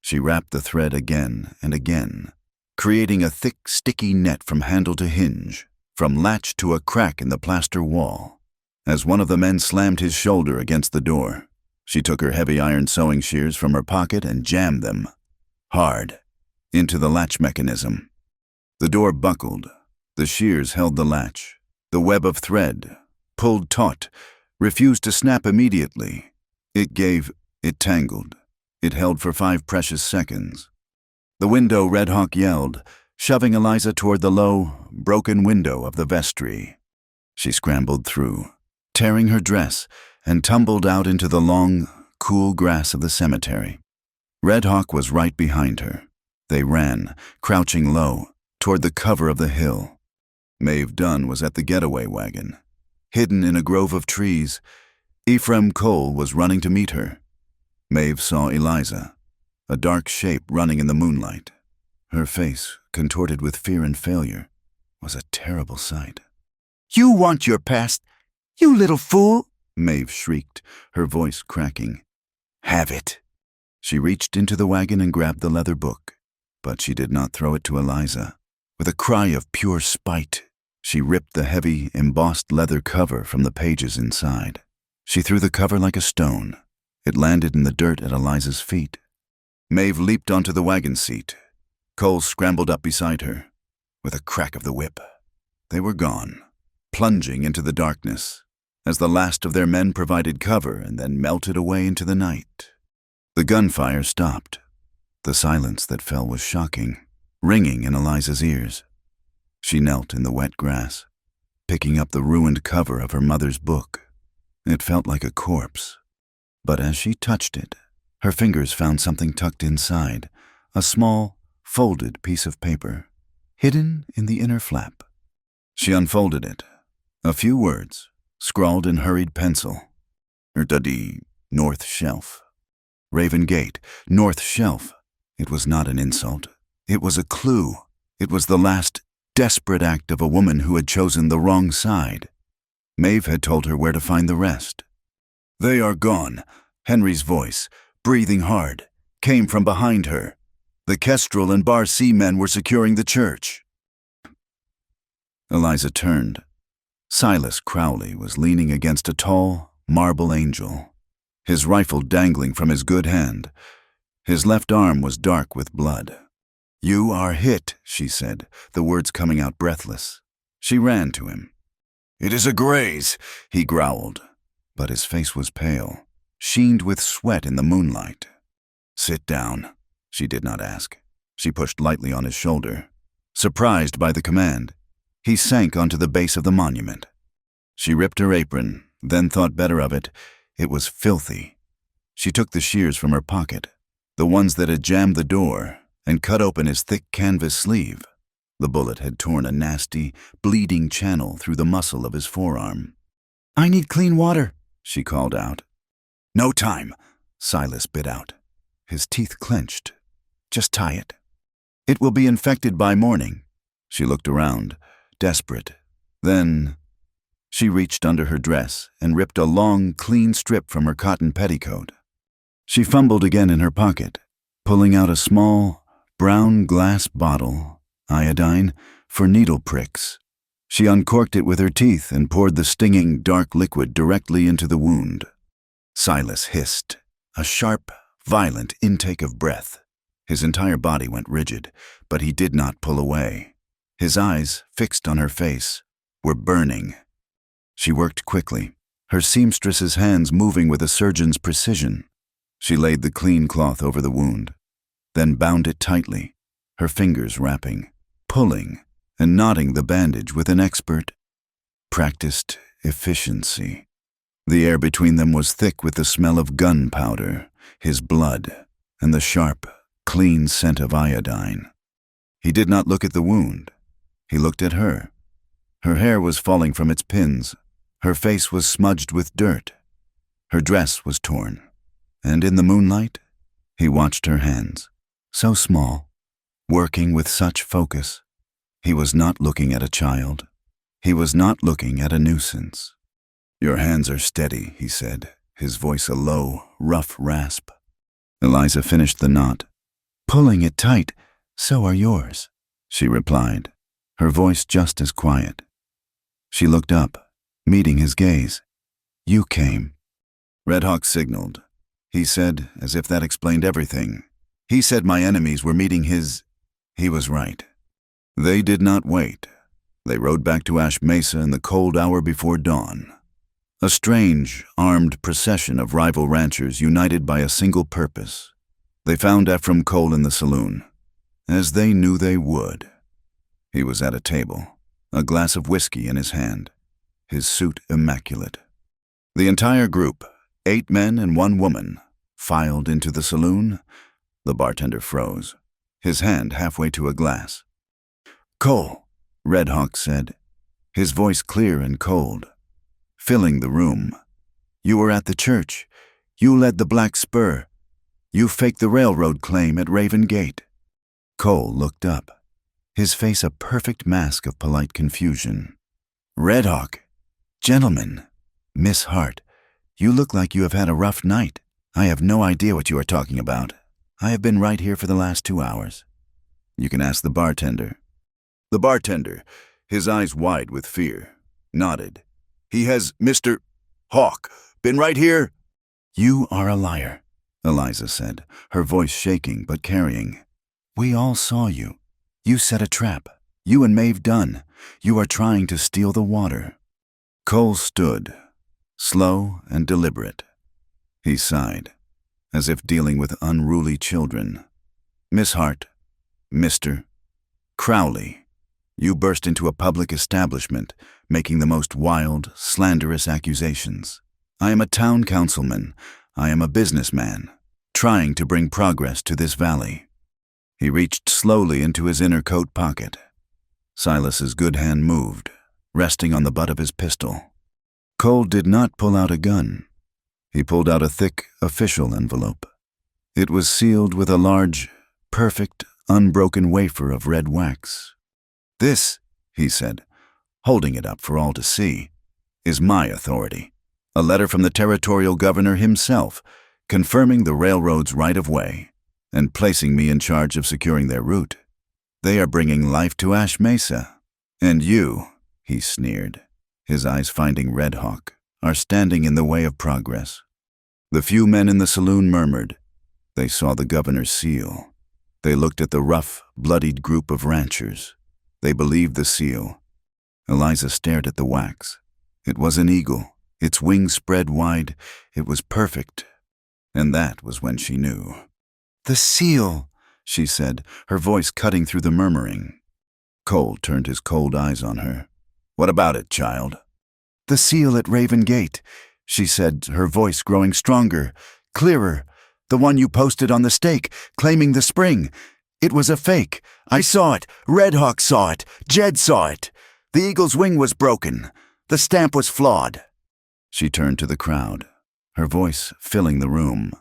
She wrapped the thread again and again, creating a thick, sticky net from handle to hinge, from latch to a crack in the plaster wall. As one of the men slammed his shoulder against the door, she took her heavy iron sewing shears from her pocket and jammed them, hard, into the latch mechanism. The door buckled. The shears held the latch. The web of thread, pulled taut, refused to snap immediately. It tangled. It held for 5 precious seconds. The window, Red Hawk yelled, shoving Eliza toward the low, broken window of the vestry. She scrambled through, tearing her dress, and tumbled out into the long, cool grass of the cemetery. Red Hawk was right behind her. They ran, crouching low, toward the cover of the hill. Maeve Dunn was at the getaway wagon. Hidden in a grove of trees, Ephraim Cole was running to meet her. Maeve saw Eliza, a dark shape running in the moonlight. Her face, contorted with fear and failure, was a terrible sight. "You want your past, you little fool!" Maeve shrieked, her voice cracking. "Have it." She reached into the wagon and grabbed the leather book, but she did not throw it to Eliza. With a cry of pure spite, she ripped the heavy, embossed leather cover from the pages inside. She threw the cover like a stone. It landed in the dirt at Eliza's feet. Maeve leaped onto the wagon seat. Cole scrambled up beside her. With a crack of the whip, they were gone, plunging into the darkness, as the last of their men provided cover and then melted away into the night. The gunfire stopped. The silence that fell was shocking, ringing in Eliza's ears. She knelt in the wet grass, picking up the ruined cover of her mother's book. It felt like a corpse. But as she touched it, her fingers found something tucked inside, a small, folded piece of paper, hidden in the inner flap. She unfolded it. A few words, scrawled in hurried pencil. Ertadi, North Shelf. Raven Gate, North Shelf. It was not an insult. It was a clue. It was the last, desperate act of a woman who had chosen the wrong side. Maeve had told her where to find the rest. "They are gone," Henry's voice, breathing hard, came from behind her. The Kestrel and Bar C men were securing the church. Eliza turned. Silas Crowley was leaning against a tall, marble angel, his rifle dangling from his good hand. His left arm was dark with blood. "You are hit," she said, the words coming out breathless. She ran to him. "It is a graze," he growled, but his face was pale, sheened with sweat in the moonlight. "Sit down." She did not ask. She pushed lightly on his shoulder. Surprised by the command, he sank onto the base of the monument. She ripped her apron, then thought better of it. It was filthy. She took the shears from her pocket, the ones that had jammed the door, and cut open his thick canvas sleeve. The bullet had torn a nasty, bleeding channel through the muscle of his forearm. "I need clean water," she called out. "No time," Silas bit out. His teeth clenched. "Just tie it. It will be infected by morning." She looked around, desperate. Then she reached under her dress and ripped a long, clean strip from her cotton petticoat. She fumbled again in her pocket, pulling out a small, brown glass bottle, iodine, for needle pricks. She uncorked it with her teeth and poured the stinging, dark liquid directly into the wound. Silas hissed, a sharp, violent intake of breath. His entire body went rigid, but he did not pull away. His eyes, fixed on her face, were burning. She worked quickly, her seamstress's hands moving with a surgeon's precision. She laid the clean cloth over the wound, then bound it tightly, her fingers wrapping, pulling, and knotting the bandage with an expert, practiced efficiency. The air between them was thick with the smell of gunpowder, his blood, and the sharp, clean scent of iodine. He did not look at the wound. He looked at her. Her hair was falling from its pins. Her face was smudged with dirt. Her dress was torn. And in the moonlight, He watched her hands, so small, working with such focus. He was not looking at a child. He was not looking at a nuisance. "Your hands are steady," he said, his voice a low, rough rasp. Eliza finished the knot. "Pulling it tight, so are yours," she replied, her voice just as quiet. She looked up, meeting his gaze. "You came." Red Hawk signaled. He said, as if that explained everything. He said my enemies were meeting his... He was right. They did not wait. They rode back to Ash Mesa in the cold hour before dawn. A strange, armed procession of rival ranchers united by a single purpose. They found Ephraim Cole in the saloon, as they knew they would. He was at a table, a glass of whiskey in his hand, his suit immaculate. The entire group, 8 men and 1 woman, filed into the saloon. The bartender froze, his hand halfway to a glass. "Cole," Red Hawk said, his voice clear and cold, filling the room. "You were at the church. You led the Black Spur. You faked the railroad claim at Raven Gate." Cole looked up, his face a perfect mask of polite confusion. "Red Hawk, gentlemen, Miss Hart, you look like you have had a rough night. I have no idea what you are talking about. I have been right here for the last 2 hours. You can ask the bartender." The bartender, his eyes wide with fear, nodded. "He has, Mr. Hawk, been right here?" "You are a liar," Eliza said, her voice shaking but carrying. "We all saw you. You set a trap. You and Maeve Dunn. You are trying to steal the water." Cole stood, slow and deliberate. He sighed, as if dealing with unruly children. "Miss Hart, Mr. Crowley, you burst into a public establishment, making the most wild, slanderous accusations. I am a town councilman. I am a businessman, trying to bring progress to this valley." He reached slowly into his inner coat pocket. Silas's good hand moved, resting on the butt of his pistol. Cole did not pull out a gun. He pulled out a thick, official envelope. It was sealed with a large, perfect, unbroken wafer of red wax. "This," he said, holding it up for all to see, "is my authority. A letter from the territorial governor himself, confirming the railroad's right-of-way and placing me in charge of securing their route. They are bringing life to Ash Mesa. And you," he sneered, his eyes finding Red Hawk, "are standing in the way of progress." The few men in the saloon murmured. They saw the governor's seal. They looked at the rough, bloodied group of ranchers. They believed the seal. Eliza stared at the wax. It was an eagle, its wings spread wide. It was perfect. And that was when she knew. "The seal," she said, her voice cutting through the murmuring. Cole turned his cold eyes on her. "What about it, child?" "The seal at Raven Gate," she said, her voice growing stronger, clearer. "The one you posted on the stake, claiming the spring. It was a fake. I saw it. Red Hawk saw it. Jed saw it. The eagle's wing was broken. The stamp was flawed." She turned to the crowd, her voice filling the room.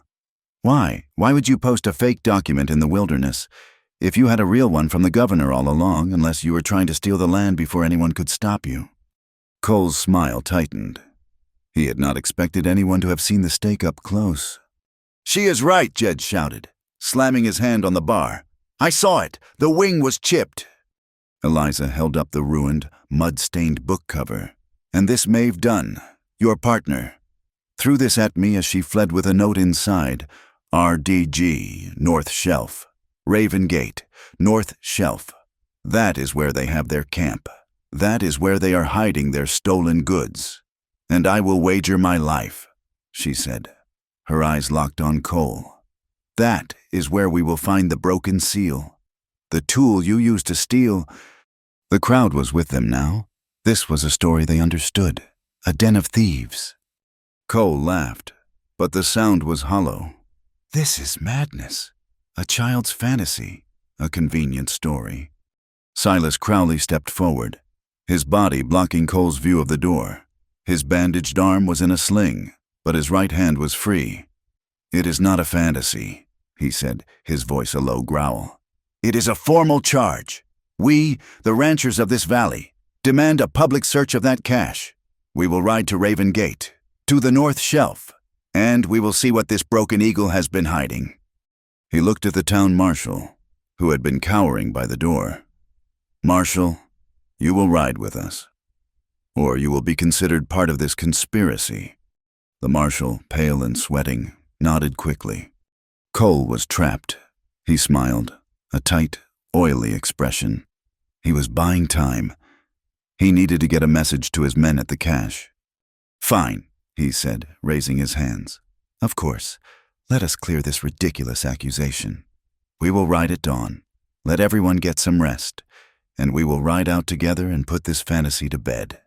"Why? Why would you post a fake document in the wilderness if you had a real one from the governor all along, unless you were trying to steal the land before anyone could stop you?" Cole's smile tightened. He had not expected anyone to have seen the stake up close. "She is right," Jed shouted, slamming his hand on the bar. "I saw it. The wing was chipped." Eliza held up the ruined, mud-stained book cover. "And this Maeve Dunn, your partner, threw this at me as she fled with a note inside. RDG, North Shelf. Raven Gate, North Shelf. That is where they have their camp. That is where they are hiding their stolen goods. And I will wager my life," she said, her eyes locked on Cole. "That is where we will find the broken seal. The tool you used to steal." The crowd was with them now. This was a story they understood. A den of thieves. Cole laughed, but the sound was hollow. "This is madness. A child's fantasy. A convenient story." Silas Crowley stepped forward, his body blocking Cole's view of the door. His bandaged arm was in a sling, but his right hand was free. "It is not a fantasy. he said, his voice a low growl. It is a formal charge. We, the ranchers of this valley, demand a public search of that cache. We will ride to Raven Gate, to the North Shelf, and we will see what this broken eagle has been hiding." He looked at the town marshal, who had been cowering by the door. "Marshal, you will ride with us, or you will be considered part of this conspiracy." The marshal, pale and sweating, nodded quickly. Cole was trapped. He smiled, a tight, oily expression. He was buying time. He needed to get a message to his men at the cache. "Fine," he said, raising his hands. "Of course. Let us clear this ridiculous accusation. We will ride at dawn. Let everyone get some rest, and we will ride out together and put this fantasy to bed."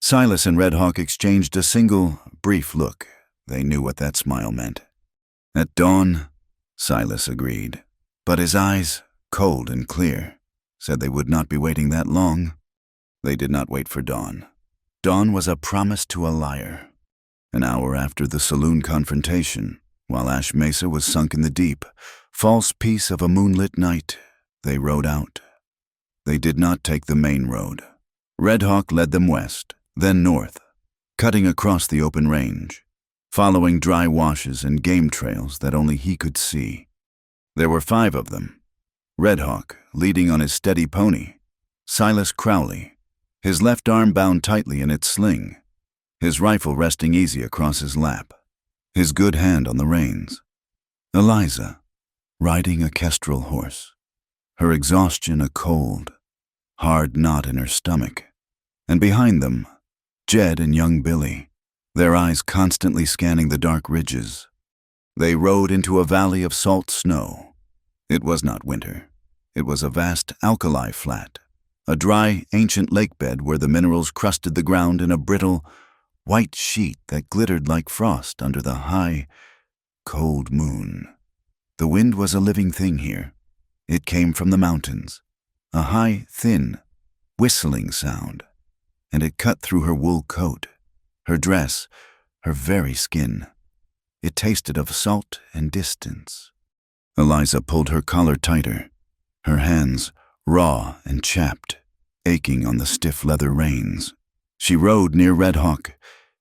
Silas and Red Hawk exchanged a single, brief look. They knew what that smile meant. "At dawn," Silas agreed, but his eyes, cold and clear, said they would not be waiting that long. They did not wait for dawn. Dawn was a promise to a liar. An hour after the saloon confrontation, while Ash Mesa was sunk in the deep, false peace of a moonlit night, they rode out. They did not take the main road. Red Hawk led them west, then north, cutting across the open range, following dry washes and game trails that only he could see. There were 5 of them. Red Hawk leading on his steady pony, Silas Crowley, his left arm bound tightly in its sling, his rifle resting easy across his lap, his good hand on the reins. Eliza, riding a kestrel horse, her exhaustion a cold, hard knot in her stomach, and behind them, Jed and young Billy, their eyes constantly scanning the dark ridges. They rode into a valley of salt snow. It was not winter. It was a vast alkali flat, a dry, ancient lake bed where the minerals crusted the ground in a brittle, white sheet that glittered like frost under the high, cold moon. The wind was a living thing here. It came from the mountains, a high, thin, whistling sound, and it cut through her wool coat, her dress, her very skin. It tasted of salt and distance. Eliza pulled her collar tighter, her hands raw and chapped, aching on the stiff leather reins. She rode near Red Hawk.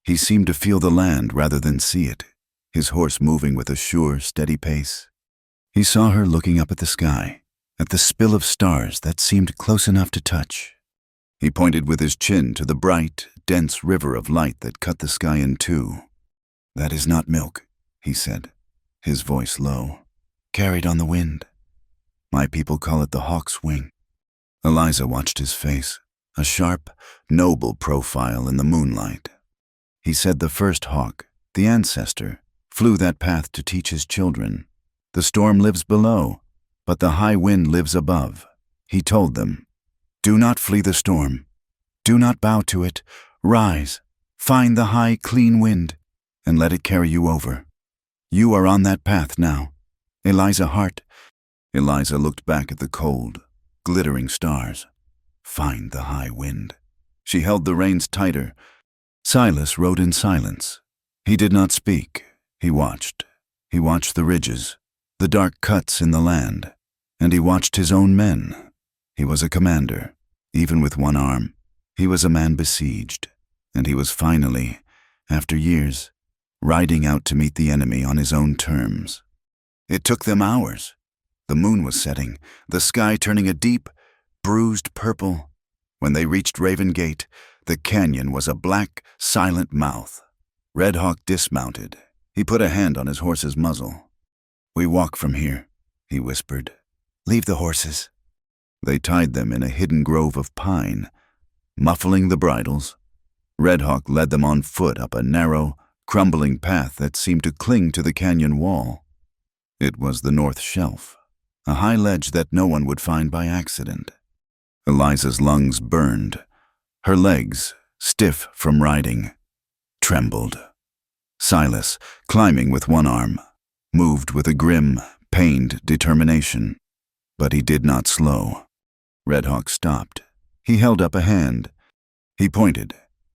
He seemed to feel the land rather than see it, his horse moving with a sure, steady pace. He saw her looking up at the sky, at the spill of stars that seemed close enough to touch. He pointed with his chin to the bright, dense river of light that cut the sky in two. "That is not milk," he said, his voice low, "carried on the wind. My people call it the hawk's wing." Eliza watched his face, a sharp, noble profile in the moonlight. He said the first hawk, the ancestor, flew that path to teach his children. The storm lives below, but the high wind lives above. He told them, "Do not flee the storm. Do not bow to it. Rise, find the high, clean wind, and let it carry you over. You are on that path now. Eliza Hart." Eliza looked back at the cold, glittering stars. Find the high wind. She held the reins tighter. Silas rode in silence. He did not speak. He watched. He watched the ridges, the dark cuts in the land, and he watched his own men. He was a commander, even with one arm. He was a man besieged, and he was finally, after years, riding out to meet the enemy on his own terms. It took them hours. The moon was setting, the sky turning a deep, bruised purple. When they reached Raven Gate, the canyon was a black, silent mouth. Red Hawk dismounted. He put a hand on his horse's muzzle. "We walk from here," he whispered. "Leave the horses." They tied them in a hidden grove of pine, muffling the bridles. Red Hawk led them on foot up a narrow, crumbling path that seemed to cling to the canyon wall. It was the North Shelf, a high ledge that no one would find by accident. Eliza's lungs burned. Her legs, stiff from riding, trembled. Silas, climbing with one arm, moved with a grim, pained determination. But he did not slow. Red Hawk stopped. He held up a hand. He pointed.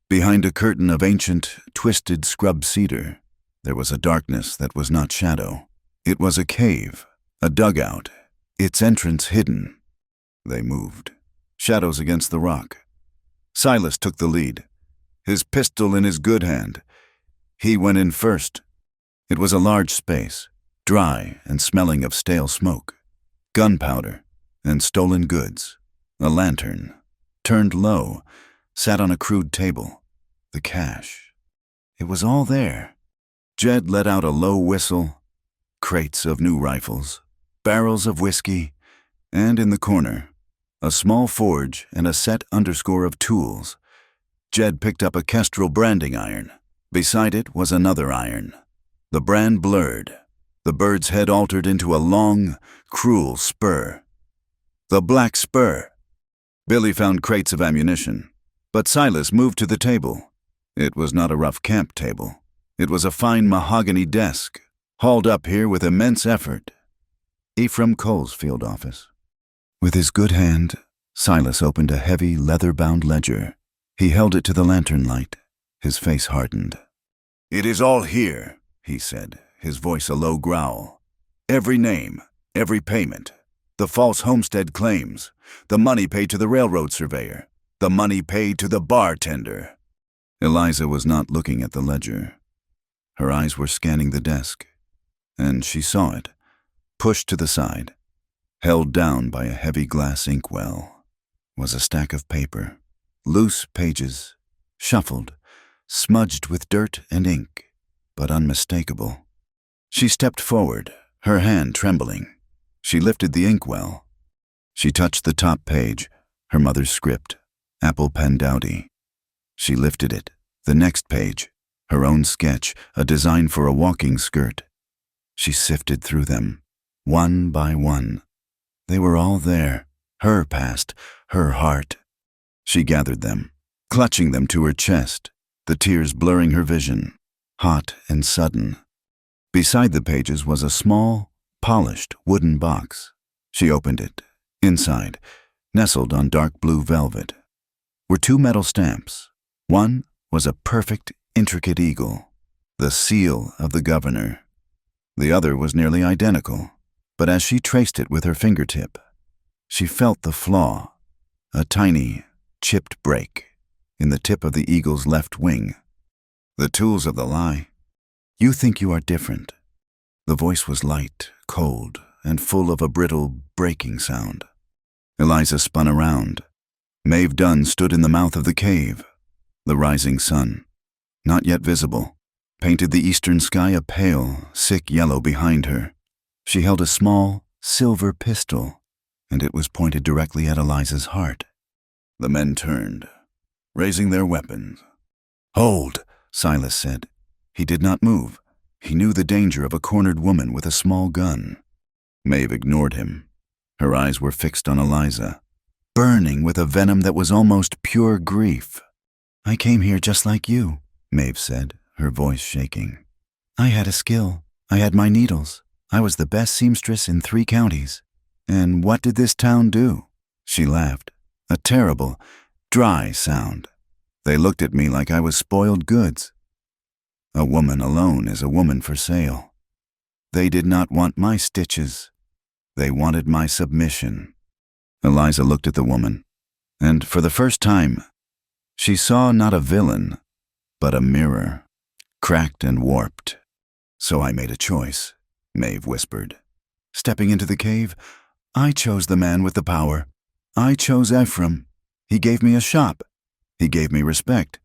Behind a curtain of ancient, twisted scrub cedar, there was a darkness that was not shadow. It was a cave, a dugout, its entrance hidden. They moved, shadows against the rock. Silas took the lead, his pistol in his good hand. He went in first. It was a large space, dry and smelling of stale smoke, gunpowder, and stolen goods. A lantern, turned low, sat on a crude table. The cash. It was all there. Jed let out a low whistle. Crates of new rifles, barrels of whiskey, and in the corner, a small forge and a set underscore of tools. Jed picked up a kestrel branding iron. Beside it was another iron. The brand blurred. The bird's head altered into a long, cruel spur. The black spur. Billy found crates of ammunition, but Silas moved to the table. It was not a rough camp table. It was a fine mahogany desk, hauled up here with immense effort. Ephraim Cole's field office. With his good hand, Silas opened a heavy, leather-bound ledger. He held it to the lantern light. His face hardened. "It is all here," he said, his voice a low growl. "Every name, every payment, the false homestead claims, the money paid to the railroad surveyor, the money paid to the bartender." Eliza was not looking at the ledger. Her eyes were scanning the desk, and she saw it, pushed to the side, held down by a heavy glass inkwell, was a stack of paper, loose pages, shuffled, smudged with dirt and ink, but unmistakable. She stepped forward, her hand trembling. She lifted the inkwell. She touched the top page, her mother's script, apple pen dowdy. She lifted it, the next page, her own sketch, a design for a walking skirt. She sifted through them, one by one. They were all there, her past, her heart. She gathered them, clutching them to her chest, the tears blurring her vision, hot and sudden. Beside the pages was a small, polished wooden box. She opened it. Inside, nestled on dark blue velvet, were two metal stamps. One was a perfect, intricate eagle, the seal of the governor. The other was nearly identical, but as she traced it with her fingertip, she felt the flaw, a tiny, chipped break in the tip of the eagle's left wing. The tools of the lie. "You think you are different." The voice was light, cold, and full of a brittle, breaking sound. Eliza spun around. Maeve Dunn stood in the mouth of the cave. The rising sun, not yet visible, painted the eastern sky a pale, sick yellow behind her. She held a small, silver pistol, and it was pointed directly at Eliza's heart. The men turned, raising their weapons. "Hold," Silas said. He did not move. He knew the danger of a cornered woman with a small gun. Maeve ignored him. Her eyes were fixed on Eliza, burning with a venom that was almost pure grief. "I came here just like you," Maeve said, her voice shaking. "I had a skill. I had my needles. I was the best seamstress in 3 counties. And what did this town do?" She laughed, a terrible, dry sound. "They looked at me like I was spoiled goods. A woman alone is a woman for sale. They did not want my stitches. They wanted my submission." Eliza looked at the woman, and for the first time, she saw not a villain, but a mirror, cracked and warped. "So I made a choice," Maeve whispered. "Stepping into the cave, I chose the man with the power. I chose Ephraim. He gave me a shop. He gave me respect.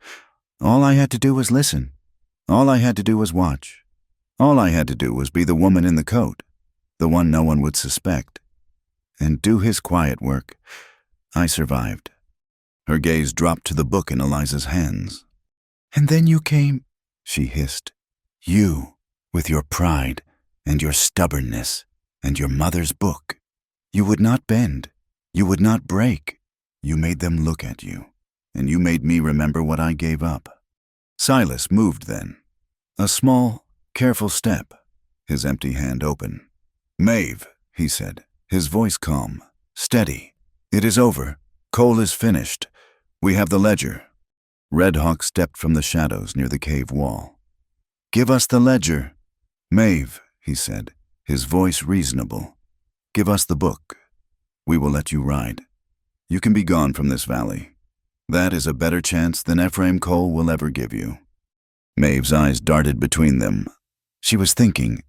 All I had to do was listen. All I had to do was watch. All I had to do was be the woman in the coat, the one no one would suspect, and do his quiet work. I survived." Her gaze dropped to the book in Eliza's hands. "And then you came," she hissed. "You, with your pride and your stubbornness and your mother's book. You would not bend. You would not break. You made them look at you, and you made me remember what I gave up." Silas moved then. A small, careful step, his empty hand open. "Maeve," he said, his voice calm, steady. "It is over. Cole is finished. We have the ledger." Red Hawk stepped from the shadows near the cave wall. "Give us the ledger." "Maeve," he said, his voice reasonable. "Give us the book. We will let you ride. You can be gone from this valley. That is a better chance than Ephraim Cole will ever give you." Maeve's eyes darted between them. She was thinking.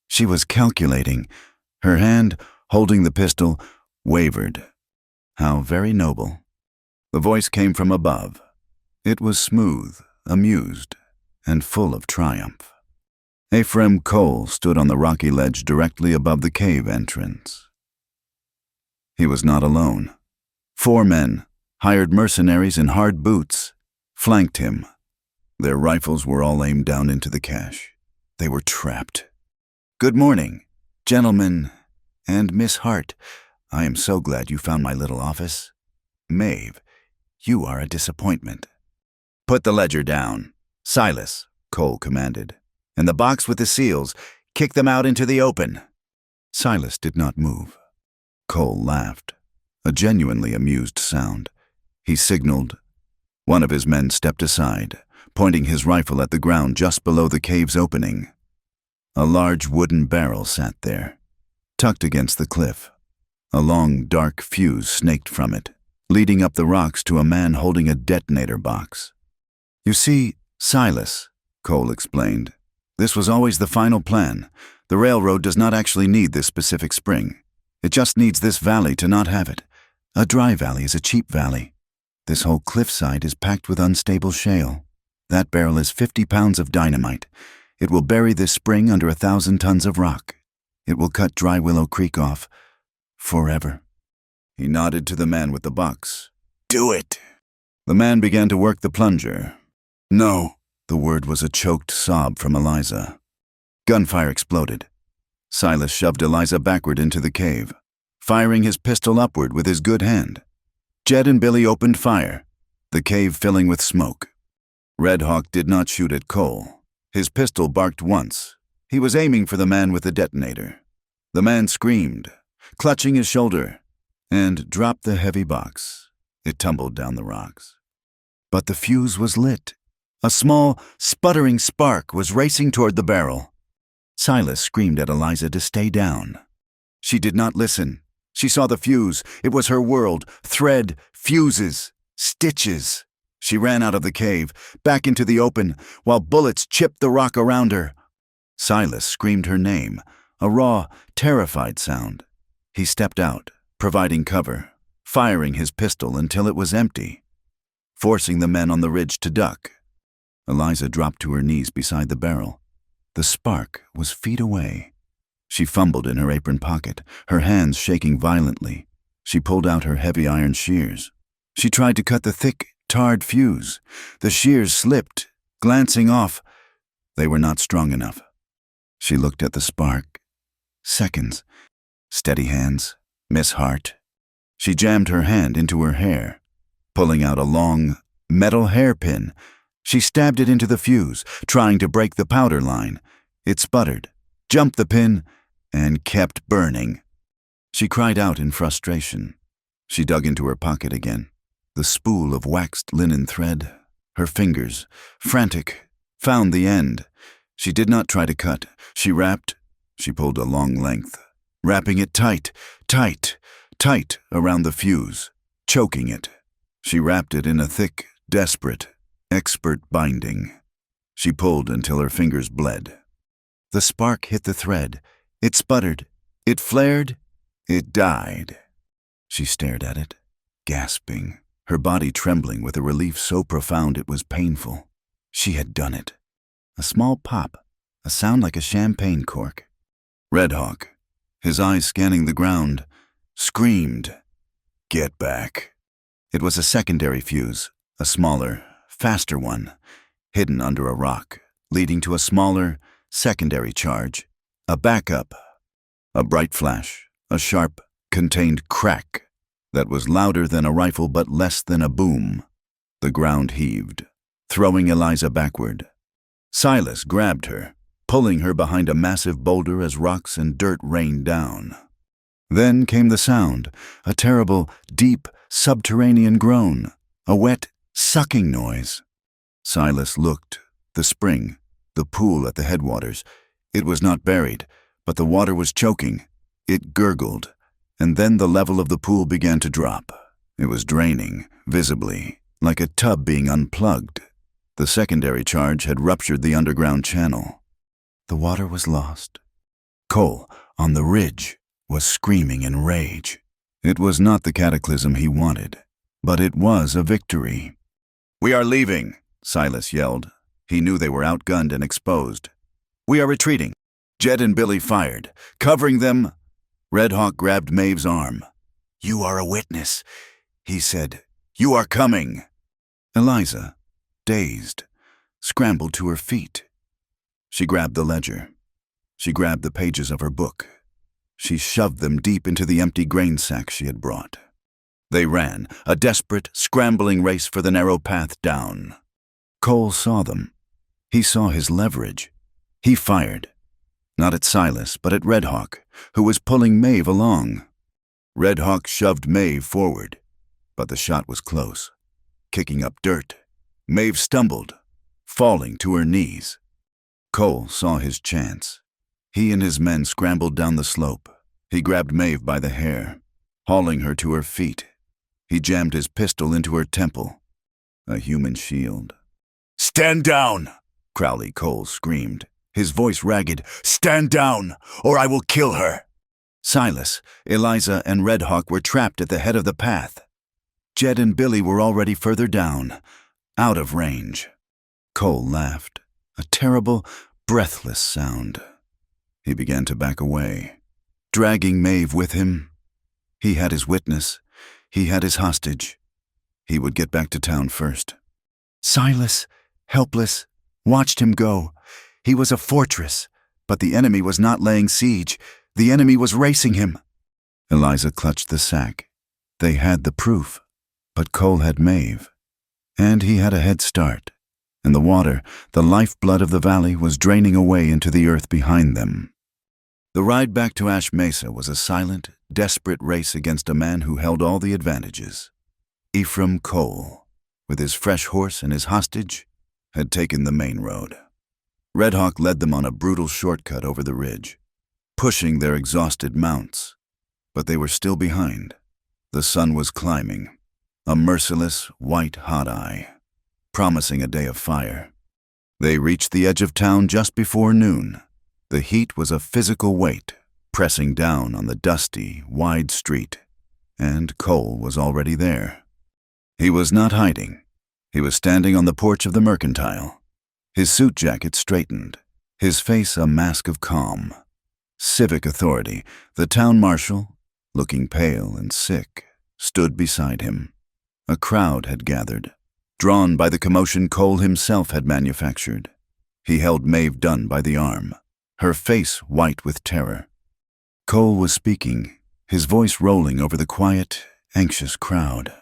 She was calculating. Her hand, holding the pistol, wavered. How very noble. The voice came from above. It was smooth, amused, and full of triumph. Ephraim Cole stood on the rocky ledge directly above the cave entrance. He was not alone. 4 men, hired mercenaries in hard boots, flanked him. Their rifles were all aimed down into the cache. They were trapped. "Good morning, gentlemen and Miss Hart. I am so glad you found my little office. Maeve, you are a disappointment." "Put the ledger down. Silas," Cole commanded. "And the box with the seals, kick them out into the open." Silas did not move. Cole laughed, a genuinely amused sound. He signaled. One of his men stepped aside, pointing his rifle at the ground just below the cave's opening. A large wooden barrel sat there, tucked against the cliff. A long, dark fuse snaked from it, leading up the rocks to a man holding a detonator box. "You see, Silas," Cole explained, "this was always the final plan. The railroad does not actually need this specific spring. It just needs this valley to not have it. A dry valley is a cheap valley. This whole cliffside is packed with unstable shale. That barrel is 50 pounds of dynamite. It will bury this spring under 1,000 tons of rock. It will cut Dry Willow Creek off forever." He nodded to the man with the box. "Do it." The man began to work the plunger. "No." The word was a choked sob from Eliza. Gunfire exploded. Silas shoved Eliza backward into the cave, firing his pistol upward with his good hand. Jed and Billy opened fire, the cave filling with smoke. Red Hawk did not shoot at Cole. His pistol barked once. He was aiming for the man with the detonator. The man screamed, clutching his shoulder, and dropped the heavy box. It tumbled down the rocks. But the fuse was lit. A small, sputtering spark was racing toward the barrel. Silas screamed at Eliza to stay down. She did not listen. She saw the fuse. It was her world. Thread, fuses, stitches. She ran out of the cave, back into the open, while bullets chipped the rock around her. Silas screamed her name, a raw, terrified sound. He stepped out, providing cover, firing his pistol until it was empty, forcing the men on the ridge to duck. Eliza dropped to her knees beside the barrel. The spark was feet away. She fumbled in her apron pocket, her hands shaking violently. She pulled out her heavy iron shears. She tried to cut the thick, tarred fuse. The shears slipped, glancing off. They were not strong enough. She looked at the spark. Seconds. Steady hands. Miss Hart. She jammed her hand into her hair, pulling out a long, metal hairpin. She stabbed it into the fuse, trying to break the powder line. It sputtered, jumped the pin, and kept burning. She cried out in frustration. She dug into her pocket again. The spool of waxed linen thread. Her fingers, frantic, found the end. She did not try to cut. She wrapped. She pulled a long length, wrapping it tight, tight, tight around the fuse, choking it. She wrapped it in a thick, desperate, expert binding. She pulled until her fingers bled. The spark hit the thread. It sputtered. It flared. It died. She stared at it, gasping, her body trembling with a relief so profound it was painful. She had done it. A small pop, a sound like a champagne cork. Red Hawk, his eyes scanning the ground, screamed, "Get back." It was a secondary fuse, a smaller, faster one, hidden under a rock, leading to a smaller, secondary charge, a backup. A bright flash, a sharp, contained crack that was louder than a rifle but less than a boom. The ground heaved, throwing Eliza backward. Silas grabbed her, pulling her behind a massive boulder as rocks and dirt rained down. Then came the sound, a terrible, deep, subterranean groan, a wet, sucking noise. Silas looked. The spring, the pool at the headwaters. It was not buried, but the water was choking. It gurgled, and then the level of the pool began to drop. It was draining, visibly, like a tub being unplugged. The secondary charge had ruptured the underground channel. The water was lost. Cole, on the ridge, was screaming in rage. It was not the cataclysm he wanted, but it was a victory. "We are leaving," Silas yelled. He knew they were outgunned and exposed. "We are retreating." Jed and Billy fired, covering them. Red Hawk grabbed Maeve's arm. "You are a witness," he said. "You are coming." Eliza, dazed, scrambled to her feet. She grabbed the ledger. She grabbed the pages of her book. She shoved them deep into the empty grain sack she had brought. They ran, a desperate, scrambling race for the narrow path down. Cole saw them. He saw his leverage. He fired. Not at Silas, but at Red Hawk, who was pulling Maeve along. Red Hawk shoved Maeve forward, but the shot was close. Kicking up dirt, Maeve stumbled, falling to her knees. Cole saw his chance. He and his men scrambled down the slope. He grabbed Maeve by the hair, hauling her to her feet. He jammed his pistol into her temple, a human shield. "Stand down!" Crowley Cole screamed, his voice ragged. "Stand down, or I will kill her!" Silas, Eliza, and Red Hawk were trapped at the head of the path. Jed and Billy were already further down, out of range. Cole laughed, a terrible, breathless sound. He began to back away, dragging Maeve with him. He had his witness. He had his hostage. He would get back to town first. Silas, helpless, watched him go. He was a fortress, but the enemy was not laying siege. The enemy was racing him. Eliza clutched the sack. They had the proof, but Cole had Maeve. And he had a head start. And the water, the lifeblood of the valley, was draining away into the earth behind them. The ride back to Ash Mesa was a silent, desperate race against a man who held all the advantages. Ephraim Cole, with his fresh horse and his hostage, had taken the main road. Red Hawk led them on a brutal shortcut over the ridge, pushing their exhausted mounts. But they were still behind. The sun was climbing, a merciless, white-hot eye, promising a day of fire. They reached the edge of town just before noon. The heat was a physical weight, pressing down on the dusty, wide street, and Cole was already there. He was not hiding. He was standing on the porch of the Mercantile, his suit jacket straightened, his face a mask of calm. Civic authority, the town marshal, looking pale and sick, stood beside him. A crowd had gathered, drawn by the commotion Cole himself had manufactured. He held Maeve Dunn by the arm, her face white with terror. Cole was speaking, his voice rolling over the quiet, anxious crowd.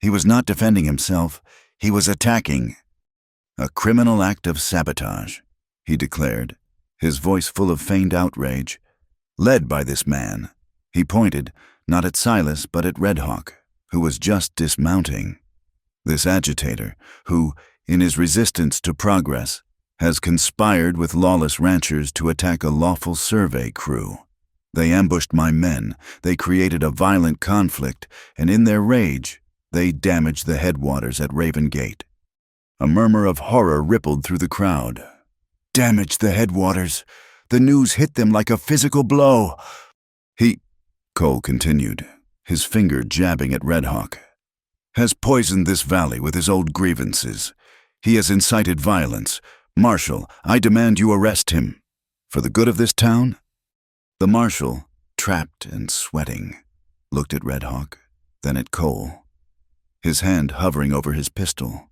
He was not defending himself, he was attacking. "A criminal act of sabotage," he declared, his voice full of feigned outrage. "Led by this man." He pointed, not at Silas, but at Red Hawk, who was just dismounting. This agitator, who, in his resistance to progress, has conspired with lawless ranchers to attack a lawful survey crew. They ambushed my men, they created a violent conflict, and in their rage, they damaged the headwaters at Raven Gate. A murmur of horror rippled through the crowd. Damaged the headwaters. The news hit them like a physical blow. Cole continued, his finger jabbing at Red Hawk, has poisoned this valley with his old grievances. He has incited violence. Marshal, I demand you arrest him. For the good of this town? The marshal, trapped and sweating, looked at Red Hawk, then at Cole, his hand hovering over his pistol.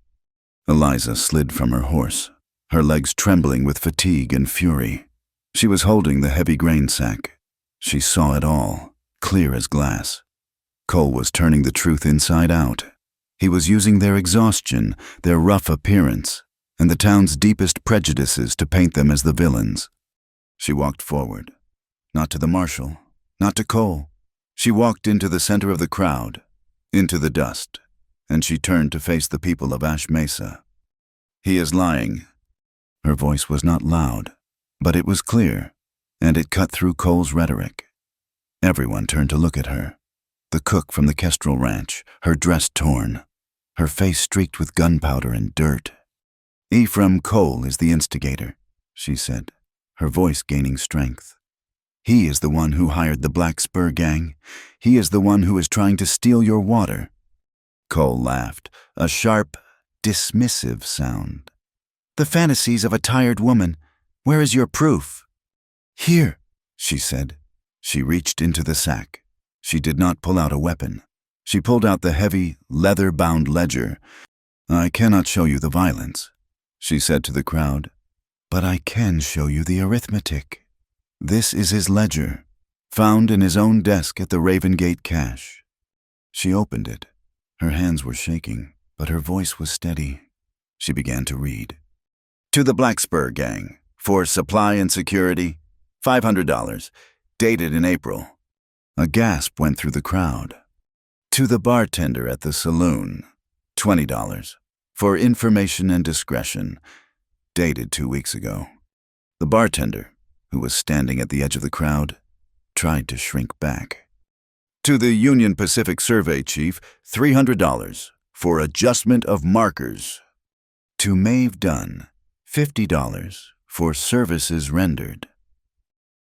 Eliza slid from her horse, her legs trembling with fatigue and fury. She was holding the heavy grain sack. She saw it all, clear as glass. Cole was turning the truth inside out. He was using their exhaustion, their rough appearance, and the town's deepest prejudices to paint them as the villains. She walked forward, not to the marshal, not to Cole. She walked into the center of the crowd, into the dust, and she turned to face the people of Ash Mesa. "He is lying." Her voice was not loud, but it was clear, and it cut through Cole's rhetoric. Everyone turned to look at her. The cook from the Kestrel Ranch, her dress torn, her face streaked with gunpowder and dirt. "Ephraim Cole is the instigator," she said, her voice gaining strength. "He is the one who hired the Black Spur gang. He is the one who is trying to steal your water." Cole laughed, a sharp, dismissive sound. "The fantasies of a tired woman. Where is your proof?" "Here," she said. She reached into the sack. She did not pull out a weapon. She pulled out the heavy, leather-bound ledger. "I cannot show you the violence," she said to the crowd, "but I can show you the arithmetic. This is his ledger, found in his own desk at the Raven Gate cache." She opened it. Her hands were shaking, but her voice was steady. She began to read. "To the Black Spur gang, for supply and security, $500, dated in April." A gasp went through the crowd. "To the bartender at the saloon, $20, for information and discretion, dated 2 weeks ago." The bartender, who was standing at the edge of the crowd, tried to shrink back. "To the Union Pacific Survey Chief, $300, for adjustment of markers." "To Maeve Dunn, $50, for services rendered."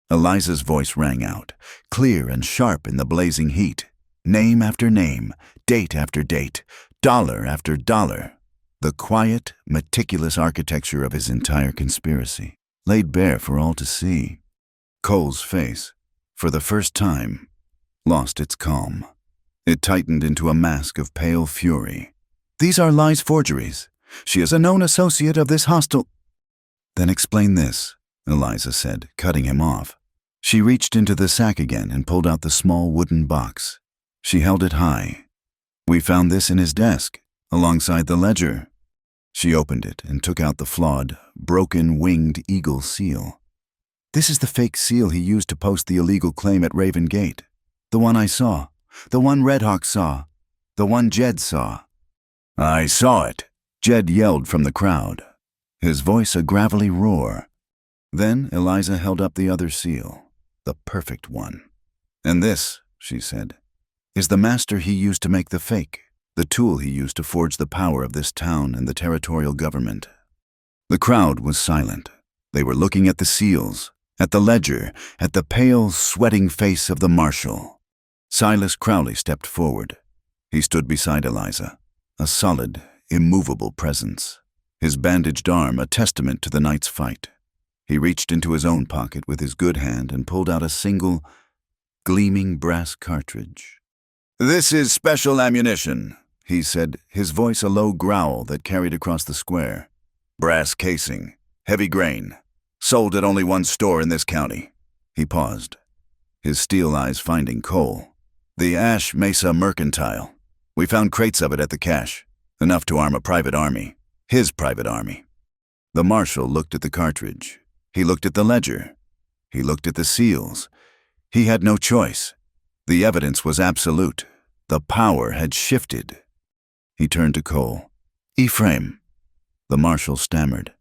Eliza's voice rang out, clear and sharp in the blazing heat. Name after name, date after date, dollar after dollar. The quiet, meticulous architecture of his entire conspiracy, laid bare for all to see. Cole's face, for the first time, lost its calm. It tightened into a mask of pale fury. "These are Lies forgeries. She is a known associate of this hostile—" "Then explain this," Eliza said, cutting him off. She reached into the sack again and pulled out the small wooden box. She held it high. "We found this in his desk, alongside the ledger." She opened it and took out the flawed, broken winged eagle seal. "This is the fake seal he used to post the illegal claim at Raven Gate. The one I saw. The one Red Hawk saw. The one Jed saw." "I saw it," Jed yelled from the crowd, his voice a gravelly roar. Then Eliza held up the other seal, the perfect one. "And this," she said, "is the master he used to make the fake, the tool he used to forge the power of this town and the territorial government." The crowd was silent. They were looking at the seals, at the ledger, at the pale, sweating face of the marshal. Silas Crowley stepped forward. He stood beside Eliza, a solid, immovable presence, his bandaged arm a testament to the night's fight. He reached into his own pocket with his good hand and pulled out a single, gleaming brass cartridge. "This is special ammunition," he said, his voice a low growl that carried across the square. "Brass casing, heavy grain, sold at only one store in this county." He paused, his steel eyes finding Cole. "The Ash Mesa Mercantile. We found crates of it at the cache, enough to arm a private army, his private army." The marshal looked at the cartridge. He looked at the ledger. He looked at the seals. He had no choice. The evidence was absolute. The power had shifted. He turned to Cole. "Ephraim." The marshal stammered,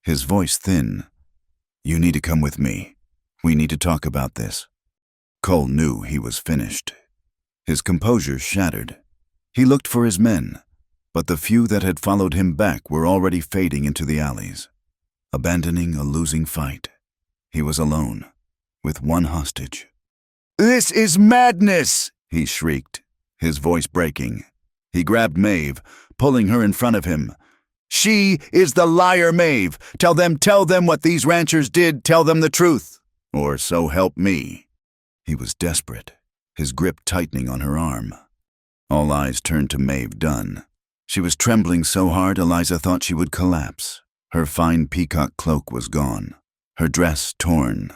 his voice thin. "You need to come with me. We need to talk about this." Cole knew he was finished. His composure shattered. He looked for his men, but the few that had followed him back were already fading into the alleys, abandoning a losing fight. He was alone, with one hostage. "This is madness!" he shrieked, his voice breaking. He grabbed Maeve, pulling her in front of him. "She is the liar, Maeve! Tell them what these ranchers did, tell them the truth, or so help me." He was desperate, his grip tightening on her arm. All eyes turned to Maeve Dunn. She was trembling so hard Eliza thought she would collapse. Her fine peacock cloak was gone, her dress torn.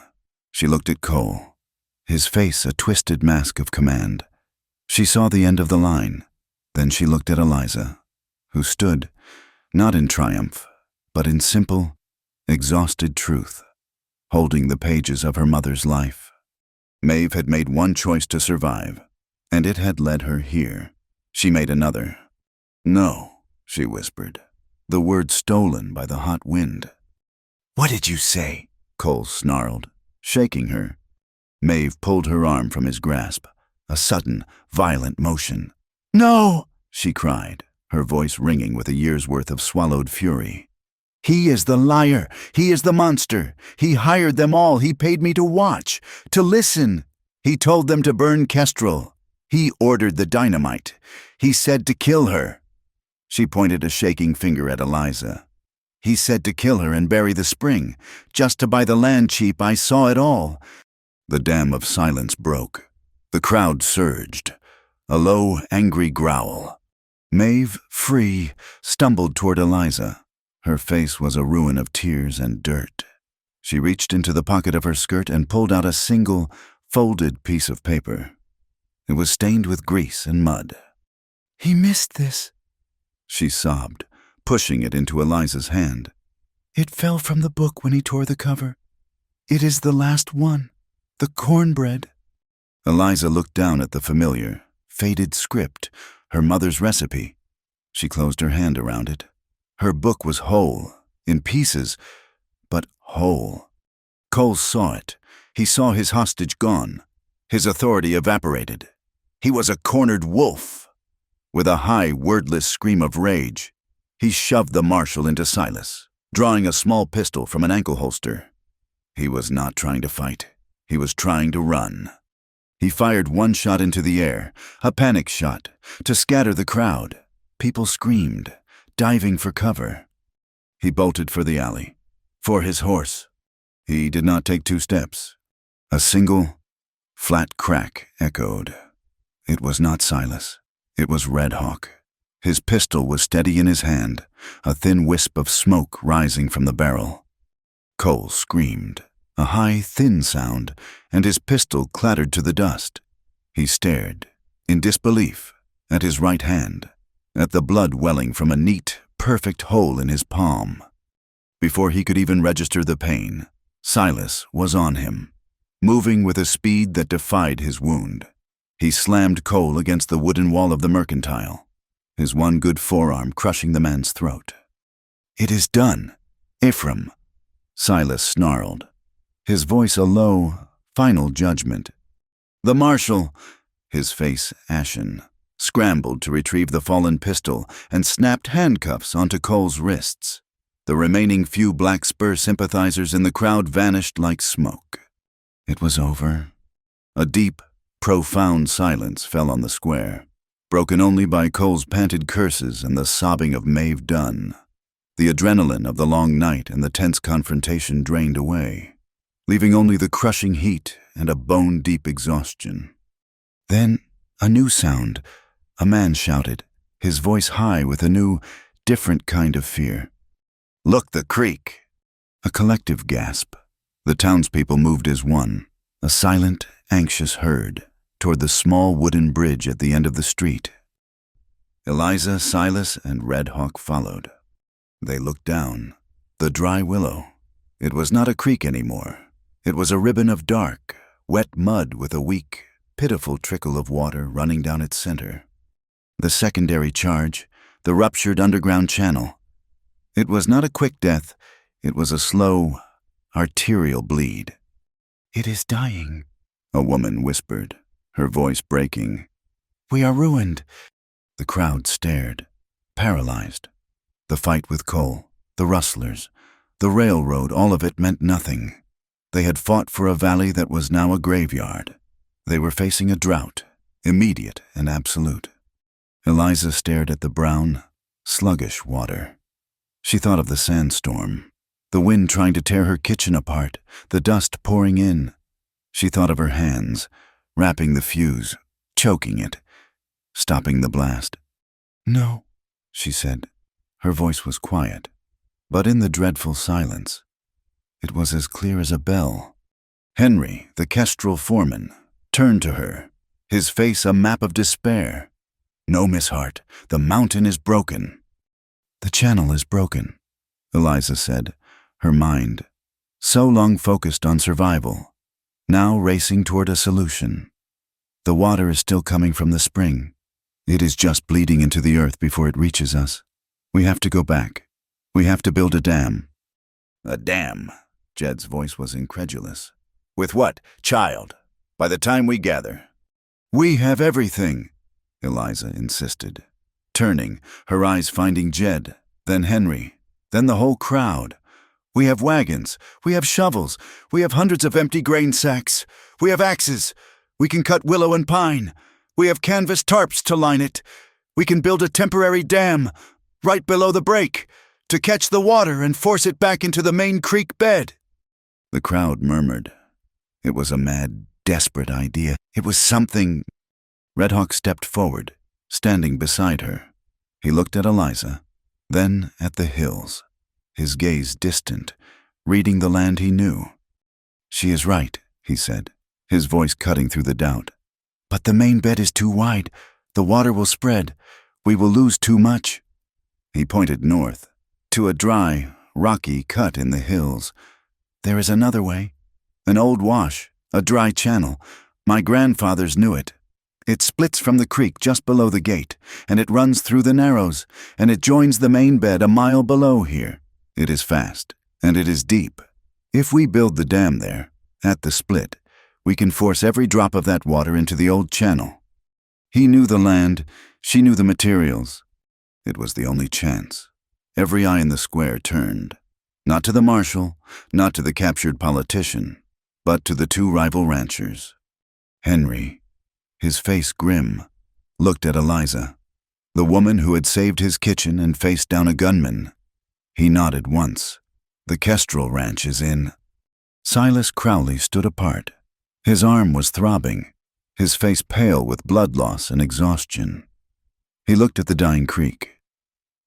She looked at Cole, his face a twisted mask of command. She saw the end of the line. Then she looked at Eliza, who stood, not in triumph, but in simple, exhausted truth, holding the pages of her mother's life. Maeve had made one choice to survive, and it had led her here. She made another. "No," she whispered, the word stolen by the hot wind. "What did you say?" Cole snarled. shaking her. Maeve pulled her arm from his grasp, a sudden, violent motion. "No!" she cried, her voice ringing with a year's worth of swallowed fury. "He is the liar! He is the monster! He hired them all! He paid me to watch, to listen! He told them to burn Kestrel! He ordered the dynamite! He said to kill her!" She pointed a shaking finger at Eliza. "He said to kill her and bury the spring, just to buy the land cheap. I saw it all." The dam of silence broke. The crowd surged. A low, angry growl. Maeve, free, stumbled toward Eliza. Her face was a ruin of tears and dirt. She reached into the pocket of her skirt and pulled out a single, folded piece of paper. It was stained with grease and mud. "He missed this," she sobbed, pushing it into Eliza's hand. "It fell from the book when he tore the cover. It is the last one, the cornbread." Eliza looked down at the familiar, faded script, her mother's recipe. She closed her hand around it. Her book was whole, in pieces, but whole. Cole saw it. He saw his hostage gone. His authority evaporated. He was a cornered wolf. With a high, wordless scream of rage, he shoved the marshal into Silas, drawing a small pistol from an ankle holster. He was not trying to fight. He was trying to run. He fired one shot into the air, a panic shot, to scatter the crowd. People screamed, diving for cover. He bolted for the alley, for his horse. He did not take 2 steps. A single, flat crack echoed. It was not Silas. It was Red Hawk. His pistol was steady in his hand, a thin wisp of smoke rising from the barrel. Cole screamed, a high, thin sound, and his pistol clattered to the dust. He stared, in disbelief, at his right hand, at the blood welling from a neat, perfect hole in his palm. Before he could even register the pain, Silas was on him, moving with a speed that defied his wound. He slammed Cole against the wooden wall of the mercantile, his one good forearm crushing the man's throat. "It is done, Ephraim," Silas snarled, his voice a low, final judgment. The marshal, his face ashen, scrambled to retrieve the fallen pistol and snapped handcuffs onto Cole's wrists. The remaining few Black Spur sympathizers in the crowd vanished like smoke. It was over. A deep, profound silence fell on the square, broken only by Cole's panted curses and the sobbing of Maeve Dunn. The adrenaline of the long night and the tense confrontation drained away, leaving only the crushing heat and a bone-deep exhaustion. Then, a new sound. A man shouted, his voice high with a new, different kind of fear. "Look the creek!" A collective gasp. The townspeople moved as one, a silent, anxious herd, toward the small wooden bridge at the end of the street. Eliza, Silas, and Red Hawk followed. They looked down. The dry willow. It was not a creek anymore. It was a ribbon of dark, wet mud with a weak, pitiful trickle of water running down its center. The secondary charge, the ruptured underground channel. It was not a quick death. It was a slow, arterial bleed. "It is dying," a woman whispered, her voice breaking. "We are ruined." The crowd stared, paralyzed. The fight with Cole, the rustlers, the railroad, all of it meant nothing. They had fought for a valley that was now a graveyard. They were facing a drought, immediate and absolute. Eliza stared at the brown, sluggish water. She thought of the sandstorm, the wind trying to tear her kitchen apart, the dust pouring in. She thought of her hands, wrapping the fuse, choking it, stopping the blast. "No," she said. Her voice was quiet, but in the dreadful silence, it was as clear as a bell. Henry, the Kestrel foreman, turned to her, his face a map of despair. "No, Miss Hart, the mountain is broken." "The channel is broken," Eliza said, her mind, so long focused on survival, now racing toward a solution. "The water is still coming from the spring. It is just bleeding into the earth before it reaches us. We have to go back. We have to build a dam." "A dam?" Jed's voice was incredulous. With what, child? By the time we gather. We have everything, Eliza insisted, turning, her eyes finding Jed, then Henry, then the whole crowd. We have wagons, we have shovels, we have hundreds of empty grain sacks, we have axes, we can cut willow and pine, we have canvas tarps to line it, we can build a temporary dam right below the break to catch the water and force it back into the main creek bed. The crowd murmured. It was a mad, desperate idea. It was something. Red Hawk stepped forward, standing beside her. He looked at Eliza, then at the hills, his gaze distant, reading the land he knew. She is right, he said, his voice cutting through the doubt. But the main bed is too wide. The water will spread. We will lose too much. He pointed north, to a dry, rocky cut in the hills. There is another way. An old wash, a dry channel. My grandfathers knew it. It splits from the creek just below the gate, and it runs through the narrows, and it joins the main bed a mile below here. It is fast, and it is deep. If we build the dam there, at the split, we can force every drop of that water into the old channel. He knew the land, she knew the materials. It was the only chance. Every eye in the square turned. Not to the marshal, not to the captured politician, but to the two rival ranchers. Henry, his face grim, looked at Eliza, the woman who had saved his kitchen and faced down a gunman. He nodded once. The Kestrel Ranch is in. Silas Crowley stood apart. His arm was throbbing, his face pale with blood loss and exhaustion. He looked at the dying creek.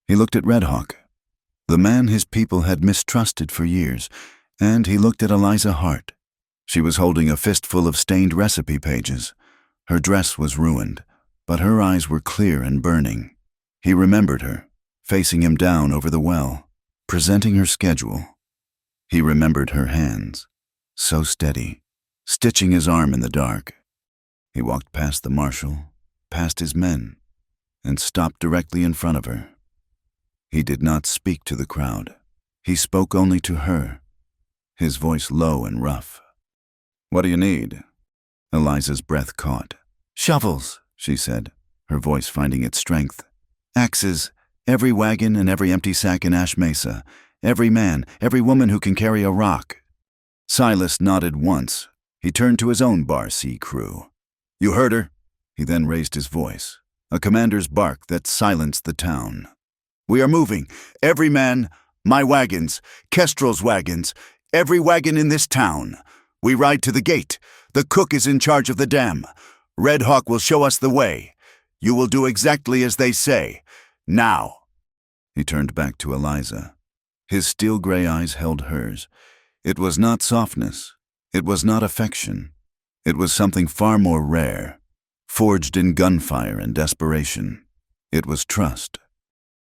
He looked at Red Hawk, the man his people had mistrusted for years, and he looked at Eliza Hart. She was holding a fistful of stained recipe pages. Her dress was ruined, but her eyes were clear and burning. He remembered her, facing him down over the well, presenting her schedule. He remembered her hands, so steady, stitching his arm in the dark. He walked past the marshal, past his men, and stopped directly in front of her. He did not speak to the crowd. He spoke only to her, his voice low and rough. What do you need? Eliza's breath caught. Shovels, she said, her voice finding its strength. Axes, every wagon and every empty sack in Ash Mesa. Every man, every woman who can carry a rock. Silas nodded once. He turned to his own Bar C crew. You heard her? He then raised his voice, a commander's bark that silenced the town. We are moving. Every man, my wagons, Kestrel's wagons, every wagon in this town. We ride to the gate. The cook is in charge of the dam. Red Hawk will show us the way. You will do exactly as they say. Now. He turned back to Eliza. His steel-gray eyes held hers. It was not softness. It was not affection. It was something far more rare, forged in gunfire and desperation. It was trust.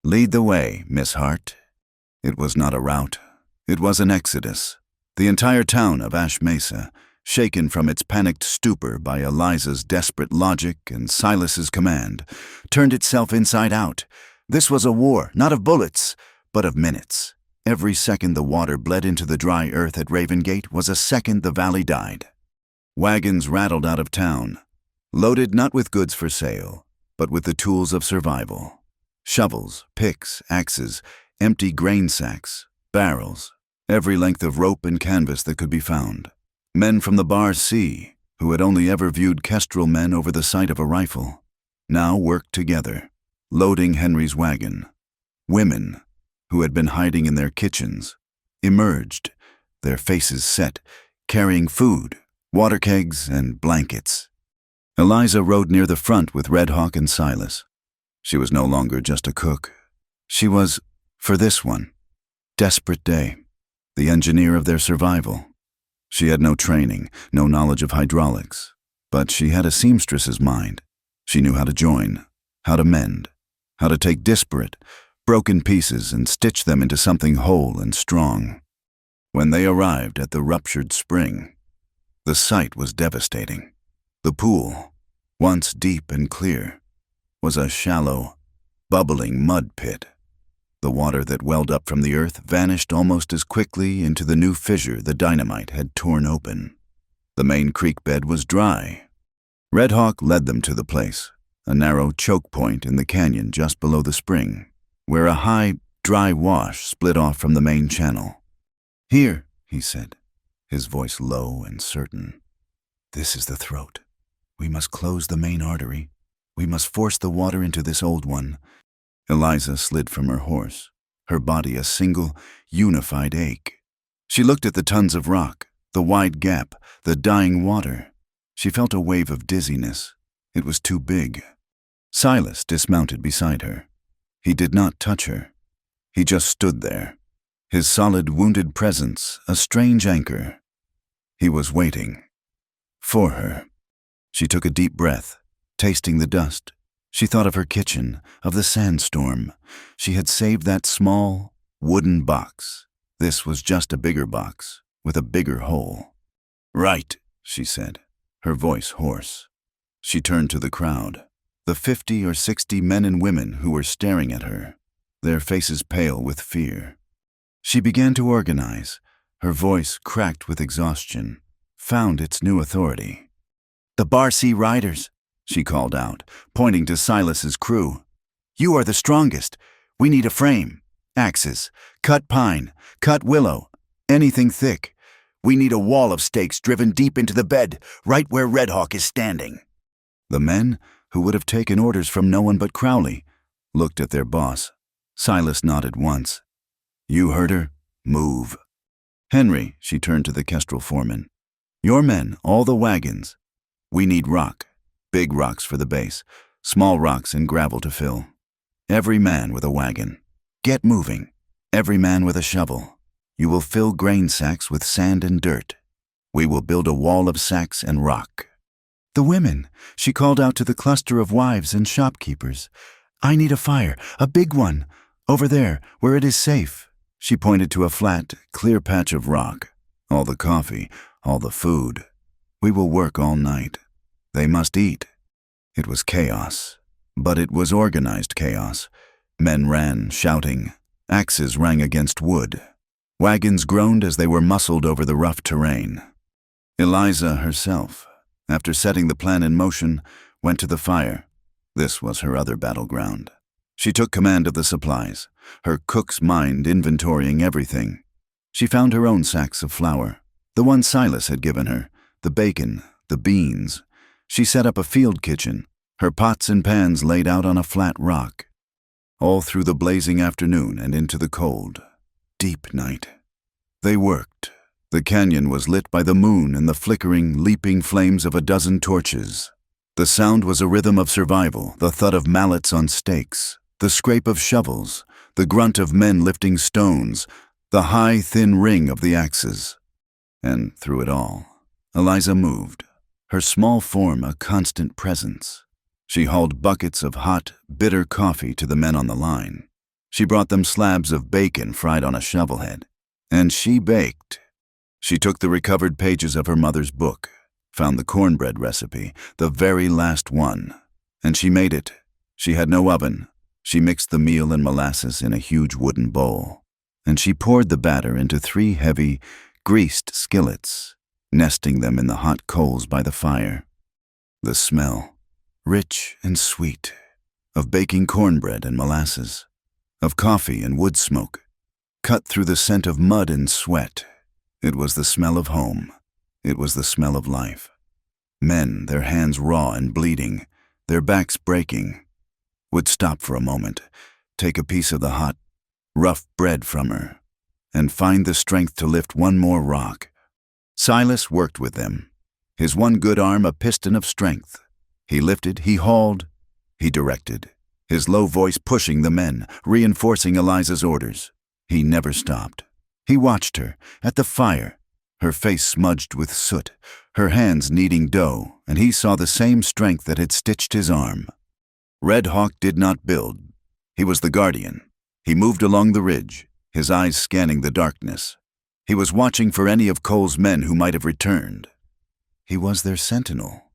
Lead the way, Miss Hart. It was not a rout. It was an exodus. The entire town of Ash Mesa, shaken from its panicked stupor by Eliza's desperate logic and Silas's command, turned itself inside out. This was a war, not of bullets, but of minutes. Every second the water bled into the dry earth at Raven Gate was a second the valley died. Wagons rattled out of town, loaded not with goods for sale, but with the tools of survival. Shovels, picks, axes, empty grain sacks, barrels, every length of rope and canvas that could be found. Men from the Bar C, who had only ever viewed Kestrel men over the sight of a rifle, now worked together, loading Henry's wagon. Women, who had been hiding in their kitchens, emerged, their faces set, carrying food, water kegs, and blankets. Eliza rode near the front with Red Hawk and Silas. She was no longer just a cook. She was, for this one, desperate day, the engineer of their survival. She had no training, no knowledge of hydraulics, but she had a seamstress's mind. She knew how to join, how to mend, how to take disparate, broken pieces and stitch them into something whole and strong. When they arrived at the ruptured spring, the sight was devastating. The pool, once deep and clear, was a shallow, bubbling mud pit. The water that welled up from the earth vanished almost as quickly into the new fissure the dynamite had torn open. The main creek bed was dry. Red Hawk led them to the place, a narrow choke point in the canyon just below the spring, where a high, dry wash split off from the main channel. "Here," he said, his voice low and certain. "This is the throat. We must close the main artery. We must force the water into this old one." Eliza slid from her horse, her body a single, unified ache. She looked at the tons of rock, the wide gap, the dying water. She felt a wave of dizziness. It was too big. Silas dismounted beside her. He did not touch her. He just stood there, his solid, wounded presence a strange anchor. He was waiting. For her. She took a deep breath, tasting the dust. She thought of her kitchen, of the sandstorm. She had saved that small, wooden box. This was just a bigger box, with a bigger hole. "Right," she said, her voice hoarse. She turned to the crowd, the 50 or 60 men and women who were staring at her, their faces pale with fear. She began to organize. Her voice, cracked with exhaustion, found its new authority. "The Barcy Riders," she called out, pointing to Silas's crew. "You are the strongest. We need a frame. Axes. Cut pine. Cut willow. Anything thick. We need a wall of stakes driven deep into the bed, right where Red Hawk is standing." The men, who would have taken orders from no one but Crowley, looked at their boss. Silas nodded once. "You heard her. Move." "Henry," she turned to the Kestrel foreman. "Your men, all the wagons. We need rock. Big rocks for the base, small rocks and gravel to fill. Every man with a wagon. Get moving. Every man with a shovel. You will fill grain sacks with sand and dirt. We will build a wall of sacks and rock." "The women," she called out to the cluster of wives and shopkeepers. "I need a fire, a big one. Over there, where it is safe." She pointed to a flat, clear patch of rock. "All the coffee, all the food. We will work all night. They must eat." It was chaos, but it was organized chaos. Men ran, shouting. Axes rang against wood. Wagons groaned as they were muscled over the rough terrain. Eliza herself, after setting the plan in motion, went to the fire. This was her other battleground. She took command of the supplies, her cook's mind inventorying everything. She found her own sacks of flour, the one Silas had given her, the bacon, the beans. She set up a field kitchen, her pots and pans laid out on a flat rock. All through the blazing afternoon and into the cold, deep night. They worked. The canyon was lit by the moon and the flickering, leaping flames of a dozen torches. The sound was a rhythm of survival, the thud of mallets on stakes, the scrape of shovels, the grunt of men lifting stones, the high, thin ring of the axes. And through it all, Eliza moved, her small form a constant presence. She hauled buckets of hot, bitter coffee to the men on the line. She brought them slabs of bacon fried on a shovelhead. And she baked. She took the recovered pages of her mother's book, found the cornbread recipe, the very last one, and she made it. She had no oven. She mixed the meal and molasses in a huge wooden bowl, and she poured the batter into 3 heavy, greased skillets, nesting them in the hot coals by the fire. The smell, rich and sweet, of baking cornbread and molasses, of coffee and wood smoke, cut through the scent of mud and sweat. It was the smell of home. It was the smell of life. Men, their hands raw and bleeding, their backs breaking, would stop for a moment, take a piece of the hot, rough bread from her, and find the strength to lift one more rock. Silas worked with them, his one good arm a piston of strength. He lifted, he hauled, he directed, his low voice pushing the men, reinforcing Eliza's orders. He never stopped. He watched her, at the fire, her face smudged with soot, her hands kneading dough, and he saw the same strength that had stitched his arm. Red Hawk did not build. He was the guardian. He moved along the ridge, his eyes scanning the darkness. He was watching for any of Cole's men who might have returned. He was their sentinel.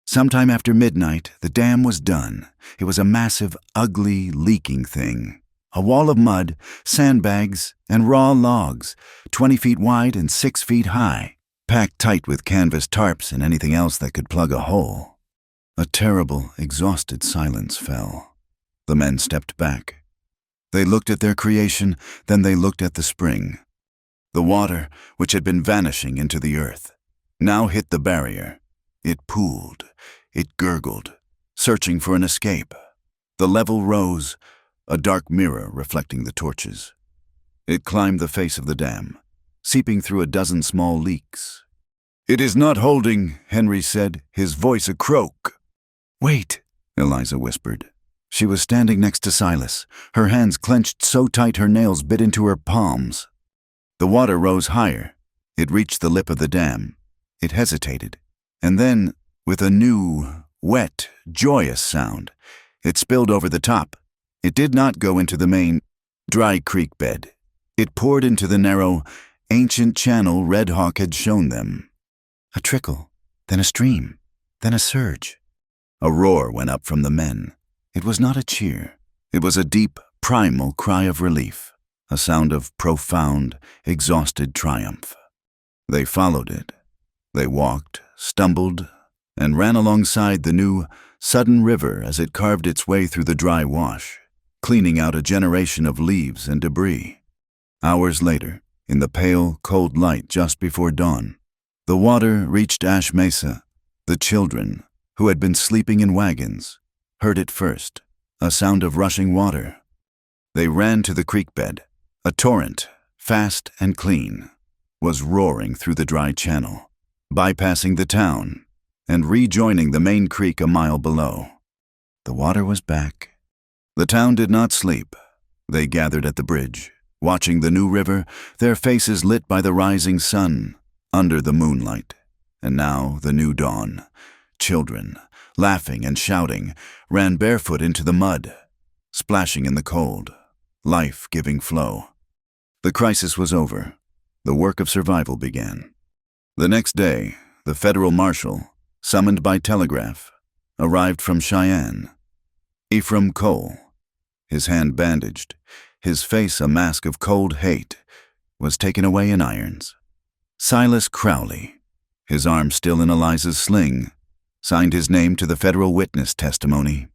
Sometime after midnight, the dam was done. It was a massive, ugly, leaking thing. A wall of mud, sandbags, and raw logs, 20 feet wide and 6 feet high. packed tight with canvas tarps and anything else that could plug a hole. A terrible, exhausted silence fell. The men stepped back. They looked at their creation, then they looked at the spring. The water, which had been vanishing into the earth, now hit the barrier. It pooled, it gurgled, searching for an escape. The level rose, a dark mirror reflecting the torches. It climbed the face of the dam, seeping through a dozen small leaks. "It is not holding," Henry said, his voice a croak. "Wait," Eliza whispered. She was standing next to Silas, her hands clenched so tight her nails bit into her palms. The water rose higher. It reached the lip of the dam. It hesitated, and then, with a new, wet, joyous sound, it spilled over the top. It did not go into the main, dry creek bed. It poured into the narrow, ancient channel Red Hawk had shown them. A trickle, then a stream, then a surge. A roar went up from the men. It was not a cheer. It was a deep, primal cry of relief, a sound of profound, exhausted triumph. They followed it. They walked, stumbled, and ran alongside the new, sudden river as it carved its way through the dry wash, cleaning out a generation of leaves and debris. Hours later, in the pale, cold light just before dawn, the water reached Ash Mesa. The children, who had been sleeping in wagons, heard it first, a sound of rushing water. They ran to the creek bed. A torrent, fast and clean, was roaring through the dry channel, bypassing the town and rejoining the main creek a mile below. The water was back. The town did not sleep. They gathered at the bridge, watching the new river, their faces lit by the rising sun, under the moonlight. And now the new dawn. Children, laughing and shouting, ran barefoot into the mud, splashing in the cold, life-giving flow. The crisis was over. The work of survival began. The next day, the federal marshal, summoned by telegraph, arrived from Cheyenne. Ephraim Cole, his hand bandaged, his face a mask of cold hate, was taken away in irons. Silas Crowley, his arm still in Eliza's sling, signed his name to the federal witness testimony.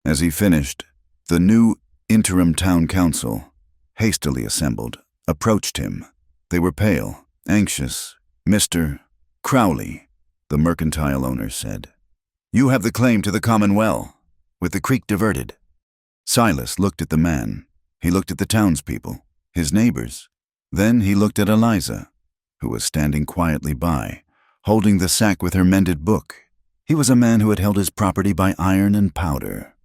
As he finished, the new interim town council, hastily assembled, approached him. They were pale, anxious. "Mr. Crowley," the mercantile owner said, "you have the claim to the common well, with the creek diverted." Silas looked at the man. He looked at the townspeople, his neighbors. Then he looked at Eliza, who was standing quietly by, holding the sack with her mended book. He was a man who had held his property by iron and powder.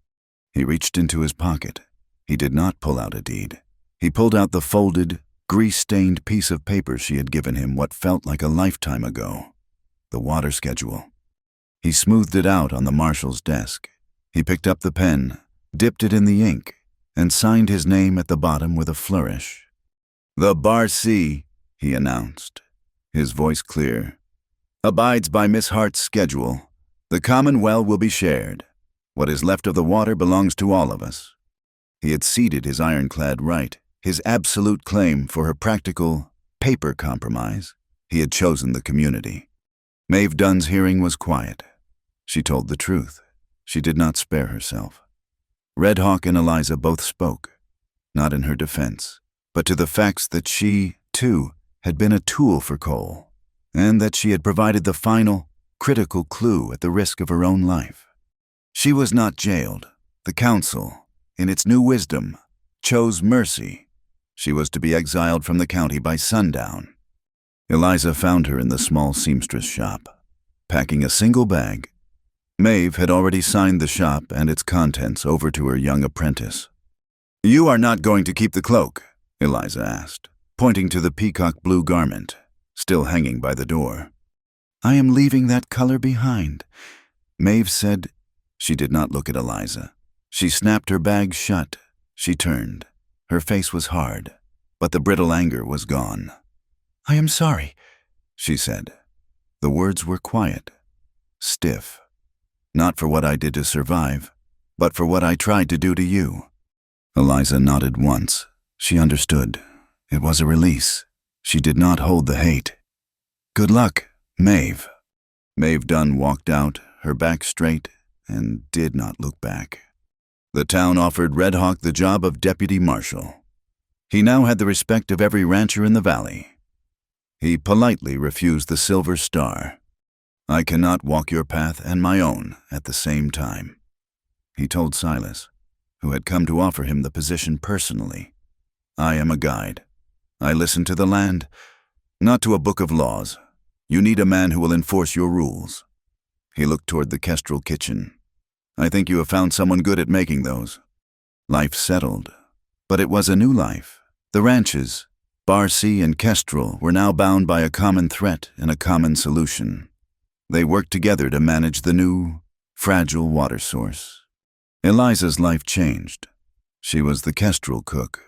He reached into his pocket. He did not pull out a deed. He pulled out the folded, grease-stained piece of paper she had given him what felt like a lifetime ago, the water schedule. He smoothed it out on the marshal's desk. He picked up the pen, dipped it in the ink, and signed his name at the bottom with a flourish. "The Bar C," he announced, his voice clear, "abides by Miss Hart's schedule. The common well will be shared. What is left of the water belongs to all of us." He had ceded his ironclad right, his absolute claim for her practical, paper compromise. He had chosen the community. Maeve Dunn's hearing was quiet. She told the truth. She did not spare herself. Red Hawk and Eliza both spoke, not in her defense, but to the facts that she, too, had been a tool for Cole, and that she had provided the final, critical clue at the risk of her own life. She was not jailed. The council, in its new wisdom, chose mercy. She was to be exiled from the county by sundown. Eliza found her in the small seamstress shop, packing a single bag. Maeve had already signed the shop and its contents over to her young apprentice. "You are not going to keep the cloak?" Eliza asked, pointing to the peacock blue garment, still hanging by the door. "I am leaving that color behind," Maeve said. She did not look at Eliza. She snapped her bag shut. She turned. Her face was hard, but the brittle anger was gone. "I am sorry," she said. The words were quiet, stiff. "Not for what I did to survive, but for what I tried to do to you." Eliza nodded once. She understood. It was a release. She did not hold the hate. Good luck, Maeve. Maeve Dunn walked out, her back straight, and did not look back. The town offered Red Hawk the job of deputy marshal. He now had the respect of every rancher in the valley. He politely refused the Silver Star. I cannot walk your path and my own at the same time, he told Silas, who had come to offer him the position personally. I am a guide. I listen to the land, not to a book of laws. You need a man who will enforce your rules. He looked toward the Kestrel kitchen. I think you have found someone good at making those. Life settled, but it was a new life. The ranches, Barcy and Kestrel, were now bound by a common threat and a common solution. They worked together to manage the new, fragile water source. Eliza's life changed. She was the Kestrel cook,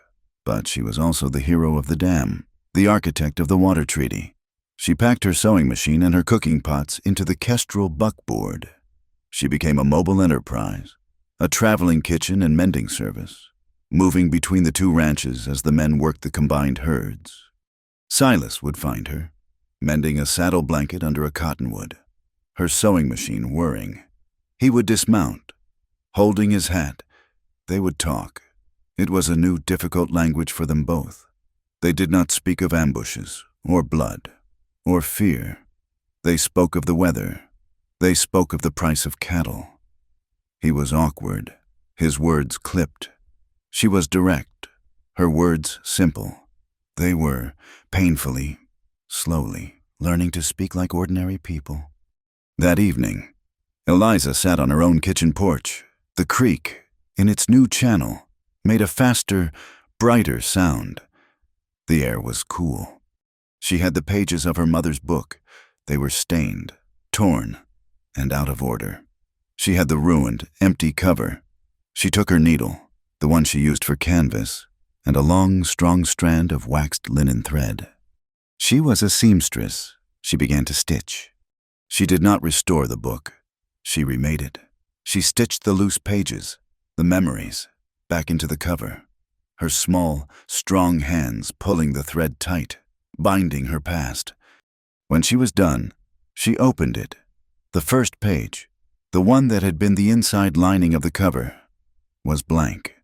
but she was also the hero of the dam, the architect of the water treaty. She packed her sewing machine and her cooking pots into the Kestrel buckboard. She became a mobile enterprise, a traveling kitchen and mending service, moving between the two ranches as the men worked the combined herds. Silas would find her, mending a saddle blanket under a cottonwood, her sewing machine whirring. He would dismount, holding his hat. They would talk. It was a new, difficult language for them both. They did not speak of ambushes, or blood, or fear. They spoke of the weather. They spoke of the price of cattle. He was awkward, his words clipped. She was direct, her words simple. They were, painfully, slowly, learning to speak like ordinary people. That evening, Eliza sat on her own kitchen porch. The creek, in its new channel, made a faster, brighter sound. The air was cool. She had the pages of her mother's book. They were stained, torn, and out of order. She had the ruined, empty cover. She took her needle, the one she used for canvas, and a long, strong strand of waxed linen thread. She was a seamstress. She began to stitch. She did not restore the book. She remade it. She stitched the loose pages, the memories, back into the cover, her small, strong hands pulling the thread tight, binding her past. When she was done, she opened it. The first page, the one that had been the inside lining of the cover, was blank.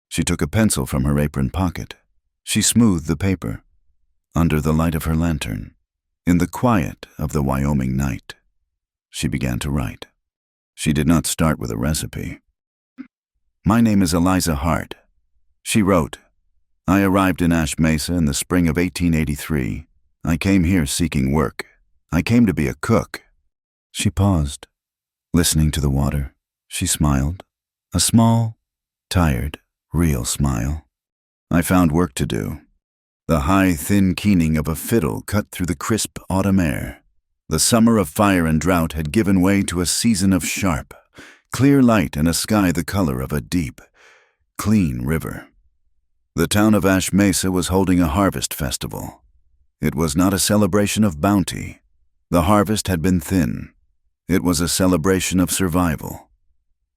She took a pencil from her apron pocket. She smoothed the paper, under the light of her lantern, in the quiet of the Wyoming night. She began to write. She did not start with a recipe. My name is Eliza Hart. She wrote, I arrived in Ash Mesa in the spring of 1883. I came here seeking work. I came to be a cook. She paused, listening to the water. She smiled, a small, tired, real smile. I found work to do. The high, thin keening of a fiddle cut through the crisp autumn air. The summer of fire and drought had given way to a season of sharp, clear light and a sky the color of a deep, clean river. The town of Ash Mesa was holding a harvest festival. It was not a celebration of bounty. The harvest had been thin. It was a celebration of survival.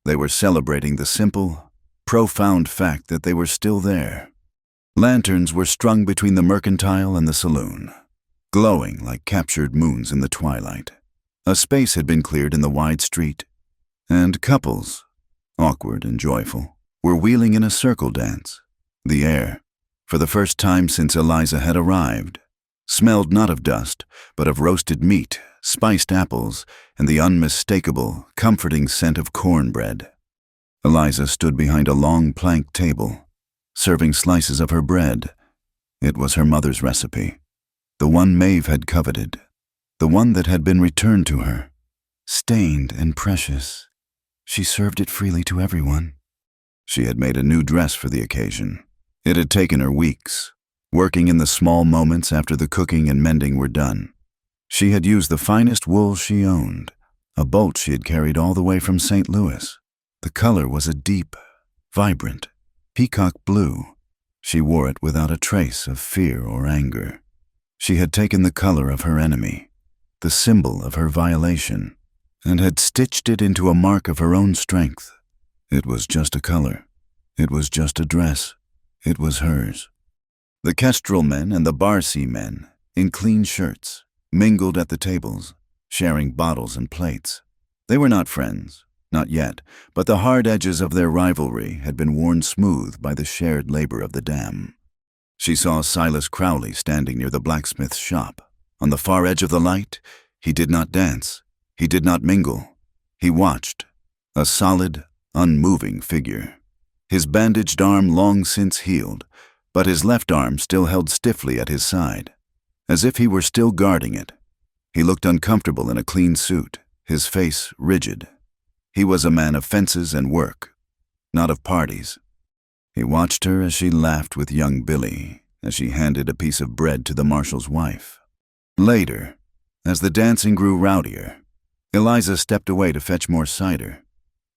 They were celebrating the simple, profound fact that they were still there. Lanterns were strung between the mercantile and the saloon, glowing like captured moons in the twilight. A space had been cleared in the wide street, and couples, awkward and joyful, were wheeling in a circle dance. The air, for the first time since Eliza had arrived, smelled not of dust, but of roasted meat, spiced apples, and the unmistakable, comforting scent of cornbread. Eliza stood behind a long plank table, serving slices of her bread. It was her mother's recipe, the one Maeve had coveted, the one that had been returned to her, stained and precious. She served it freely to everyone. She had made a new dress for the occasion. It had taken her weeks, working in the small moments after the cooking and mending were done. She had used the finest wool she owned, a bolt she had carried all the way from St. Louis. The color was a deep, vibrant, peacock blue. She wore it without a trace of fear or anger. She had taken the color of her enemy, the symbol of her violation, and had stitched it into a mark of her own strength. It was just a color. It was just a dress. It was hers. The Kestrel men and the Barcy men, in clean shirts, mingled at the tables, sharing bottles and plates. They were not friends, not yet, but the hard edges of their rivalry had been worn smooth by the shared labor of the dam. She saw Silas Crowley standing near the blacksmith's shop. On the far edge of the light, he did not dance, he did not mingle. He watched, a solid, unmoving figure. His bandaged arm long since healed, but his left arm still held stiffly at his side, as if he were still guarding it. He looked uncomfortable in a clean suit, his face rigid. He was a man of fences and work, not of parties. He watched her as she laughed with young Billy, as she handed a piece of bread to the marshal's wife. Later, as the dancing grew rowdier, Eliza stepped away to fetch more cider.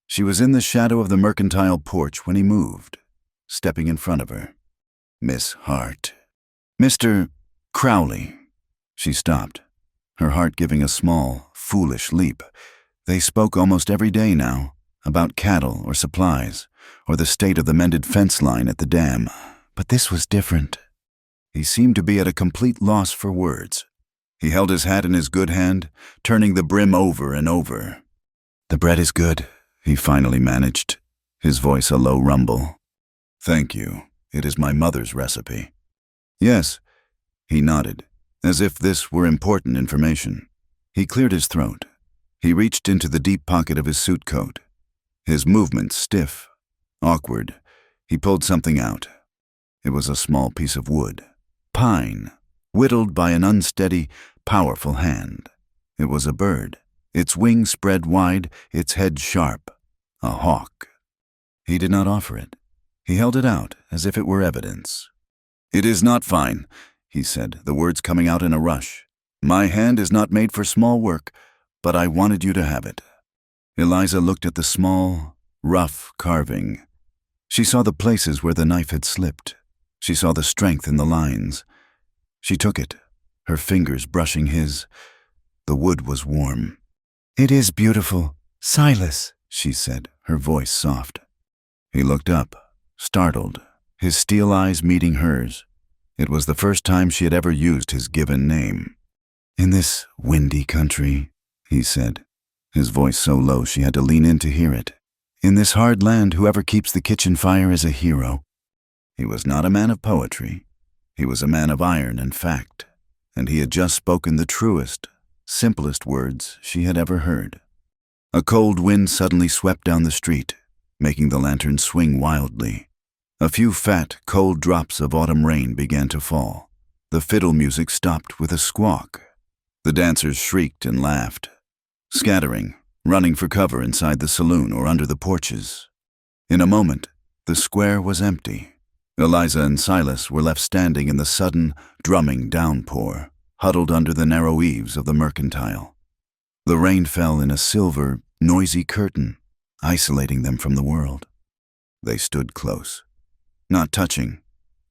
She was in the shadow of the mercantile porch when he moved, stepping in front of her. Miss Hart. Mr. Crowley. She stopped, her heart giving a small, foolish leap. They spoke almost every day now, about cattle or supplies, or the state of the mended fence line at the dam. But this was different. He seemed to be at a complete loss for words. He held his hat in his good hand, turning the brim over and over. "The bread is good," he finally managed, his voice a low rumble. "Thank you. It is my mother's recipe." "Yes," he nodded, as if this were important information. He cleared his throat. He reached into the deep pocket of his suit coat. His movements stiff, awkward, he pulled something out. It was a small piece of wood. Pine, whittled by an unsteady, powerful hand. It was a bird, its wings spread wide, its head sharp. A hawk. He did not offer it. He held it out as if it were evidence. "It is not fine," he said, the words coming out in a rush. "My hand is not made for small work, but I wanted you to have it." Eliza looked at the small, rough carving. She saw the places where the knife had slipped. She saw the strength in the lines. She took it, her fingers brushing his. The wood was warm. "It is beautiful, Silas," she said, her voice soft. He looked up, startled, his steel eyes meeting hers. It was the first time she had ever used his given name. "In this windy country," he said, his voice so low she had to lean in to hear it. "In this hard land, whoever keeps the kitchen fire is a hero." He was not a man of poetry. He was a man of iron and fact, and he had just spoken the truest, simplest words she had ever heard. A cold wind suddenly swept down the street, making the lantern swing wildly. A few fat, cold drops of autumn rain began to fall. The fiddle music stopped with a squawk. The dancers shrieked and laughed, scattering, running for cover inside the saloon or under the porches. In a moment, the square was empty. Eliza and Silas were left standing in the sudden, drumming downpour, huddled under the narrow eaves of the mercantile. The rain fell in a silver, noisy curtain, isolating them from the world. They stood close, not touching,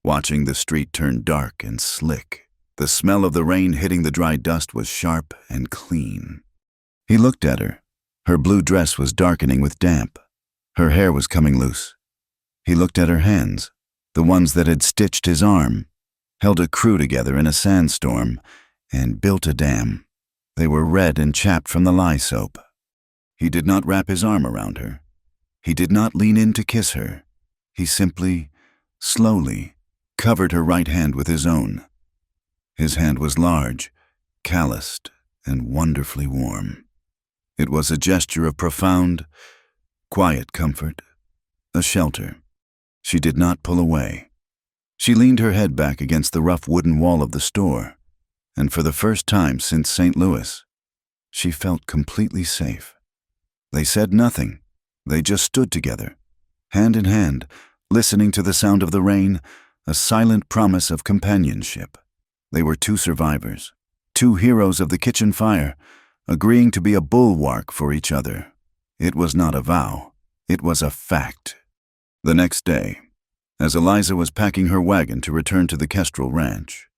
watching the street turn dark and slick. The smell of the rain hitting the dry dust was sharp and clean. He looked at her. Her blue dress was darkening with damp. Her hair was coming loose. He looked at her hands, the ones that had stitched his arm, held a crew together in a sandstorm, and built a dam. They were red and chapped from the lye soap. He did not wrap his arm around her. He did not lean in to kiss her. He simply, slowly, covered her right hand with his own. His hand was large, calloused, and wonderfully warm. It was a gesture of profound, quiet comfort, a shelter. She did not pull away. She leaned her head back against the rough wooden wall of the store, and for the first time since St. Louis, she felt completely safe. They said nothing. They just stood together, hand in hand, listening to the sound of the rain, a silent promise of companionship. They were two survivors, two heroes of the kitchen fire, agreeing to be a bulwark for each other. It was not a vow. It was a fact. The next day, as Eliza was packing her wagon to return to the Kestrel Ranch,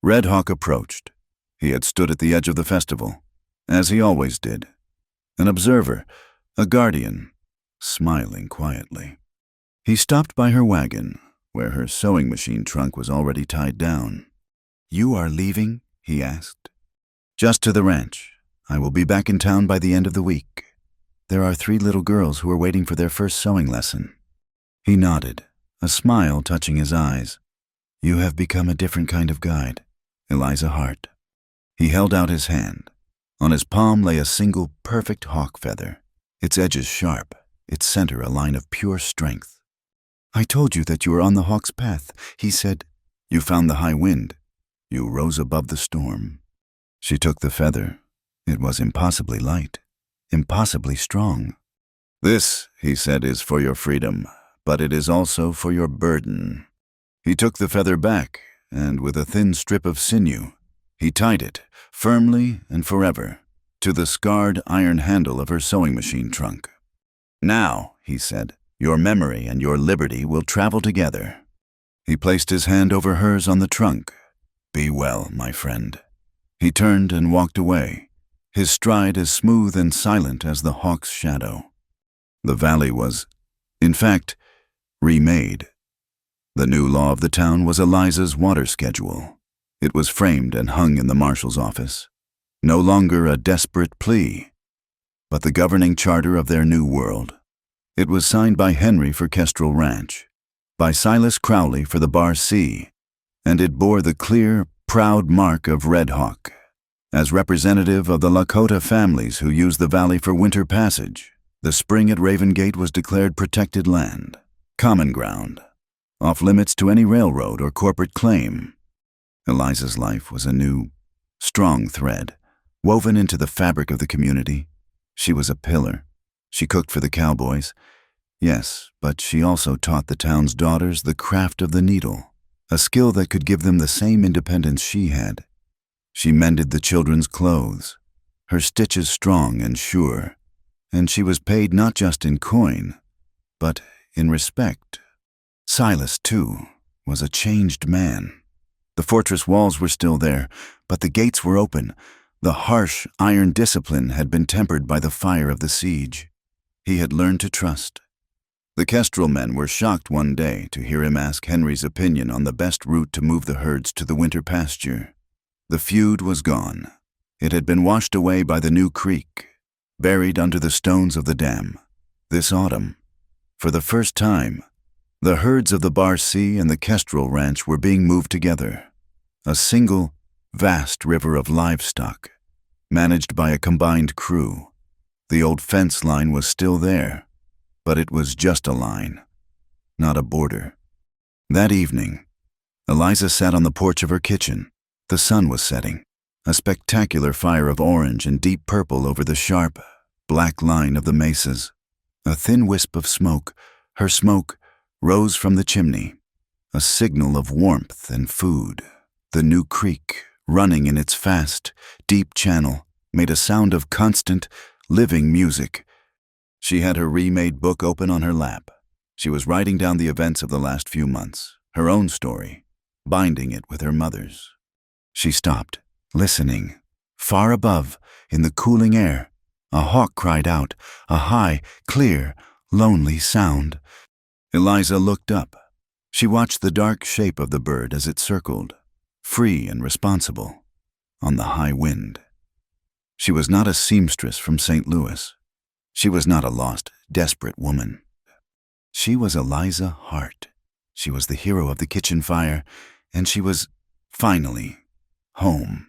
Red Hawk approached. He had stood at the edge of the festival, as he always did, an observer, a guardian, smiling quietly. He stopped by her wagon, where her sewing machine trunk was already tied down. "You are leaving?" he asked. Just to the ranch. I will be back in town by the end of the week. There are 3 little girls who are waiting for their first sewing lesson." He nodded, a smile touching his eyes. "You have become a different kind of guide, Eliza Hart." He held out his hand. On his palm lay a single perfect hawk feather, its edges sharp, its center a line of pure strength. "I told you that you were on the hawk's path," he said. "You found the high wind. You rose above the storm." She took the feather. It was impossibly light, impossibly strong. "This," he said, "is for your freedom, but it is also for your burden." He took the feather back, and with a thin strip of sinew, he tied it, firmly and forever, to the scarred iron handle of her sewing machine trunk. "Now," he said, "your memory and your liberty will travel together." He placed his hand over hers on the trunk. "Be well, my friend." He turned and walked away, his stride as smooth and silent as the hawk's shadow. The valley was, in fact, remade. The new law of the town was Eliza's water schedule. It was framed and hung in the marshal's office. No longer a desperate plea, but the governing charter of their new world. It was signed by Henry for Kestrel Ranch, by Silas Crowley for the Bar C, and it bore the clear, proud mark of Red Hawk, as representative of the Lakota families who used the valley for winter passage. The spring at Raven Gate was declared protected land, common ground, off limits to any railroad or corporate claim. Eliza's life was a new, strong thread, woven into the fabric of the community. She was a pillar. She cooked for the cowboys. Yes, but she also taught the town's daughters the craft of the needle, a skill that could give them the same independence she had. She mended the children's clothes, her stitches strong and sure, and she was paid not just in coin, but in respect. Silas, too, was a changed man. The fortress walls were still there, but the gates were open. The harsh, iron discipline had been tempered by the fire of the siege. He had learned to trust. The Kestrel men were shocked one day to hear him ask Henry's opinion on the best route to move the herds to the winter pasture. The feud was gone. It had been washed away by the new creek, buried under the stones of the dam. This autumn, for the first time, the herds of the Bar C and the Kestrel Ranch were being moved together. A single, vast river of livestock, managed by a combined crew. The old fence line was still there, but it was just a line, not a border. That evening, Eliza sat on the porch of her kitchen. The sun was setting, a spectacular fire of orange and deep purple over the sharp, black line of the mesas. A thin wisp of smoke, her smoke, rose from the chimney, a signal of warmth and food. The new creek, running in its fast, deep channel, made a sound of constant, living music. She had her remade book open on her lap. She was writing down the events of the last few months, her own story, binding it with her mother's. She stopped, listening. Far above, in the cooling air, a hawk cried out, a high, clear, lonely sound. Eliza looked up. She watched the dark shape of the bird as it circled, free and responsible, on the high wind. She was not a seamstress from St. Louis. She was not a lost, desperate woman. She was Eliza Hart. She was the hero of the kitchen fire, and she was, finally, home.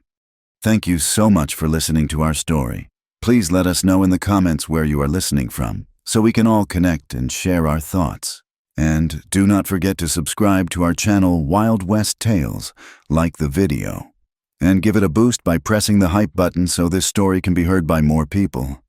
Thank you so much for listening to our story. Please let us know in the comments where you are listening from, so we can all connect and share our thoughts. And do not forget to subscribe to our channel Wild West Tales, like the video, and give it a boost by pressing the hype button so this story can be heard by more people.